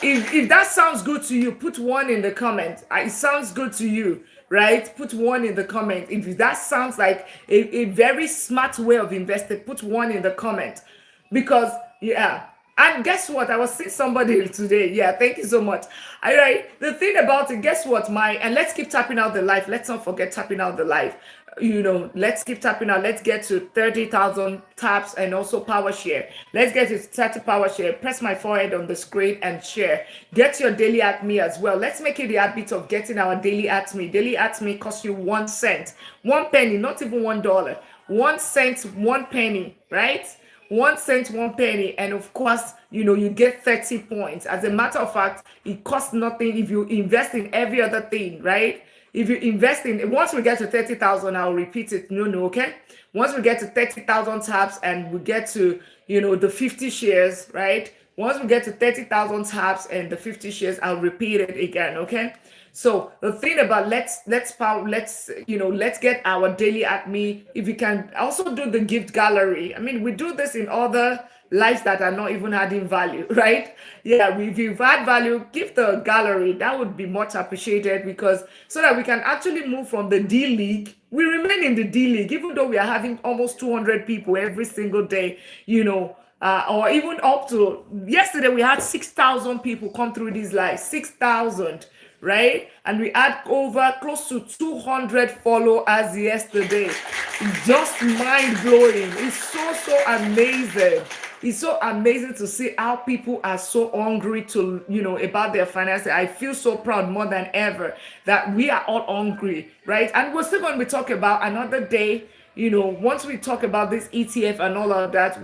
If that sounds good to you, put one in the comment. It sounds good to you, right? Put one in the comment. If that sounds like a very smart way of investing, put one in the comment. Because yeah. And guess what? I was seeing somebody today. Yeah, thank you so much. All right. The thing about it, guess what? And let's keep tapping out the live. Let's not forget tapping out the live. Let's keep tapping out. Let's get to 30,000 taps and also power share. Let's get to 30 power share. Press my forehead on the screen and share. Get your daily at me as well. Let's make it the habit of getting our daily at me. Daily at me costs you 1 cent, 1 penny, not even $1. 1 cent, 1 penny, right? 1 cent, 1 penny, and of course, you get 30 points. As a matter of fact, it costs nothing if you invest in every other thing, right? If you invest in, once we get to 30,000, I'll repeat it. No, okay? Once we get to 30,000 taps and we get to, the 50 shares, right? Once we get to 30,000 taps and the 50 shares, I'll repeat it again, okay? So the thing about let's get our daily at me. If you can also do the gift gallery. I mean, we do this in other lives that are not even adding value, right? Yeah, if you've had value, give the gallery. That would be much appreciated, because so that we can actually move from the D League. We remain in the D League, even though we are having almost 200 people every single day, or even up to yesterday, we had 6,000 people come through these lives, 6,000. Right? And we had over close to 200 followers yesterday. Just mind-blowing. It's so amazing. It's so amazing to see how people are so hungry to, about their finances. I feel so proud more than ever that we are all hungry, right? And we're still going to be talking about another day, once we talk about this ETF and all of that,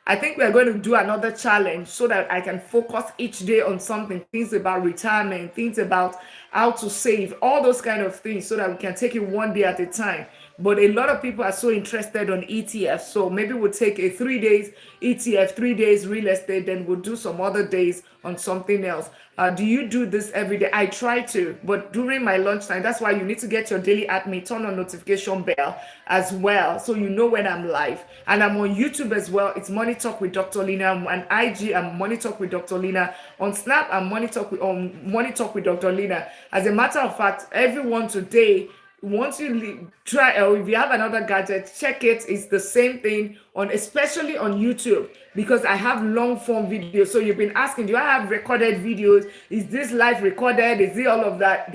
I think we're going to do another challenge so that I can focus each day on something, things about retirement, things about how to save, all those kind of things, so that we can take it one day at a time. But a lot of people are so interested on ETFs. So maybe we'll take a 3 days ETF, 3 days real estate, then we'll do some other days on something else. Do you do this every day? I try to, but during my lunchtime. That's why you need to get your daily at me, turn on notification bell as well, so you know when I'm live. And I'm on YouTube as well. It's Money Talk with Dr. Lina. On IG, I'm Money Talk with Dr. Lina. On Snap, I'm Money Talk with Dr. Lina. As a matter of fact, everyone today, once you try, or if you have another gadget, check it. It's the same thing especially on YouTube, because I have long form videos. So you've been asking, do I have recorded videos? Is this live recorded? Is it all of that?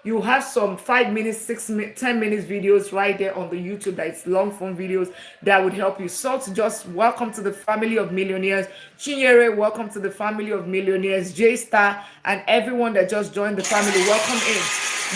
You have some 5 minutes, 6 minutes, 10 minutes videos right there on the YouTube that is long form videos that would help you. So just welcome to the family of millionaires. Chinyere, welcome to the family of millionaires. J-Star and everyone that just joined the family, welcome in.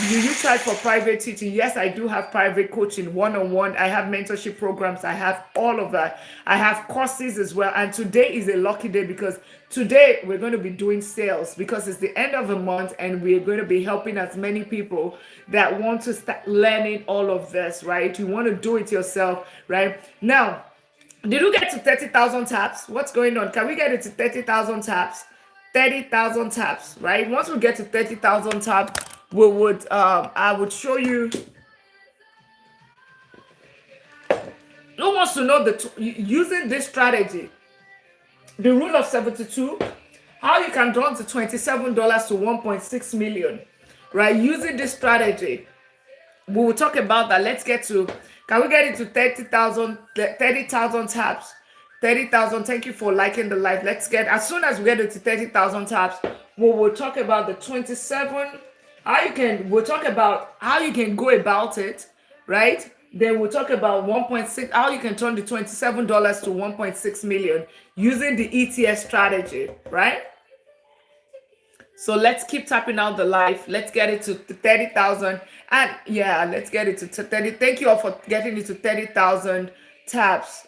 Do you charge for private teaching? Yes, I do have private coaching, one-on-one. I have mentorship programs. I have all of that. I have courses as well. And today is a lucky day, because today we're going to be doing sales, because it's the end of the month and we're going to be helping as many people that want to start learning all of this, right? You want to do it yourself, right? Now, did you get to 30,000 taps? What's going on? Can we get it to 30,000 taps? 30,000 taps, right? Once we get to 30,000 taps, we would I would show you. Who wants to know using this strategy, the rule of 72, how you can draw to $27 to 1.6 million, right? Using this strategy, we will talk about that. Let's get to, can we get into 30,000 taps? 30,000. Thank you for liking the live. Let's get, as soon as we get into 30,000 taps, we will talk about the 27, we'll talk about how you can go about it, right? Then we'll talk about 1.6, how you can turn the $27 to 1.6 million using the ETF strategy, right? So let's keep tapping out the live. Let's get it to 30,000. And yeah, let's get it to 30. Thank you all for getting it to 30,000 taps.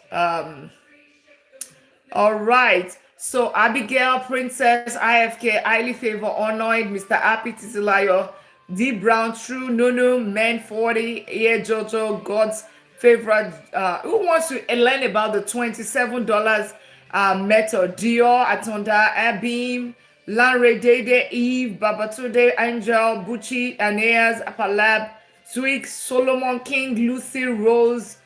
All right. So Abigail, Princess, IFK, Highly Favor, Honored, Mr. Happy Titilayo, D Brown, True, Nunu, Men 40, Yeah, Jojo, God's favorite. Who wants to learn about the $27 method? Dior, Atonda, Abim, Lanre, Dede, Eve, Babatunde, Angel, Bucci, Aeneas, Apalab, Swig, Solomon, King, Lucy, Rose,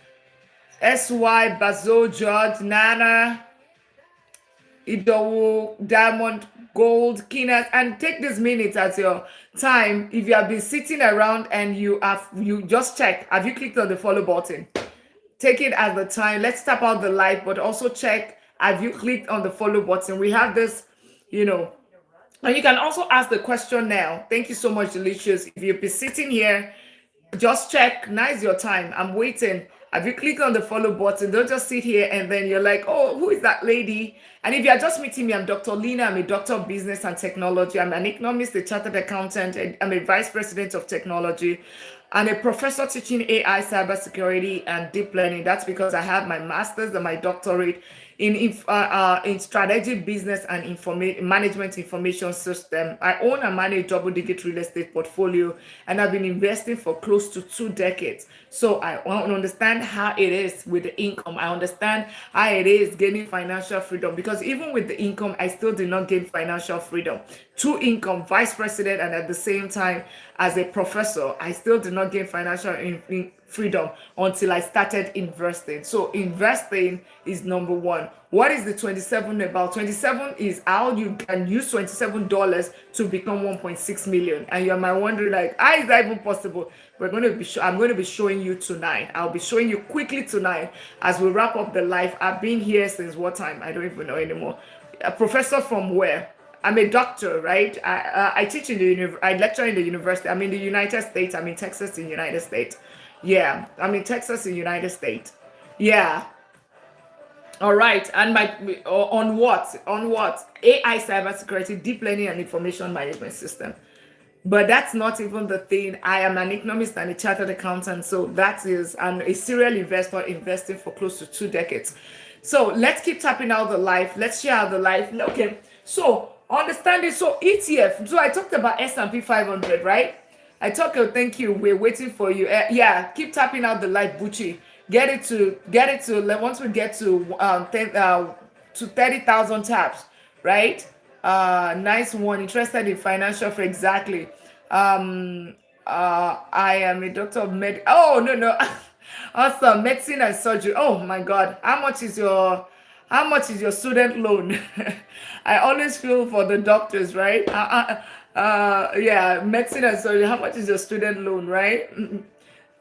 SY, Bazo, George, Nana, Idowu, Diamond, Gold, Kinas, and take this minute as your time. If you have been sitting around and you just check, have you clicked on the follow button? Take it as the time. Let's tap out the live, but also check, have you clicked on the follow button? We have this, and you can also ask the question now. Thank you so much, Delicious. If you've been sitting here, just check. Now is your time. I'm waiting. Have you clicked on the follow button? Don't just sit here and then you're like, oh, who is that lady? And if you're just meeting me, I'm Dr. Lina. I'm a doctor of business and technology. I'm an economist, a chartered accountant, and I'm a vice president of technology and a professor teaching AI, cybersecurity, and deep learning. That's because I have my master's and my doctorate in strategic business and management information system. I own and manage double-digit real estate portfolio, and I've been investing for close to 2 decades. So I want to understand how it is with the income. I understand how it is gaining financial freedom, because even with the income, I still did not gain financial freedom. 2 income, vice president, and at the same time as a professor, I still did not gain financial freedom until I started investing. So investing is number one. What is the 27 about? 27 is how you can use $27 to become 1.6 million. And you might wondering, like, how is that even possible? I'm going to be showing you tonight. I'll be showing you quickly tonight as we wrap up the live. I've been here since what time? I don't even know anymore. A professor from where? I'm a doctor, right? I teach in I lecture in the university. I'm in the United States. I'm in Texas in the United States. Yeah, I'm in Texas in the United States. Yeah. All right. And on what? AI, cybersecurity, deep learning, and information management system. But that's not even the thing. I am an economist and a chartered accountant. So that is a serial investor investing for close to 2 decades. So let's keep tapping out the live. Let's share out the live. Okay. So understand it. So ETF. So I talked about S&P 500, right? Thank you. We're waiting for you. Yeah, keep tapping out the light, Bucci. Get it to once we get to 30,000 taps, right? Nice one. Interested in financial for exactly. I am a doctor of Oh no. Awesome. Medicine and surgery. Oh my God. How much is your student loan? I always feel for the doctors, right? Yeah, medicine and surgery. How much is your student loan, right?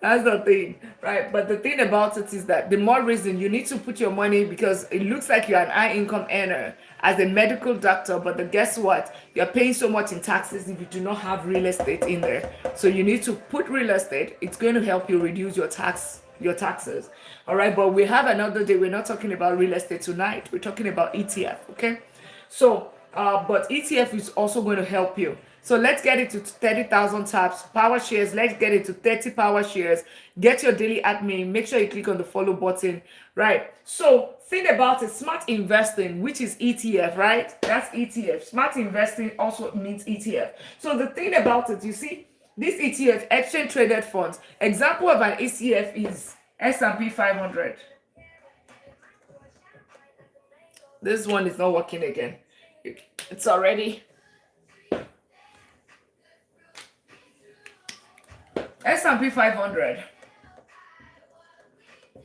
That's the thing, right? But the thing about it is that the more reason you need to put your money, because it looks like you're an high income earner as a medical doctor, but guess what? You're paying so much in taxes if you do not have real estate in there. So you need to put real estate. It's going to help you reduce your taxes. All right, but we have another day. We're not talking about real estate tonight. We're talking about ETF, okay? So, but ETF is also going to help you. So let's get it to 30,000 taps. Power shares, let's get it to 30 power shares. Get your daily admin. Make sure you click on the follow button, right? So think about it. Smart investing, which is ETF, right? That's ETF. Smart investing also means ETF. So the thing about it, you see, this ETF, exchange traded funds. Example of an ETF is S&P 500. This one is not working again. It's already S&P 500.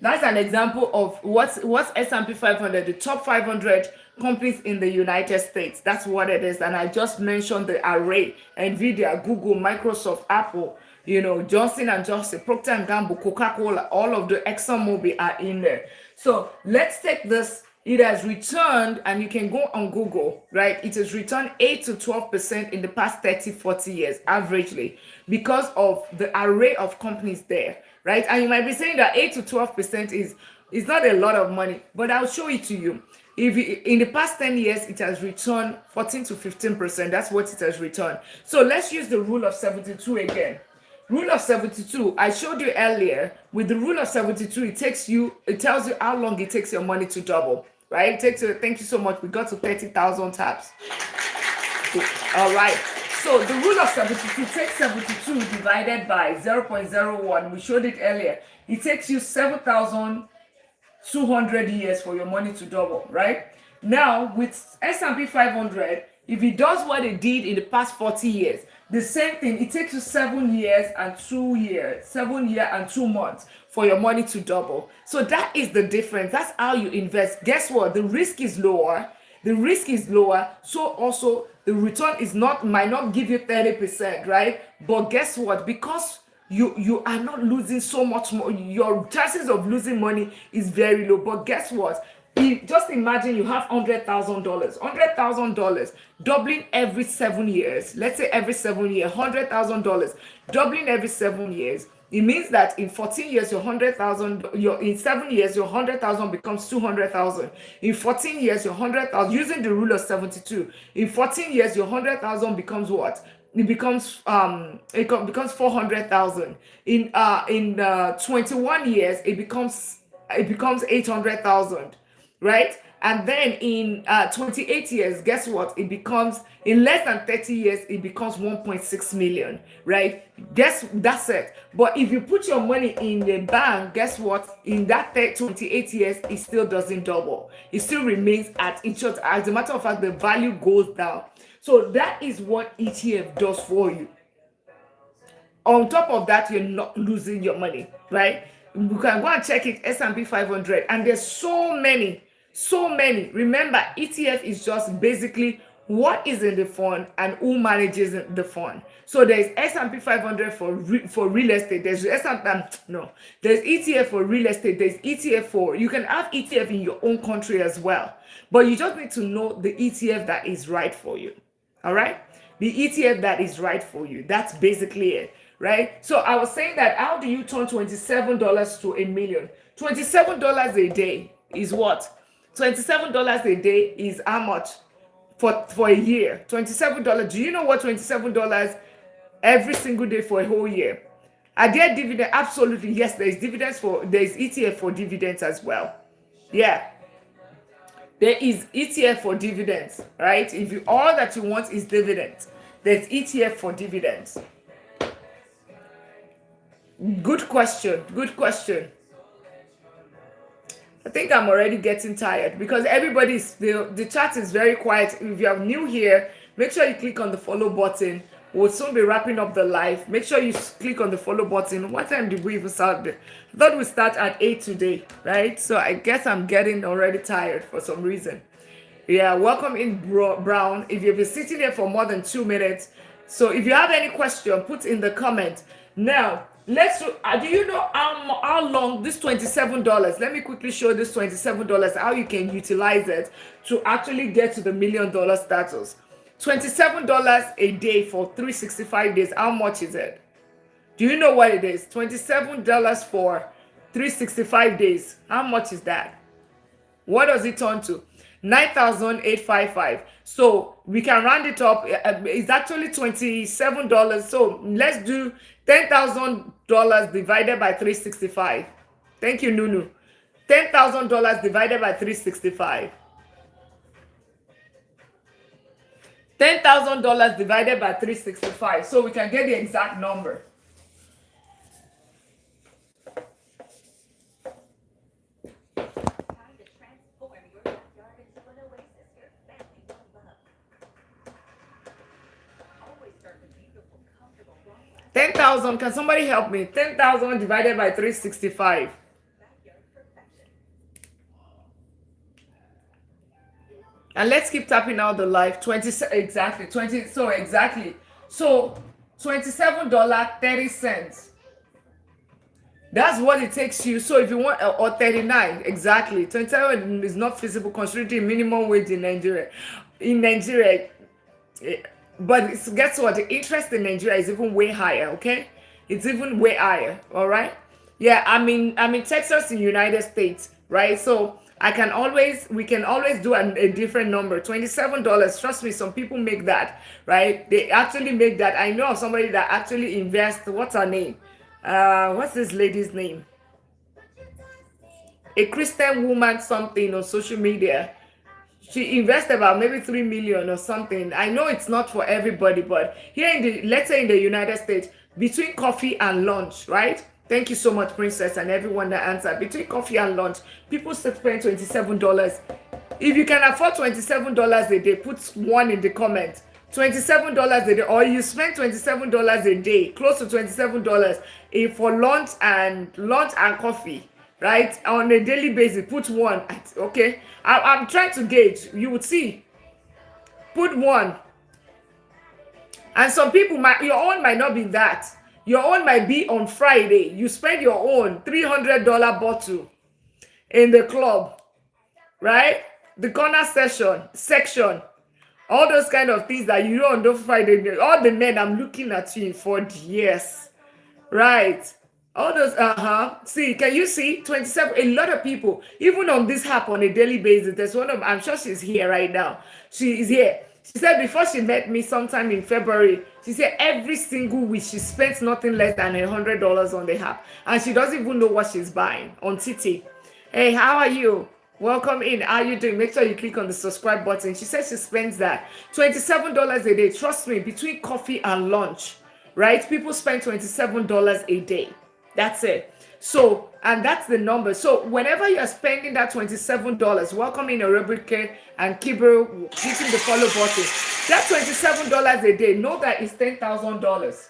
That's an example of what's S&P 500, the top 500 companies in the United States. That's what it is. And I just mentioned the array: Nvidia, Google, Microsoft, Apple, Johnson and Johnson, Procter and Gamble, Coca-Cola, all of the ExxonMobil are in there. So let's take this. It has returned, and you can go on Google, right? It has returned 8 to 12% in the past 30, 40 years, averagely, because of the array of companies there, right? And you might be saying that 8 to 12% is not a lot of money, but I'll show it to you. If in the past 10 years, it has returned 14 to 15%. That's what it has returned. So let's use the rule of 72 again. Rule of 72, I showed you earlier. With the rule of 72, it tells you how long it takes your money to double, right? Thank you so much. We got to 30,000 taps. All right. So the rule of 72, take 72 divided by 0.01. We showed it earlier. It takes you 7,200 years for your money to double, right? Now, with S&P 500, if it does what it did in the past 40 years, the same thing, it takes you 7 years and 2 years, 7 years and 2 months for your money to double. So that is the difference. That's how you invest. Guess what? The risk is lower. The risk is lower. So also the return might not give you 30%, right? But guess what? Because you are not losing so much more, your chances of losing money is very low. But guess what? Just imagine you have $100,000 doubling every 7 years. Let's say every 7 years, $100,000 doubling every 7 years. It means that in 14 years, in 7 years, your 100,000 becomes 200,000. In 14 years, your 100,000, using the rule of 72, in 14 years, your 100,000 becomes what? It becomes 400,000. In 21 years, it becomes 800,000, right? And then in 28 years, guess what? In less than 30 years, it becomes 1.6 million, right? That's it. But if you put your money in the bank, guess what? In that 28 years, it still doesn't double. It still remains at each other. As a matter of fact, the value goes down. So that is what ETF does for you. On top of that, you're not losing your money, right? You can go and check it, S&P 500, and there's so many. Remember, ETF is just basically what is in the fund and who manages the fund. So there's S&P 500 for real estate. There's there's ETF for real estate. There's ETF for, you can have ETF in your own country as well, but you just need to know the ETF that is right for you. All right, the ETF that is right for you. That's basically it, right? So I was saying that, how do you turn $27 to $1 million? $27 a day is what? $27 a day is how much for a year? $27. Do you know what $27 every single day for a whole year? Are there dividends? Absolutely, yes. There's ETF for dividends as well. Yeah, there is ETF for dividends, right? If all that you want is dividends, there's ETF for dividends. Good question. I think I'm already getting tired because the chat is very quiet. If you are new here, make sure you click on the follow button. We'll soon be wrapping up the live. Make sure you click on the follow button. What time did we even start? I thought we start at 8 today, right? So I guess I'm getting already tired for some reason. Yeah, welcome in, Brown. If you've been sitting there for more than 2 minutes, so if you have any question, put in the comment. Now, do you know how long this $27? Let me quickly show this $27, how you can utilize it to actually get to the $1 million status. $27 a day for 365 days. How much is it? Do you know what it is? $27 for 365 days. How much is that? What does it turn to? 9,855. So we can round it up. It's actually $27. So let's do $10,000 divided by 365. Thank you, Nunu. $10,000 divided by 365. $10,000 divided by 365. So we can get the exact number. 10,000. Can somebody help me? 10,000 divided by 365. And let's keep tapping out the live. 20 exactly. 20. So exactly. So $27.30. That's what it takes you. So if you want, or 39, exactly. 27 is not feasible considering the minimum wage in Nigeria. In Nigeria, but guess what? The interest in Nigeria is even way higher. Okay, it's even way higher. All right. Yeah, I'm in Texas, in the United States, right? So we can always do a different number. $27. Trust me, some people make that, right? They actually make that. I know of somebody that actually invests. What's her name? What's this lady's name? A Christian woman, something on social media. She invested about maybe 3 million or something. I know it's not for everybody, but here in the, let's say in the United States, between coffee and lunch, right? Thank you so much, Princess, and everyone that answered. Between coffee and lunch, people still spend $27. If you can afford $27 a day, put one in the comment. $27 a day, or you spend $27 a day, close to $27 for lunch and coffee, right? On a daily basis, put one. Okay, I'm trying to gauge. You would see. Put one. And some people your own might not be that. Your own might be on Friday. You spend your own $300 bottle in the club, right? The corner section. All those kind of things that you don't do Friday. All the men, I'm looking at you in 40 years. Right. All those, See, can you see? 27, a lot of people, even on this app on a daily basis, there's one of, I'm sure she's here right now. She is here. She said before she met me sometime in February, she said every single week she spends nothing less than $100 on the app. And she doesn't even know what she's buying on TT. Hey, how are you? Welcome in. How are you doing? Make sure you click on the subscribe button. She says she spends that $27 a day. Trust me, between coffee and lunch, right? People spend $27 a day. That's it. So, and that's the number. So whenever you're spending that $27, welcome in Rebecca and Kibber, hitting the follow button. That $27 a day, know that it's $10,000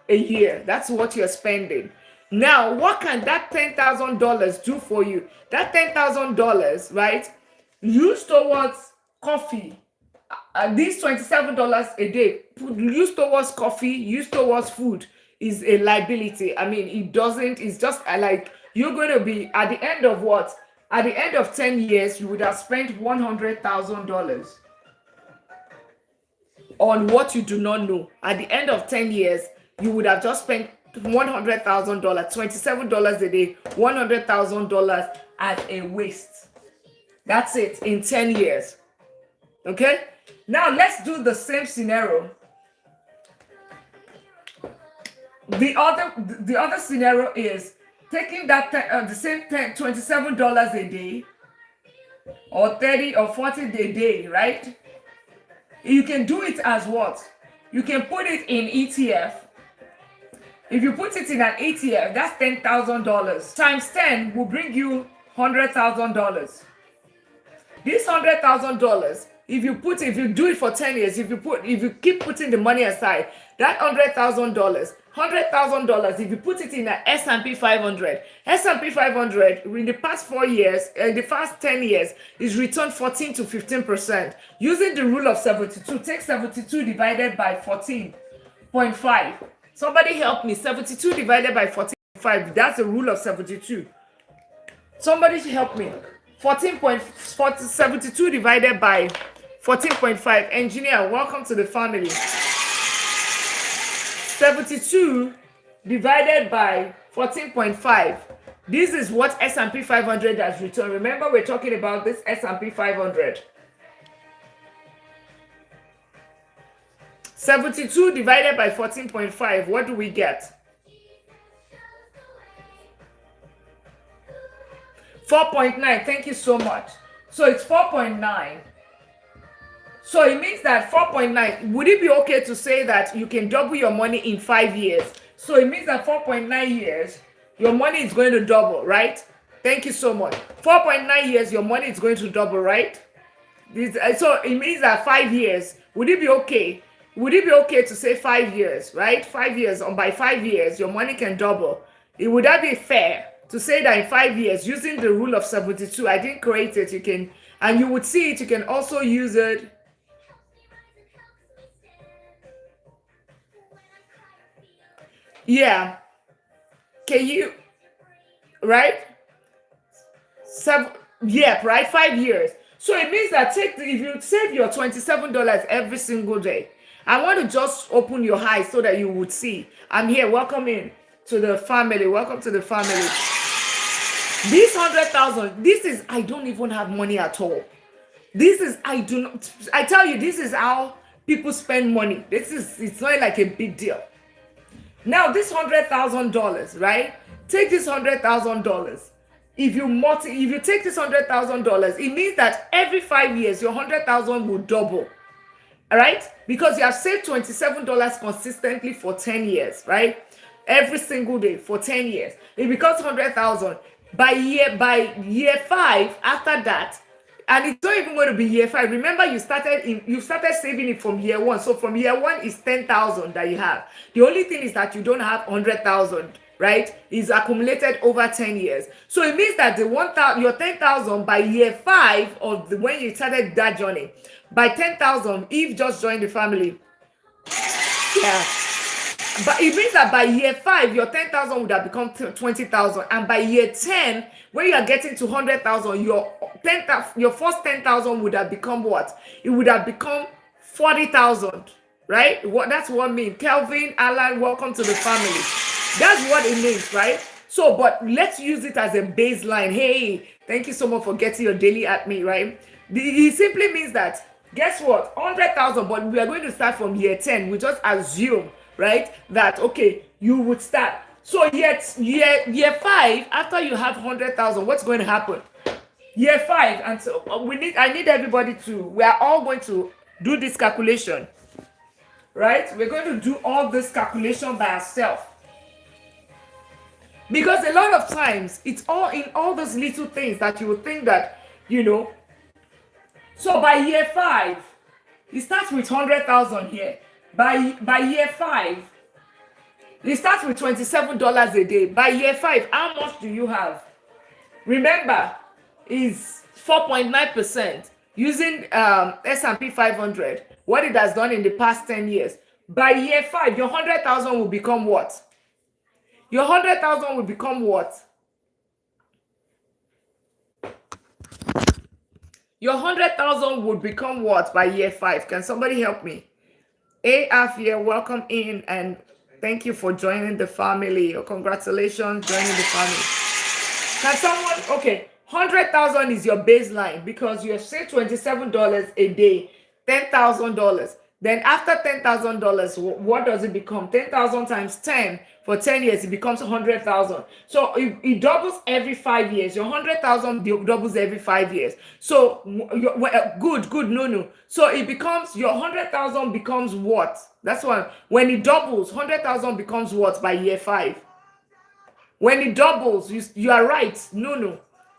a year. That's what you're spending. Now, what can that $10,000 do for you? That $10,000, right? Use towards coffee. These $27 a day, use towards coffee, use towards food is a liability. I mean, it's just like you're going to be at the end of what? At the end of 10 years, you would have spent $100,000 on what you do not know. At the end of 10 years, you would have just spent $100,000, $27 a day, $100,000 at a waste. That's it in 10 years. Okay? Now let's do the same scenario. The other scenario is taking that the same $27 a day, or 30 or 40 a day, right? You can do it as what? You can put it in ETF. If you put it in an ETF, that's $10,000 times 10 will bring you $100,000. This $100,000, if you do it for 10 years, if you keep putting the money aside, that $100,000, if you put it in an S&P 500, S&P 500 in the past 4 years, in the past 10 years, is returned 14 to 15%. Using the rule of 72, take 72 divided by 14.5. Somebody help me. 72 divided by 14.5. That's the rule of 72. Somebody help me. 72 divided by 14.5. Engineer, welcome to the family. 72 divided by 14.5. This is what S&P 500 has returned. Remember, we're talking about this S&P 500. 72 divided by 14.5. What do we get? 4.9. Thank you so much. So it's 4.9. So it means that 4.9, would it be okay to say that you can double your money in 5 years? So it means that 4.9 years, your money is going to double, right? Thank you so much. 4.9 years, your money is going to double, right? So it means that 5 years, would it be okay would it be okay to say 5 years, right? 5 years, or by 5 years, your money can double? Would that be fair to say that in 5 years, using the rule of 72, I didn't create it, you can, and you would see it, you can also use it. Yeah. Can you, right? Seven, yeah, right? 5 years. So it means that if you save your $27 every single day, I want to just open your eyes so that you would see. I'm here. Welcome in to the family. Welcome to the family. This 100,000, this is, I don't even have money at all. This is, I do not, I tell you, this is how people spend money. It's not like a big deal. Now, this $100,000, right? Take this $100,000. If you take this $100,000, it means that every 5 years, your 100,000 will double. All right? Because you have saved $27 consistently for 10 years, right? Every single day for 10 years. It becomes 100,000. By year 5, after that, and it's not even going to be year 5. Remember, you started saving it from year 1. So from year 1 is 10,000 that you have. The only thing is that you don't have 100,000, right? It's accumulated over 10 years. So it means that your 10,000 by year 5 of when you started that journey, by 10,000, Eve just joined the family. Yeah. But it means that by year 5, your 10,000 would have become 20,000, and by year 10, when you are getting to 100,000, your first 10,000 would have become what? It would have become 40,000, right? That's what it means. Kelvin, Alan, welcome to the family. That's what it means, right? So, but let's use it as a baseline. Hey, thank you so much for getting your daily at me, right? It simply means that, guess what? 100,000, but we are going to start from year 10. We just assume, right, that okay, you would start. So year 5, after you have 100,000, what's going to happen? Year 5, and so I need everybody we are all going to do this calculation, right? We're going to do all this calculation by ourselves, because a lot of times it's all in all those little things that you would think that, So by year 5, it starts with 100,000 here. By year 5, it starts with $27 a day. By year 5, how much do you have? Remember, is 4.9% using S&P 500, what it has done in the past 10 years. By year 5, your 100,000 will become what? Your 100,000 will become what? Your 100,000 would become what by year 5? Can somebody help me? AF here, welcome in, and thank you for joining the family. Congratulations, joining the family. Can someone, okay, 100,000 is your baseline because you have saved $27 a day, $10,000. Then after $10,000, what does it become? 10,000 times 10 for 10 years, it becomes 100,000. So it doubles every 5 years. Your 100,000 doubles every 5 years. So good, no. So it becomes, your 100,000 becomes what? That's why when it doubles, 100,000 becomes what by year 5? When it doubles, you are right. No.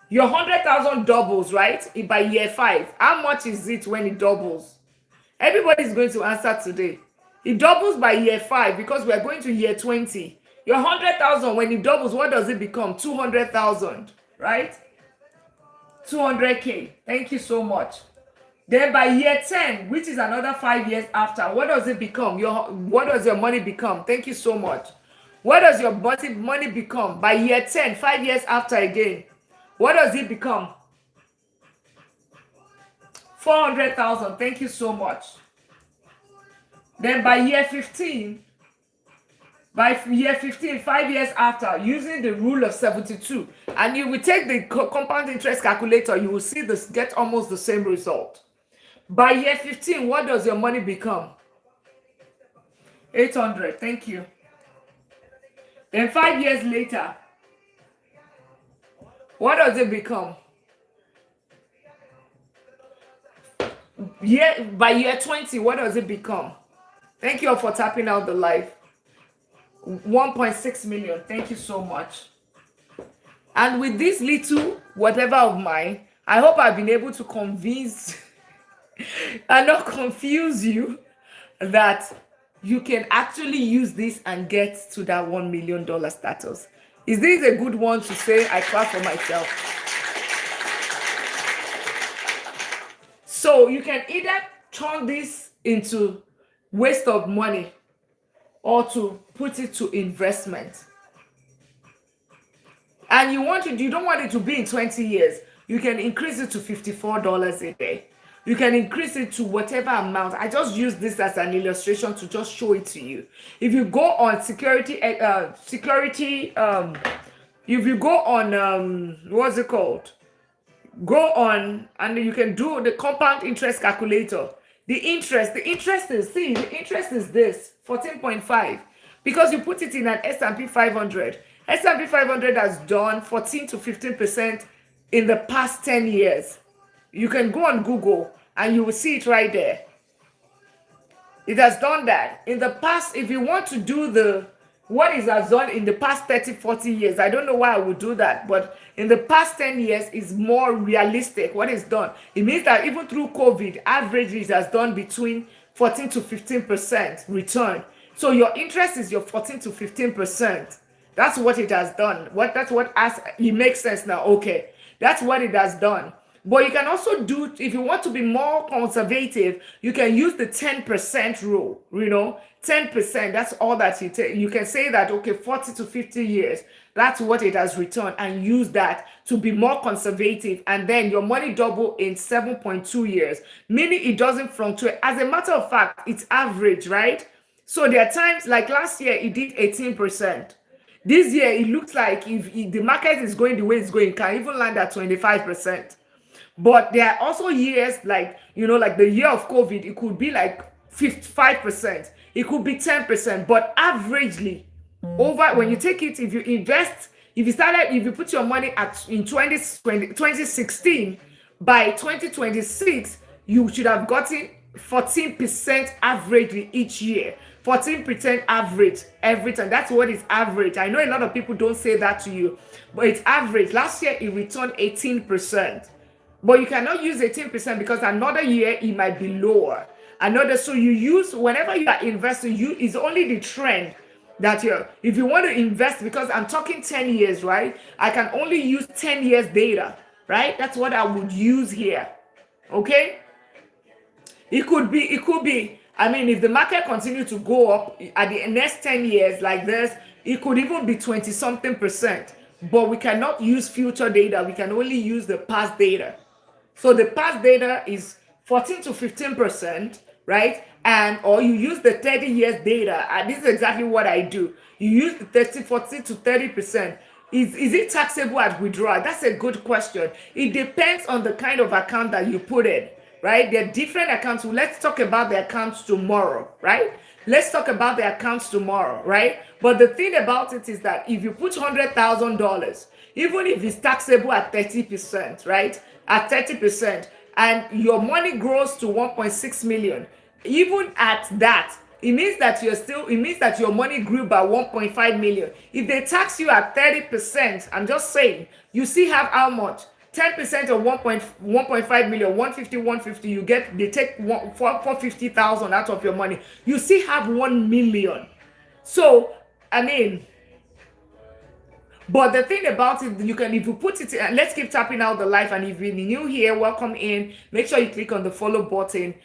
Your 100,000 doubles, right? By year 5. How much is it when it doubles? Everybody's going to answer today. It doubles by year 5 because we are going to year 20. Your 100,000, when it doubles, what does it become? 200,000, right? 200K. Thank you so much. Then by year 10, which is another 5 years after, what does it become? What does your money become? Thank you so much. What does your money become? By year 10, 5 years after again, what does it become? 400,000. Thank you so much. Then by year 15, 5 years after, using the rule of 72, and you will take the compound interest calculator, you will see this, get almost the same result. By year 15, what does your money become? 800. Thank you. Then 5 years later, what does it become? By year 20, what does it become? Thank you all for tapping out the live. 1.6 million. Thank you so much. And with this little whatever of mine, I hope I've been able to convince and not confuse you, that you can actually use this and get to that $1 million status. Is this a good one to say? I clap for myself. So you can either turn this into waste of money or to put it to investment. And you don't want it to be in 20 years. You can increase it to $54 a day. You can increase it to whatever amount. I just use this as an illustration to just show it to you. If you go on if you go on what's it called? Go on and you can do the compound interest calculator. The interest is this 14.5 because you put it in an S&P 500. S&P 500 has done 14 to 15% in the past 10 years. You can go on Google and you will see it right there. It has done that. In the past, if you want to do what it has done in the past 30, 40 years, I don't know why I would do that, but in the past 10 years is more realistic what is done. It means that even through COVID, average it has done between 14 to 15% return. So your interest is your 14 to 15%. That's what it has done. It makes sense now. Okay, that's what it has done. But you can also do, if you want to be more conservative, you can use the 10% rule, 10%, that's all that you take. You can say that, okay, 40 to 50 years, that's what it has returned, and use that to be more conservative. And then your money double in 7.2 years, meaning it doesn't fluctuate. As a matter of fact, it's average, right? So there are times, like last year, it did 18%. This year, it looks like if the market is going the way it's going, it can even land at 25%. But there are also years like the year of COVID, it could be like 55%, it could be 10%, but averagely over when you take it, if you invest, if you put your money in 2016, by 2026, you should have gotten 14% averagely each year. 14% average every time. That's what is average. I know a lot of people don't say that to you, but it's average. Last year, it returned 18%. But you cannot use 18% because another year it might be lower. So you use, whenever you are investing, it's only the trend that if you want to invest, because I'm talking 10 years, right? I can only use 10 years data, right? That's what I would use here. Okay? It could be, I mean, if the market continues to go up at the next 10 years like this, it could even be 20 something percent. But we cannot use future data. We can only use the past data. So the past data is 14 to 15%, right? Or you use the 30 years data. And this is exactly what I do. You use the 40 to 30%. Is it taxable at withdrawal? That's a good question. It depends on the kind of account that you put in, right? There are different accounts. Let's talk about the accounts tomorrow, right? Let's talk about the accounts tomorrow, right? But the thing about it is that if you put $100,000, even if it's taxable at 30%, right? At 30%, and your money grows to 1.6 million, even at that, it means that your money grew by 1.5 million. If they tax you at 30%, I'm just saying, you still have how much? 10% of 1.5 million, 150, you get, they take 450,000 out of your money. You still have 1 million. So, I mean, but the thing about it, if you put it, let's keep tapping out the live. And if you're new here, welcome in. Make sure you click on the follow button.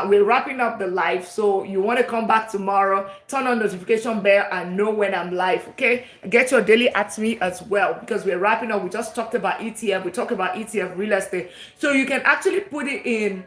We're wrapping up the live, so you want to come back tomorrow, turn on notification bell and know when I'm live, okay? Get your daily at me as well, because we're wrapping up. We just talked about ETF. We talked about ETF real estate. So you can actually put it in,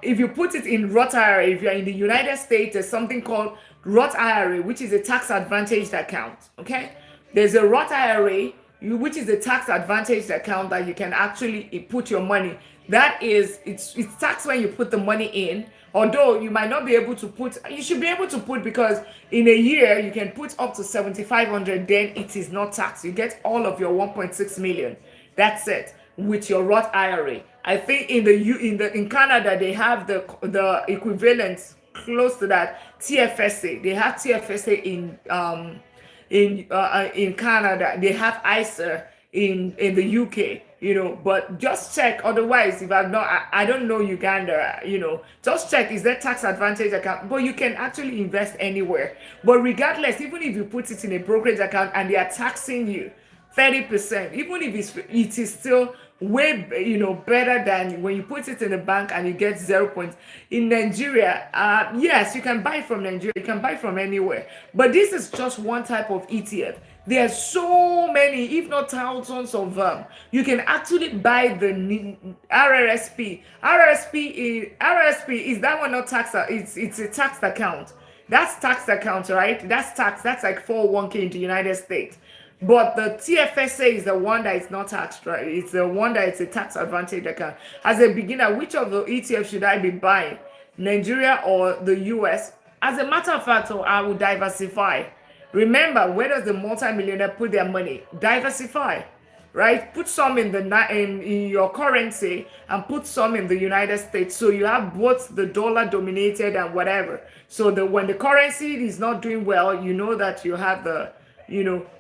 if you put it in Roth IRA, if you're in the United States, there's something called Roth IRA, which is a tax advantaged account, okay? There's a Roth IRA, which is a tax advantaged account that you can actually put your money. That is, it's taxed when you put the money in, although you might not be able to put, you should be able to put, because in a year you can put up to 7,500, then it is not taxed. You get all of your 1.6 million. That's it with your Roth IRA. I think in Canada they have the equivalent close to that, TFSA. They have TFSA in Canada. They have ISA in the UK. but just check. Otherwise, if I'm not, I don't know Uganda, just check, is there tax advantage account? But you can actually invest anywhere. But regardless, even if you put it in a brokerage account and they are taxing you 30%, even if it is still way, better than when you put it in a bank and you get 0 points. In Nigeria, yes, you can buy from Nigeria, you can buy from anywhere. But this is just one type of ETF. There are so many, if not thousands of them. You can actually buy the RRSP. RRSP is that one not tax? It's a tax account. That's tax account, right? That's tax. That's like 401k in the United States. But the TFSA is the one that is not taxed, right? It's the one that is a tax advantage account. As a beginner, which of the ETFs should I be buying? Nigeria or the US? As a matter of fact, I will diversify. Remember, where does the multimillionaire put their money? Diversify, right? Put some in your currency and put some in the United States. So you have both the dollar dominated and whatever. So when the currency is not doing well, you know that you have the,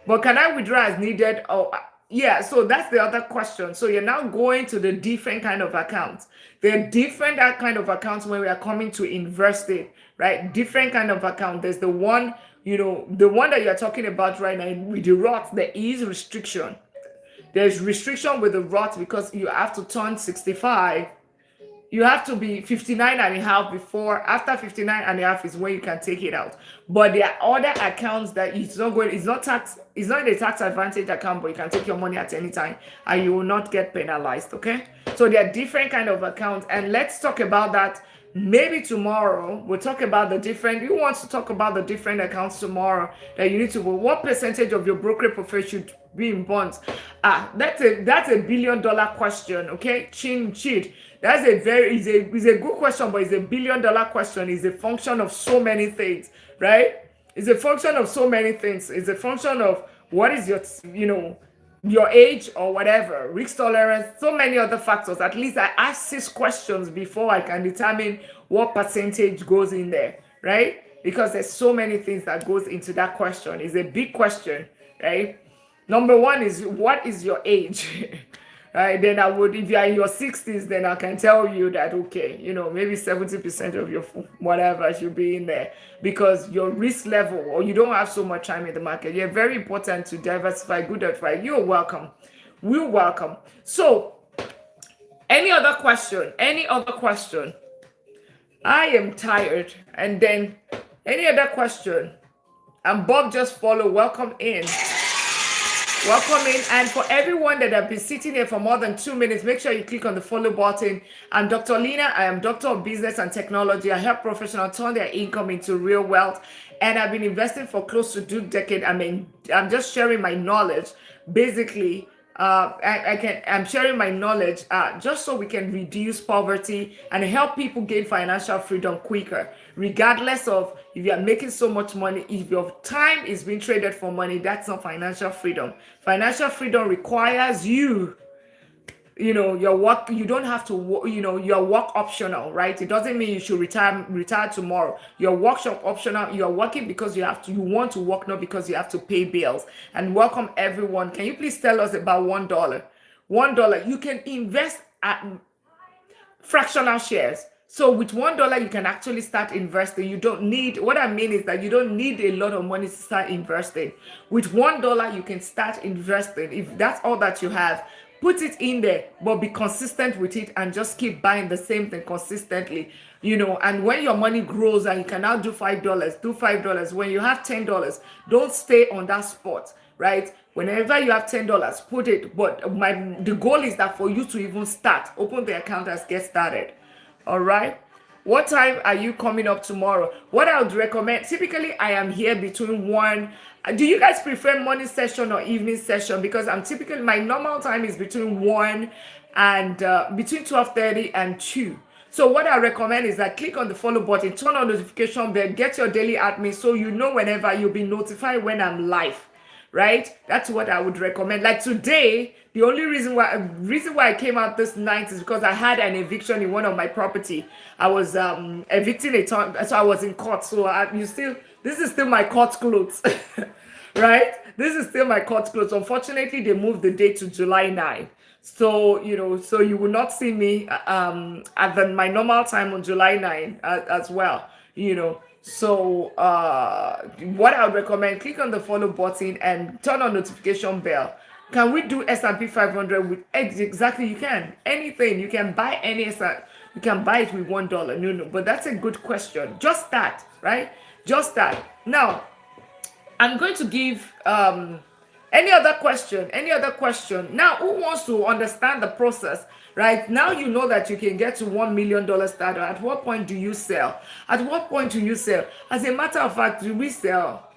but can I withdraw as needed? Oh, yeah. So that's the other question. So you're now going to the different kind of accounts. There are different kind of accounts when we are coming to invest in, right? Different kind of account. There's the one, the one that you're talking about right now with the Roth, there is restriction. There's restriction with the Roth because you have to turn 65. You have to be 59 and a half before. After 59 and a half is when you can take it out. But there are other accounts that it's not a tax advantage account, but you can take your money at any time and you will not get penalized. Okay, so there are different kind of accounts, and let's talk about that maybe tomorrow. We'll talk about the different. Who wants to talk about the different accounts tomorrow that you need to? What percentage of your brokerage portfolio should be in bonds? That's a $1 billion question. Okay, cheat. That's a good question, but it's a $1 billion question. It's a function of so many things, right? It's a function of so many things. It's a function of what is your age or whatever, risk tolerance, so many other factors. At least I ask 6 questions before I can determine what percentage goes in there, right? Because there's so many things that goes into that question. It's a big question, right? Number 1 is, what is your age? Right, then if you are in your 60s, then I can tell you that, okay, maybe 70% of your whatever should be in there because your risk level, or you don't have so much time in the market. You're very important to diversify. Good advice. You're welcome. We're welcome. So, any other question? I am tired. And then, any other question? And Bob just follow. Welcome in. And for everyone that have been sitting here for more than 2 minutes, make sure you click on the follow button. I'm Dr. Lina. I am Doctor of Business and Technology. I help professionals turn their income into real wealth. And I've been investing for close to 2 decades. I'm just sharing my knowledge. Basically, I'm sharing my knowledge just so we can reduce poverty and help people gain financial freedom quicker, regardless of if you are making so much money. If your time is being traded for money, that's not financial freedom. Financial freedom requires your work. You don't have to, your work optional, right? It doesn't mean you should retire tomorrow. Your workshop optional. You're working because you want to work, not because you have to pay bills. And welcome everyone. Can you please tell us about $1? $1, you can invest at fractional shares. So with $1, you can actually start investing. What I mean is that you don't need a lot of money to start investing. With $1, you can start investing. If that's all that you have, put it in there, but be consistent with it and just keep buying the same thing consistently. And when your money grows and you can now do $5, do $5. When you have $10, don't stay on that spot, right? Whenever you have $10, put it. But the goal is that for you to even start, open the account and get started. All right. What time are you coming up tomorrow? What I would recommend, typically I am here between 1. Do you guys prefer morning session or evening session? Because my normal time is between 1 and between 12:30 and 2. So what I recommend is that click on the follow button, turn on notification bell, get your daily admin so you know whenever you'll be notified when I'm live. Right? That's what I would recommend. Like today, the only reason why I came out this night is because I had an eviction in one of my property. I was evicting a ton, so I was in court. So this is still my court clothes, right? This is still my court clothes. Unfortunately, they moved the date to July 9. So, so you will not see me at my normal time on July 9 as well, So, what I would recommend, click on the follow button and turn on notification bell. Can we do S&P 500 with exactly? You can. Anything. You can buy any you can buy it with $1. No, but that's a good question. Just that, right? Just that. Now, I'm going to give any other question. Now, who wants to understand the process? Right now, you know that you can get to $1 million starter. At what point do you sell? At what point do you sell? As a matter of fact, do we sell?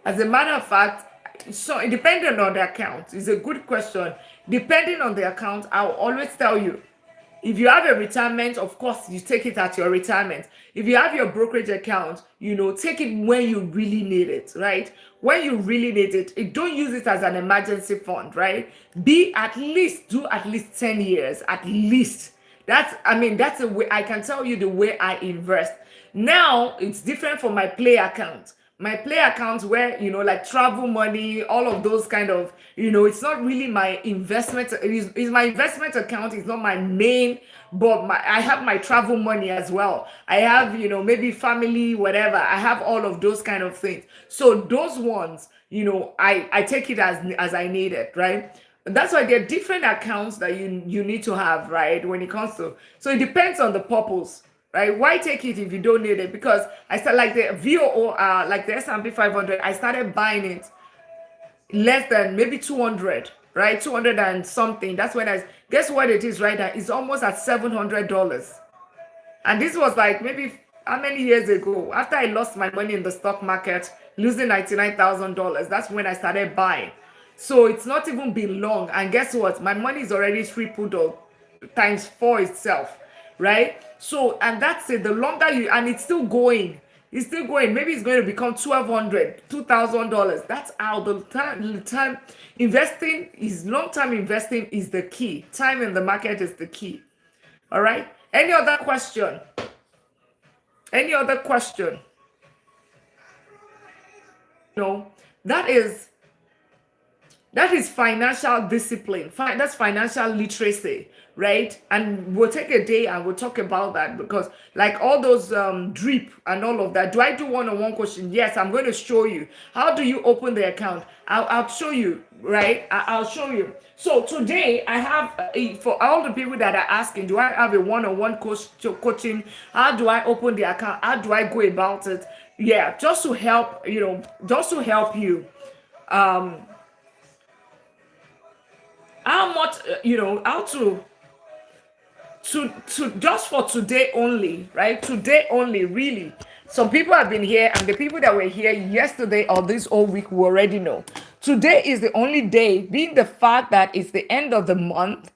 As a matter of fact, so depending on the account, is a good question. Depending on the account, I'll always tell you, if you have a retirement, of course, you take it at your retirement. If you have your brokerage account, take it when you really need it, right? When you really need it, don't use it as an emergency fund, right? Do at least 10 years, at least. That's the way I can tell you the way I invest. Now, it's different from my play account. My play accounts where, like travel money, all of those kind of, it's not really my investment. It's my investment account. It's not my main, but I have my travel money as well. I have, maybe family, whatever. I have all of those kind of things. So those ones, I take it as I need it, right? That's why there are different accounts that you need to have, right? When it comes to, so it depends on the purpose. Right? Why take it if you don't need it? Because I started like the VOO, like the S&P 500, I started buying it less than maybe 200, right? 200 and something. That's when guess what it is right now? It's almost at $700. And this was like maybe how many years ago? After I lost my money in the stock market, losing $99,000, that's when I started buying. So it's not even been long. And guess what? My money is already tripled or times 4 itself, right? So, and that's it. The longer and it's still going. Maybe it's going to become $1,200, $2,000. That's how the time investing is. Long-term investing is the key. Time in the market is the key. All right. Any other question? No, that is financial discipline. That's financial literacy, right? And we'll take a day and we'll talk about that, because like all those drip and all of that. Do I do one-on-one coaching? Yes, I'm going to show you. How do you open the account? I'll show you, right? I'll show you. So today I have, for all the people that are asking, do I have a one-on-one coaching? How do I open the account? How do I go about it? Yeah, just to help, you. How much, how to just for today only, right? Today only, really. Some people have been here, and the people that were here yesterday or this whole week will already know. Today is the only day, being the fact that it's the end of the month,